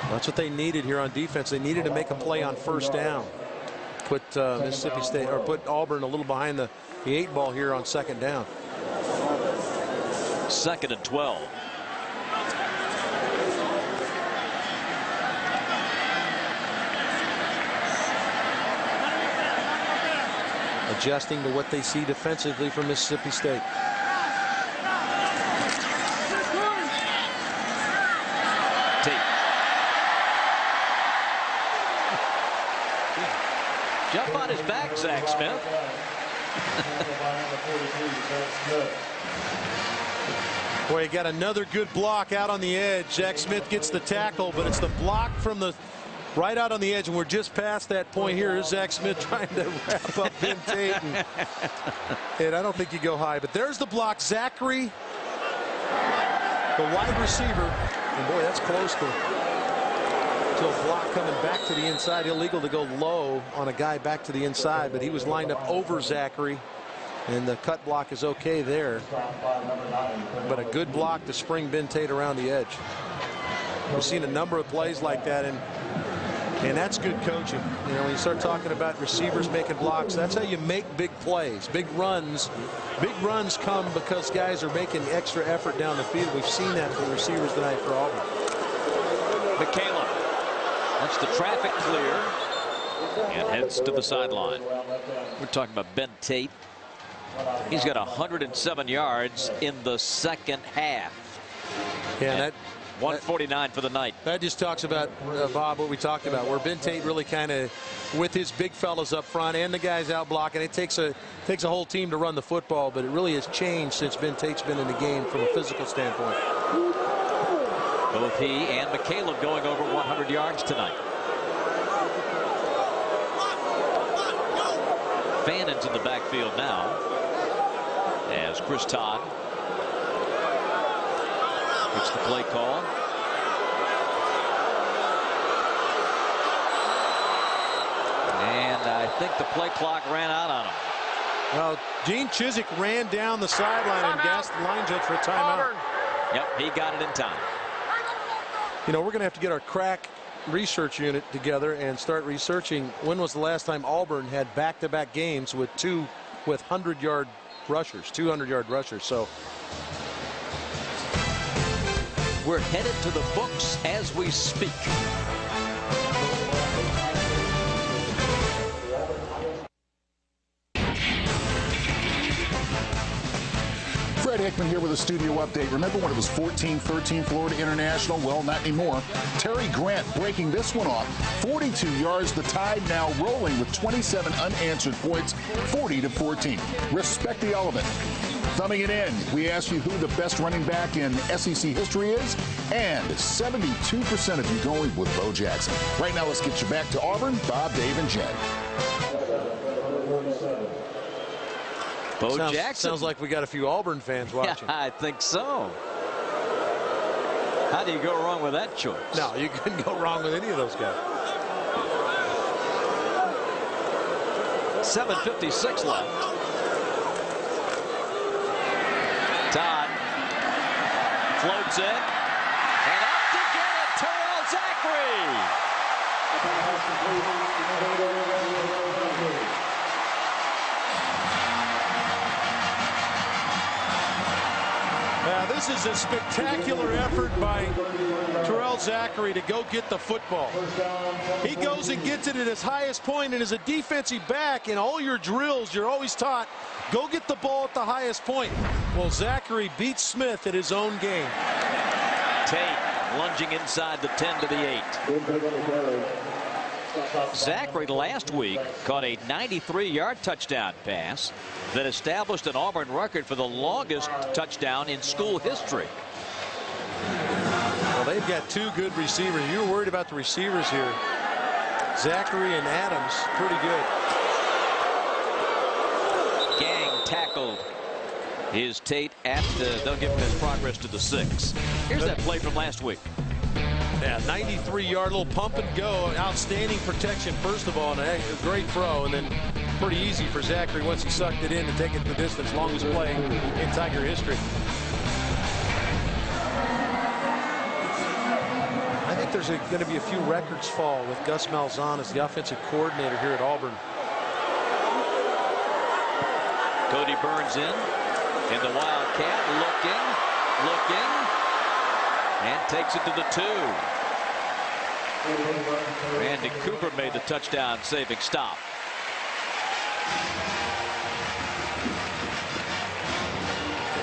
That's what they needed here on defense. They needed to make a play on first down. Put Mississippi State, or put Auburn a little behind the 8 ball here on second down. 2nd and 12. Adjusting to what they see defensively from Mississippi State. Jump on his back, Zach Smith. Boy, you got another good block out on the edge. Zach Smith gets the tackle, but it's the block from the right out on the edge, and we're just past that point here. Here's Zach Smith trying to wrap up Ben Tate, and I don't think you go high, but there's the block. Zachary, the wide receiver, and boy, that's close to a block coming back to the inside. Illegal to go low on a guy back to the inside, but he was lined up over Zachary, and the cut block is okay there. But a good block to spring Ben Tate around the edge. We've seen a number of plays like that, and that's good coaching. You know, when you start talking about receivers making blocks, that's how you make big plays, big runs. Big runs come because guys are making extra effort down the field. We've seen that from receivers tonight for Auburn. McCaleb. That's the traffic clear and heads to the sideline. We're talking about Ben Tate. He's got 107 yards in the second half. Yeah, that 149 for the night. That just talks about, Bob, what we talked about, where Ben Tate really kind of, with his big fellas up front and the guys out blocking, it takes a whole team to run the football, but it really has changed since Ben Tate's been in the game from a physical standpoint. Both he and McCaleb going over 100 yards tonight. Fannon's in the backfield now as Chris Todd gets the play call. And I think the play clock ran out on him. Well, Gene Chizik ran down the sideline and gassed the line judge for a timeout. Yep, he got it in time. You know, we're going to have to get our crack research unit together and start researching when was the last time Auburn had back-to-back games with 100-yard rushers, 200-yard rushers. So we're headed to the books as we speak. Fred Hickman here with a studio update. Remember when it was 14-13 Florida International? Well, not anymore. Terry Grant breaking this one off. 42 yards. The Tide now rolling with 27 unanswered points, 40-14. Respect the element. Thumbing it in, we asked you who the best running back in SEC history is, and 72% of you going with Bo Jackson. Right now, let's get you back to Auburn. Bob, Dave, and Jen. Bo Jackson. Sounds like we got a few Auburn fans watching. Yeah, I think so. How do you go wrong with that choice? No, you couldn't go wrong with any of those guys. 7:56 left. Todd floats it, and up to get it, Terrell Zachary. Now, this is a spectacular effort by Terrell Zachary to go get the football. He goes and gets it at his highest point, and as a defensive back in all your drills, you're always taught, go get the ball at the highest point. Well, Zachary beats Smith at his own game. Tate lunging inside the 10 to the 8. Zachary last week caught a 93-yard touchdown pass that established an Auburn record for the longest touchdown in school history. Well, they've got two good receivers. You're worried about the receivers here. Zachary and Adams, pretty good. Gang tackled is Tate at they'll give him his progress to the 6. Here's that play from last week. Yeah, 93-yard little pump and go. Outstanding protection, first of all, and a great throw, and then pretty easy for Zachary once he sucked it in to take it the distance. Longest play in Tiger history. I think there's going to be a few records fall with Gus Malzahn as the offensive coordinator here at Auburn. Cody Burns in the Wildcat, looking, and takes it to the 2. Randy Cooper made the touchdown saving stop.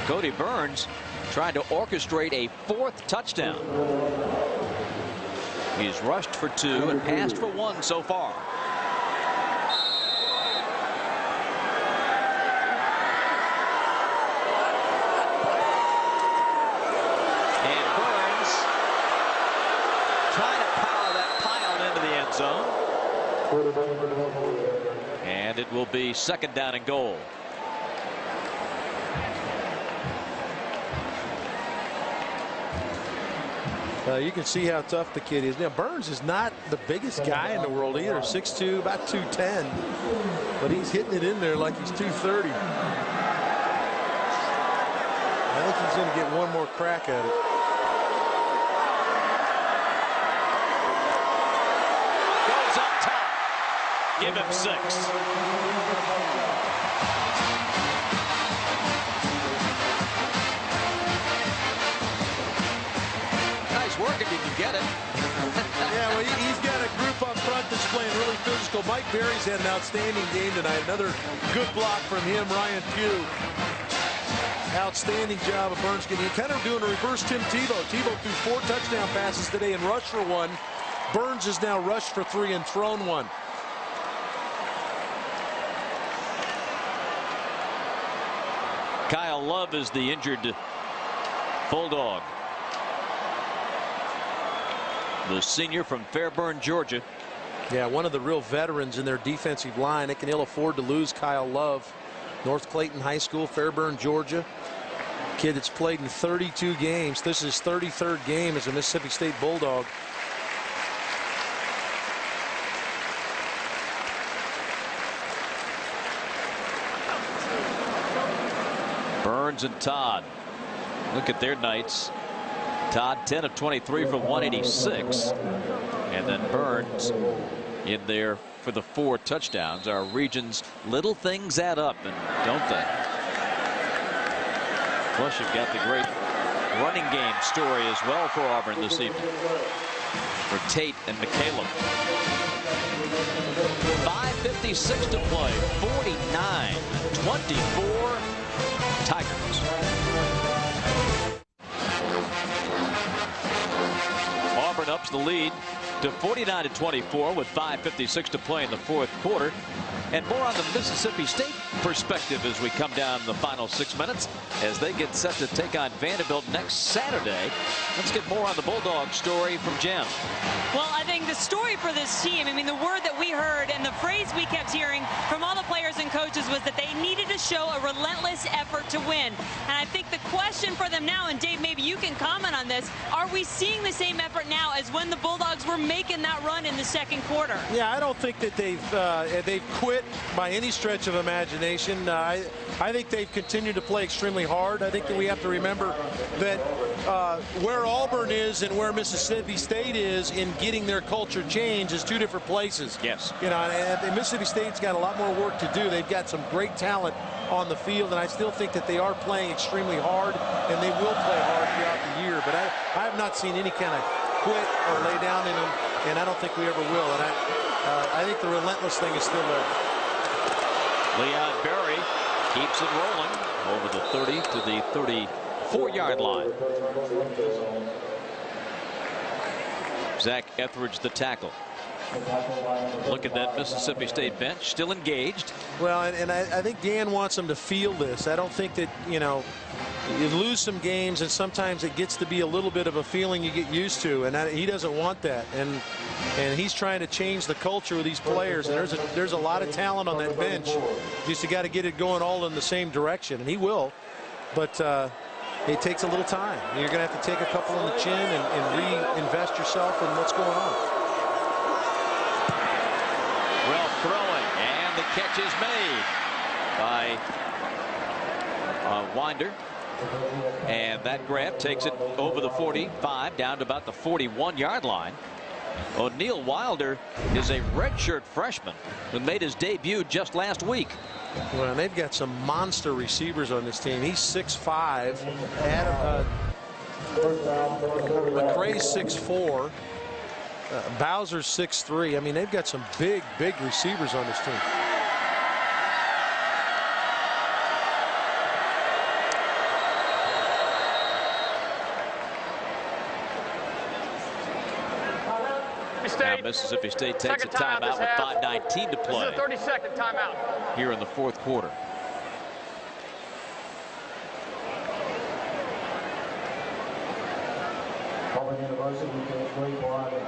Cody Burns trying to orchestrate a 4th touchdown. He's rushed for 2 and passed for 1 so far. And it will be 2nd down and goal. You can see how tough the kid is. Now, Burns is not the biggest guy in the world either. 6'2", about 210. But he's hitting it in there like he's 230. I think he's going to get one more crack at it. Give him 6. Nice work if you can get it. Yeah, well, he's got a group up front that's playing really physical. Mike Berry's had an outstanding game tonight. Another good block from him, Ryan Pugh. Outstanding job of Burns getting. Kind of doing a reverse Tim Tebow. Tebow threw 4 touchdown passes today and rushed for 1. Burns has now rushed for 3 and thrown 1. Kyle Love is the injured Bulldog. The senior from Fairburn, Georgia. Yeah, one of the real veterans in their defensive line. They can ill afford to lose Kyle Love. North Clayton High School, Fairburn, Georgia. Kid that's played in 32 games. This is his 33rd game as a Mississippi State Bulldog. Burns and Todd. Look at their nights. Todd 10 of 23 for 186. And then Burns in there for the 4 touchdowns. Our region's little things add up, and don't they? Plus, you've got the great running game story as well for Auburn this evening. For Tate and McCaleb. 5:56 to play. 49-24 Tigers. Auburn ups the lead to 49-24 with 5:56 to play in the fourth quarter. And more on the Mississippi State perspective as we come down the final 6 minutes as they get set to take on Vanderbilt next Saturday. Let's get more on the Bulldogs story from Jen. Well, I think the story for this team, I mean, the word that we heard and the phrase we kept hearing from all the players and coaches was that they needed to show a relentless effort to win. And I think the question for them now, and Dave, maybe you can comment on this, are we seeing the same effort now as when the Bulldogs were making that run in the second quarter? Yeah, I don't think that they've quit by any stretch of imagination. I think they've continued to play extremely hard. I think that we have to remember that where Auburn is and where Mississippi State is in getting their culture changed is two different places. Yes. You know, and Mississippi State's got a lot more work to do. They've got some great talent on the field, and I still think that they are playing extremely hard, and they will play hard throughout the year. But I have not seen any kind of quit or lay down in them, and I don't think we ever will. And I think the relentless thing is still there. Leon Berry keeps it rolling over the 30 to the 34-yard line. Zach Etheridge, the tackle. Look at that Mississippi State bench, still engaged. Well, and I think Dan wants them to feel this. I don't think that, you know, you lose some games and sometimes it gets to be a little bit of a feeling you get used to, and he doesn't want that. And he's trying to change the culture of these players, and there's a lot of talent on that bench. Just got to get it going all in the same direction, and he will. But it takes a little time. You're going to have to take a couple on the chin and reinvest yourself in what's going on. Well, throwing, and the catch is made by Winder. And that grab takes it over the 45 down to about the 41-yard line. O'Neal Wilder is a redshirt freshman who made his debut just last week. Well, they've got some monster receivers on this team. He's 6'5". Adam McCray's 6'4". Bowser's 6'3". I mean, they've got some big receivers on this team. Now Mississippi State takes a timeout with 5:19 to play. This is a 30-second timeout Here in the fourth quarter.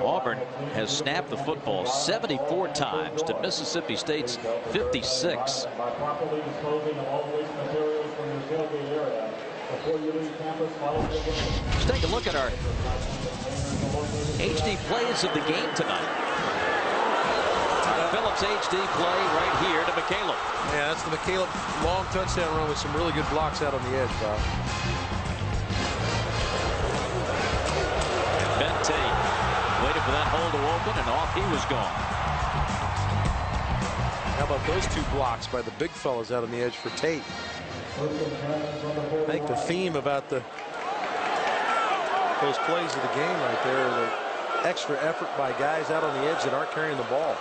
Auburn has snapped the football 74 times to Mississippi State's 56. Let's take a look at our HD plays of the game tonight. Phillips HD play right here to McCaleb. Yeah, that's the McCaleb long touchdown run with some really good blocks out on the edge, Bob. Ben Tate waited for that hole to open, and off he was gone. How about those two blocks by the big fellas out on the edge for Tate? I think the theme about those plays of the game right there are the extra effort by guys out on the edge that aren't carrying the ball.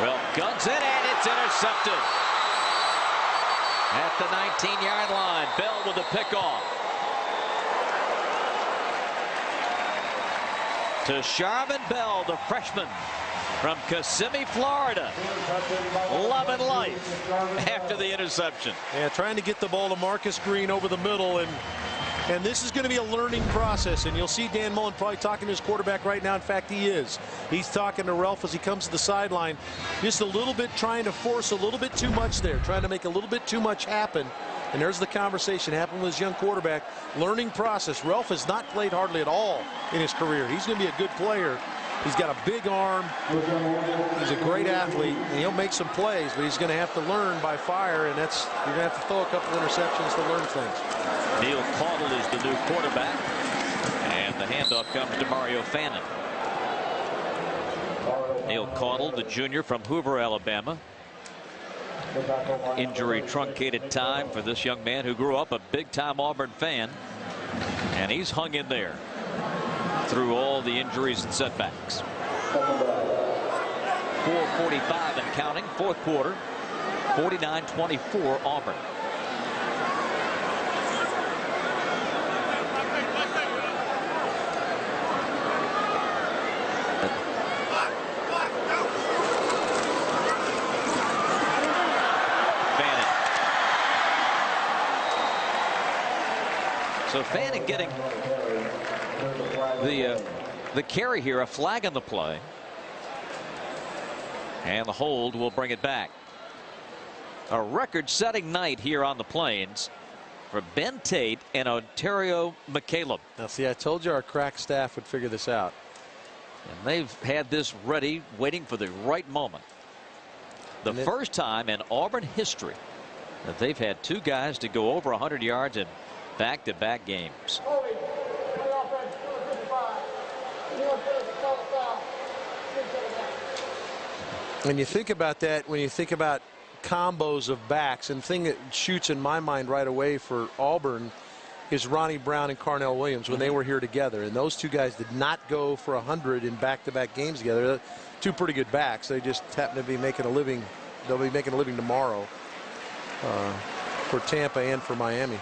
Well, guns in, and it's intercepted. At the 19-yard line, Bell with a pickoff. To Charvin Bell, the freshman from Kissimmee, Florida. Loving life after the interception. Yeah, trying to get the ball to Marcus Green over the middle, and this is going to be a learning process, and you'll see Dan Mullen probably talking to his quarterback right now. In fact, he is. He's talking to Ralph as he comes to the sideline. Just a little bit trying to force a little bit too much there, trying to make a little bit too much happen. And there's the conversation happening with his young quarterback. Learning process. Ralph has not played hardly at all in his career. He's going to be a good player. He's got a big arm. He's a great athlete. And he'll make some plays, but he's going to have to learn by fire, and you're going to have to throw a couple interceptions to learn things. Neil Caudle is the new quarterback, and the handoff comes to Mario Fannin. Neil Caudle, the junior from Hoover, Alabama. Injury truncated time for this young man who grew up a big-time Auburn fan, and he's hung in there through all the injuries and setbacks. 4:45 and counting, fourth quarter, 49-24 Auburn. getting the carry here, a flag on the play. And the hold will bring it back. A record-setting night here on the Plains for Ben Tate and Ontario McCaleb. Now, see, I told you our crack staff would figure this out. And they've had this ready, waiting for the right moment. The first time in Auburn history that they've had two guys to go over 100 yards in back-to-back games. When you think about that, when you think about combos of backs, and the thing that shoots in my mind right away for Auburn is Ronnie Brown and Carnell Williams when they were here together. And those two guys did not go for 100 in back-to-back games together. They're two pretty good backs. They just happen to be making a living. They'll be making a living tomorrow for Tampa and for Miami.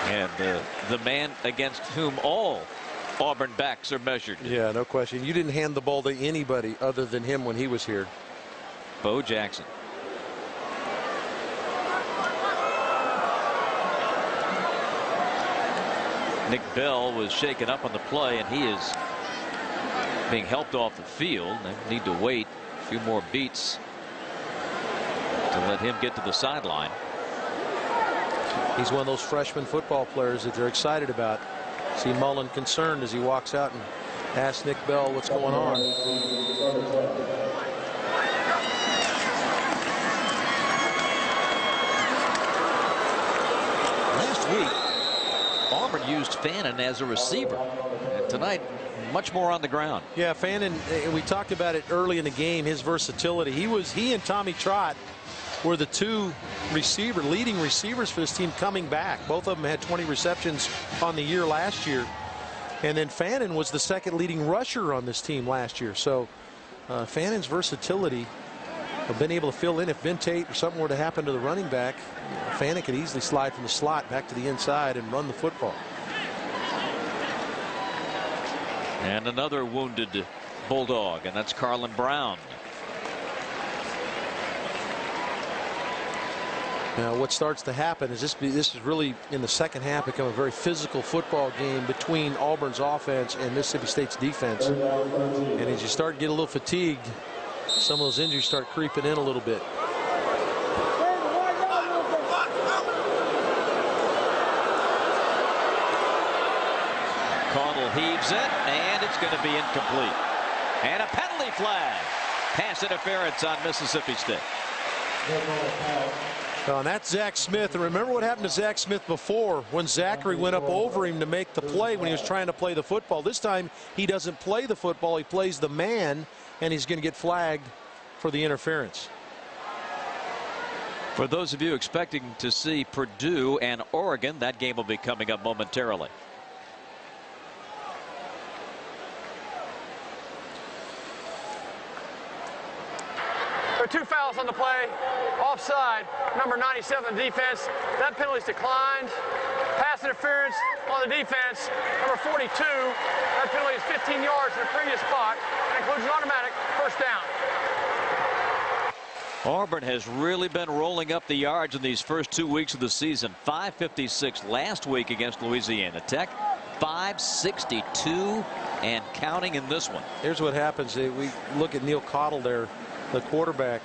And the man against whom all Auburn backs are measured. Yeah, no question. You didn't hand the ball to anybody other than him when he was here. Bo Jackson. Nick Bell was shaken up on the play, and he is being helped off the field. They need to wait a few more beats to let him get to the sideline. He's one of those freshman football players that they're excited about. See Mullen concerned as he walks out and asks Nick Bell what's going on. Last week, Auburn used Fannin as a receiver. And tonight, much more on the ground. Yeah, Fannin, we talked about it early in the game, his versatility. He and Tommy Trott were the two leading receivers for this team coming back. Both of them had 20 receptions on the year last year. And then Fannin was the second leading rusher on this team last year. So Fannin's versatility of being able to fill in if Ben Tate or something were to happen to the running back, Fannin could easily slide from the slot back to the inside and run the football. And another wounded Bulldog, and that's Carlin Brown. Now, what starts to happen is this is really in the second half become a very physical football game between Auburn's offense and Mississippi State's defense. And as you start to get a little fatigued, some of those injuries start creeping in a little bit. Connell heaves it, and it's going to be incomplete. And a penalty flag. Pass interference on Mississippi State. And that's Zach Smith. And remember what happened to Zach Smith before when Zachary went up over him to make the play when he was trying to play the football. This time he doesn't play the football. He plays the man, and he's going to get flagged for the interference. For those of you expecting to see Purdue and Oregon, that game will be coming up momentarily. There are two fouls on the play. Offside, number 97 defense. That penalty's declined. Pass interference on the defense, number 42. That penalty is 15 yards in the previous spot and includes an automatic first down. Auburn has really been rolling up the yards in these first 2 weeks of the season. 556 last week against Louisiana Tech. 562 and counting in this one. Here's what happens. We look at Neil Cottle there, the quarterback.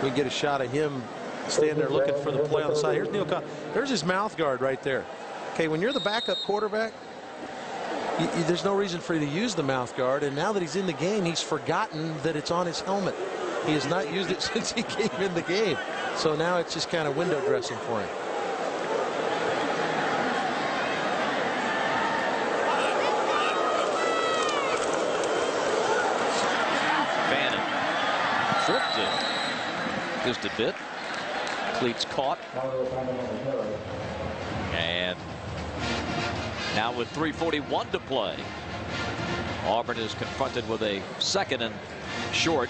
We get a shot of him standing there looking for the play on the side. Here's Neil Cottle. There's his mouth guard right there. Okay, when you're the backup quarterback, there's no reason for you to use the mouth guard. And now that he's in the game, he's forgotten that it's on his helmet. He has not used it since he came in the game. So now it's just kind of window dressing for him. Just a bit. Cleats caught. And now with 3:41 to play, Auburn is confronted with a second and 4.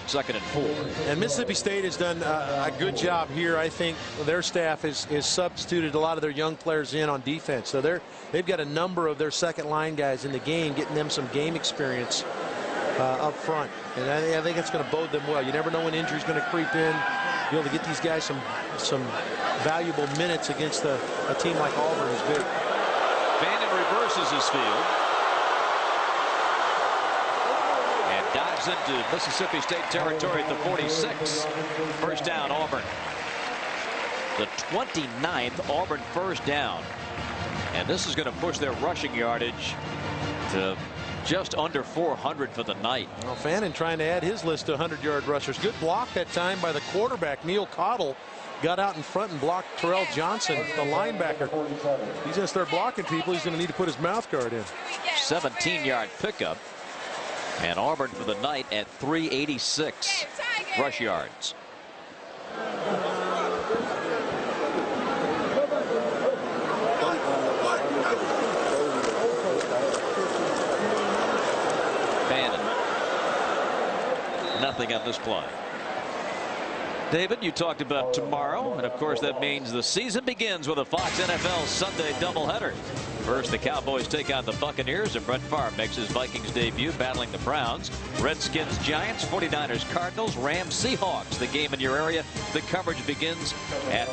And Mississippi State has done a good job here. I think their staff has substituted a lot of their young players in on defense. So they've got a number of their second line guys in the game, getting them some game experience up front. And I think it's going to bode them well. You never know when injury's going to creep in. Be able to get these guys some valuable minutes against a team like Auburn is big. Bannon reverses his field and dives into Mississippi State territory at the 46. First down, Auburn. The 29th Auburn first down. And this is going to push their rushing yardage to just under 400 for the night. Well, Fannin trying to add his list to 100-yard rushers. Good block that time by the quarterback. Neil Cottle got out in front and blocked Terrell Johnson, the linebacker. He's going to start blocking people. He's going to need to put his mouth guard in. 17-yard pickup. And Auburn for the night at 386 rush yards. Nothing on this play. David, you talked about tomorrow, and of course that means the season begins with a Fox NFL Sunday doubleheader. First, the Cowboys take on the Buccaneers, and Brett Favre makes his Vikings debut battling the Browns. Redskins, Giants, 49ers, Cardinals, Rams, Seahawks. The game in your area. The coverage begins at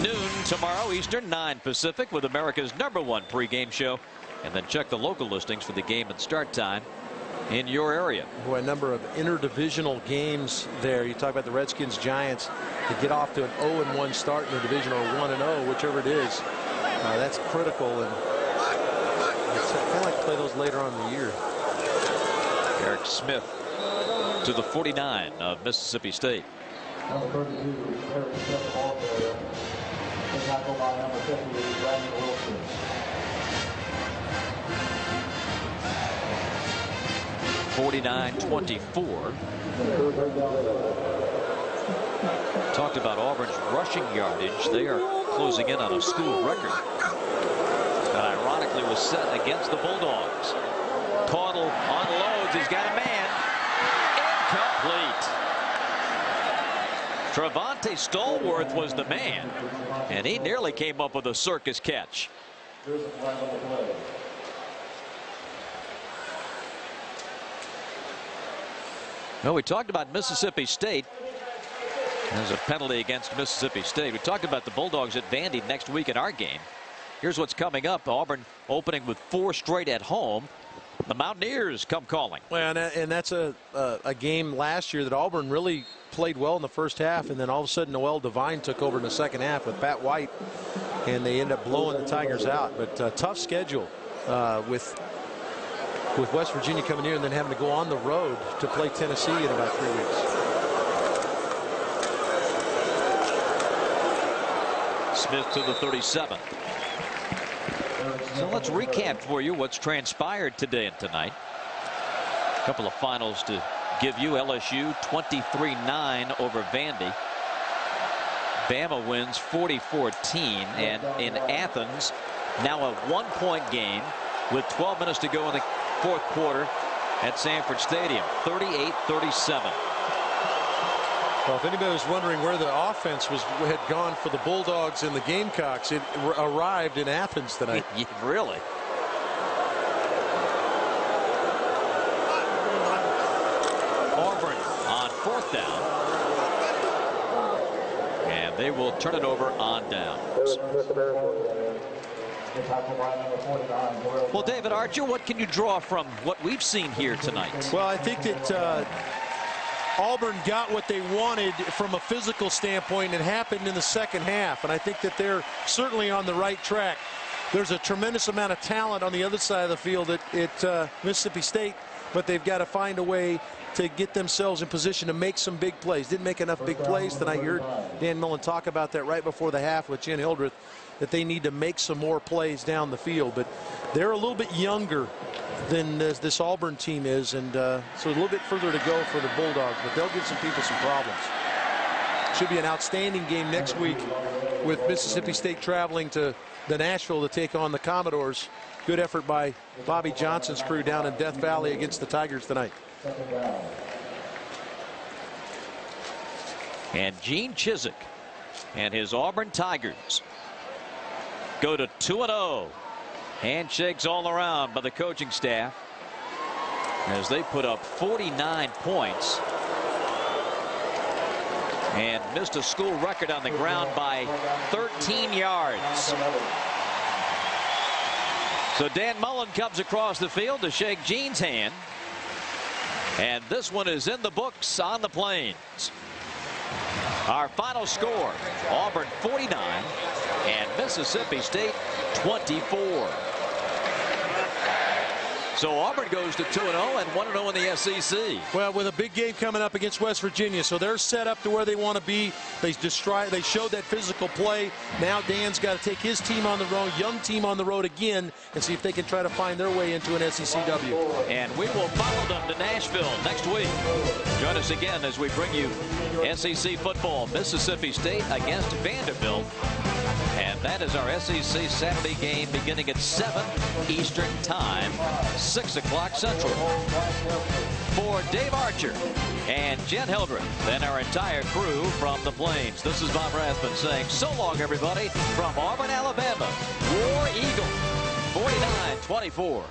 noon tomorrow Eastern, 9 Pacific, with America's #1 pregame show. And then check the local listings for the game and start time in your area. Boy, a number of interdivisional games there. You talk about the Redskins, Giants, to get off to an 0-1 start in the division, or 1-0, whichever it is. That's critical, and it's kind of like play those later on in the year. Eric Smith to the 49 of Mississippi State. Number 32, Eric Smith, ball player. Tackled by number 50, Brandon Wilson. 49-24. Talked about Auburn's rushing yardage. They are closing in on a school record that ironically was set against the Bulldogs. Caudle unloads. He's got a man. Incomplete. Travante Stallworth was the man, and he nearly came up with a circus catch. Well, we talked about Mississippi State. There's a penalty against Mississippi State. We talked about the Bulldogs at Vandy next week in our game. Here's what's coming up. Auburn opening with 4 straight at home. The Mountaineers come calling. Well, and that's a game last year that Auburn really played well in the first half, and then all of a sudden Noel Devine took over in the second half with Pat White, and they end up blowing the Tigers out. But tough schedule with West Virginia coming here and then having to go on the road to play Tennessee in about 3 weeks. Smith to the 37. So let's recap for you what's transpired today and tonight. A couple of finals to give you. LSU 23-9 over Vandy. Bama wins 40-14, and in Athens now a 1-point game with 12 minutes to go in the fourth quarter at Sanford Stadium. 38-37. Well, if anybody was wondering where the offense had gone for the Bulldogs and the Gamecocks, it arrived in Athens tonight. Really? Auburn on 4th down, and they will turn it over on downs. Well, David Archer, what can you draw from what we've seen here tonight? Well, I think that Auburn got what they wanted from a physical standpoint, and it happened in the second half, and I think that they're certainly on the right track. There's a tremendous amount of talent on the other side of the field at Mississippi State, but they've got to find a way to get themselves in position to make some big plays. Didn't make enough big plays tonight. You heard Dan Millen talk about that right before the half with Jen Hildreth, that they need to make some more plays down the field, but they're a little bit younger than this Auburn team is, and so a little bit further to go for the Bulldogs, but they'll give some people some problems. Should be an outstanding game next week with Mississippi State traveling to Nashville to take on the Commodores. Good effort by Bobby Johnson's crew down in Death Valley against the Tigers tonight. And Gene Chizik and his Auburn Tigers go to 2-0. Handshakes all around by the coaching staff as they put up 49 points and missed a school record on the ground by 13 yards. So Dan Mullen comes across the field to shake Gene's hand. And this one is in the books on the Plains. Our final score, Auburn 49 and Mississippi State 24. So Auburn goes to 2-0 and 1-0 in the SEC. Well, with a big game coming up against West Virginia, so they're set up to where they want to be. They showed that physical play. Now Dan's got to take his team on the road, young team on the road again, and see if they can try to find their way into an SECW. And we will follow them to Nashville next week. Join us again as we bring you SEC football. Mississippi State against Vanderbilt. And that is our SEC Saturday game beginning at 7 Eastern Time, 6 o'clock Central. For Dave Archer and Jen Hildreth and our entire crew from the Plains, this is Bob Rathman saying so long, everybody, from Auburn, Alabama. War Eagle, 49-24.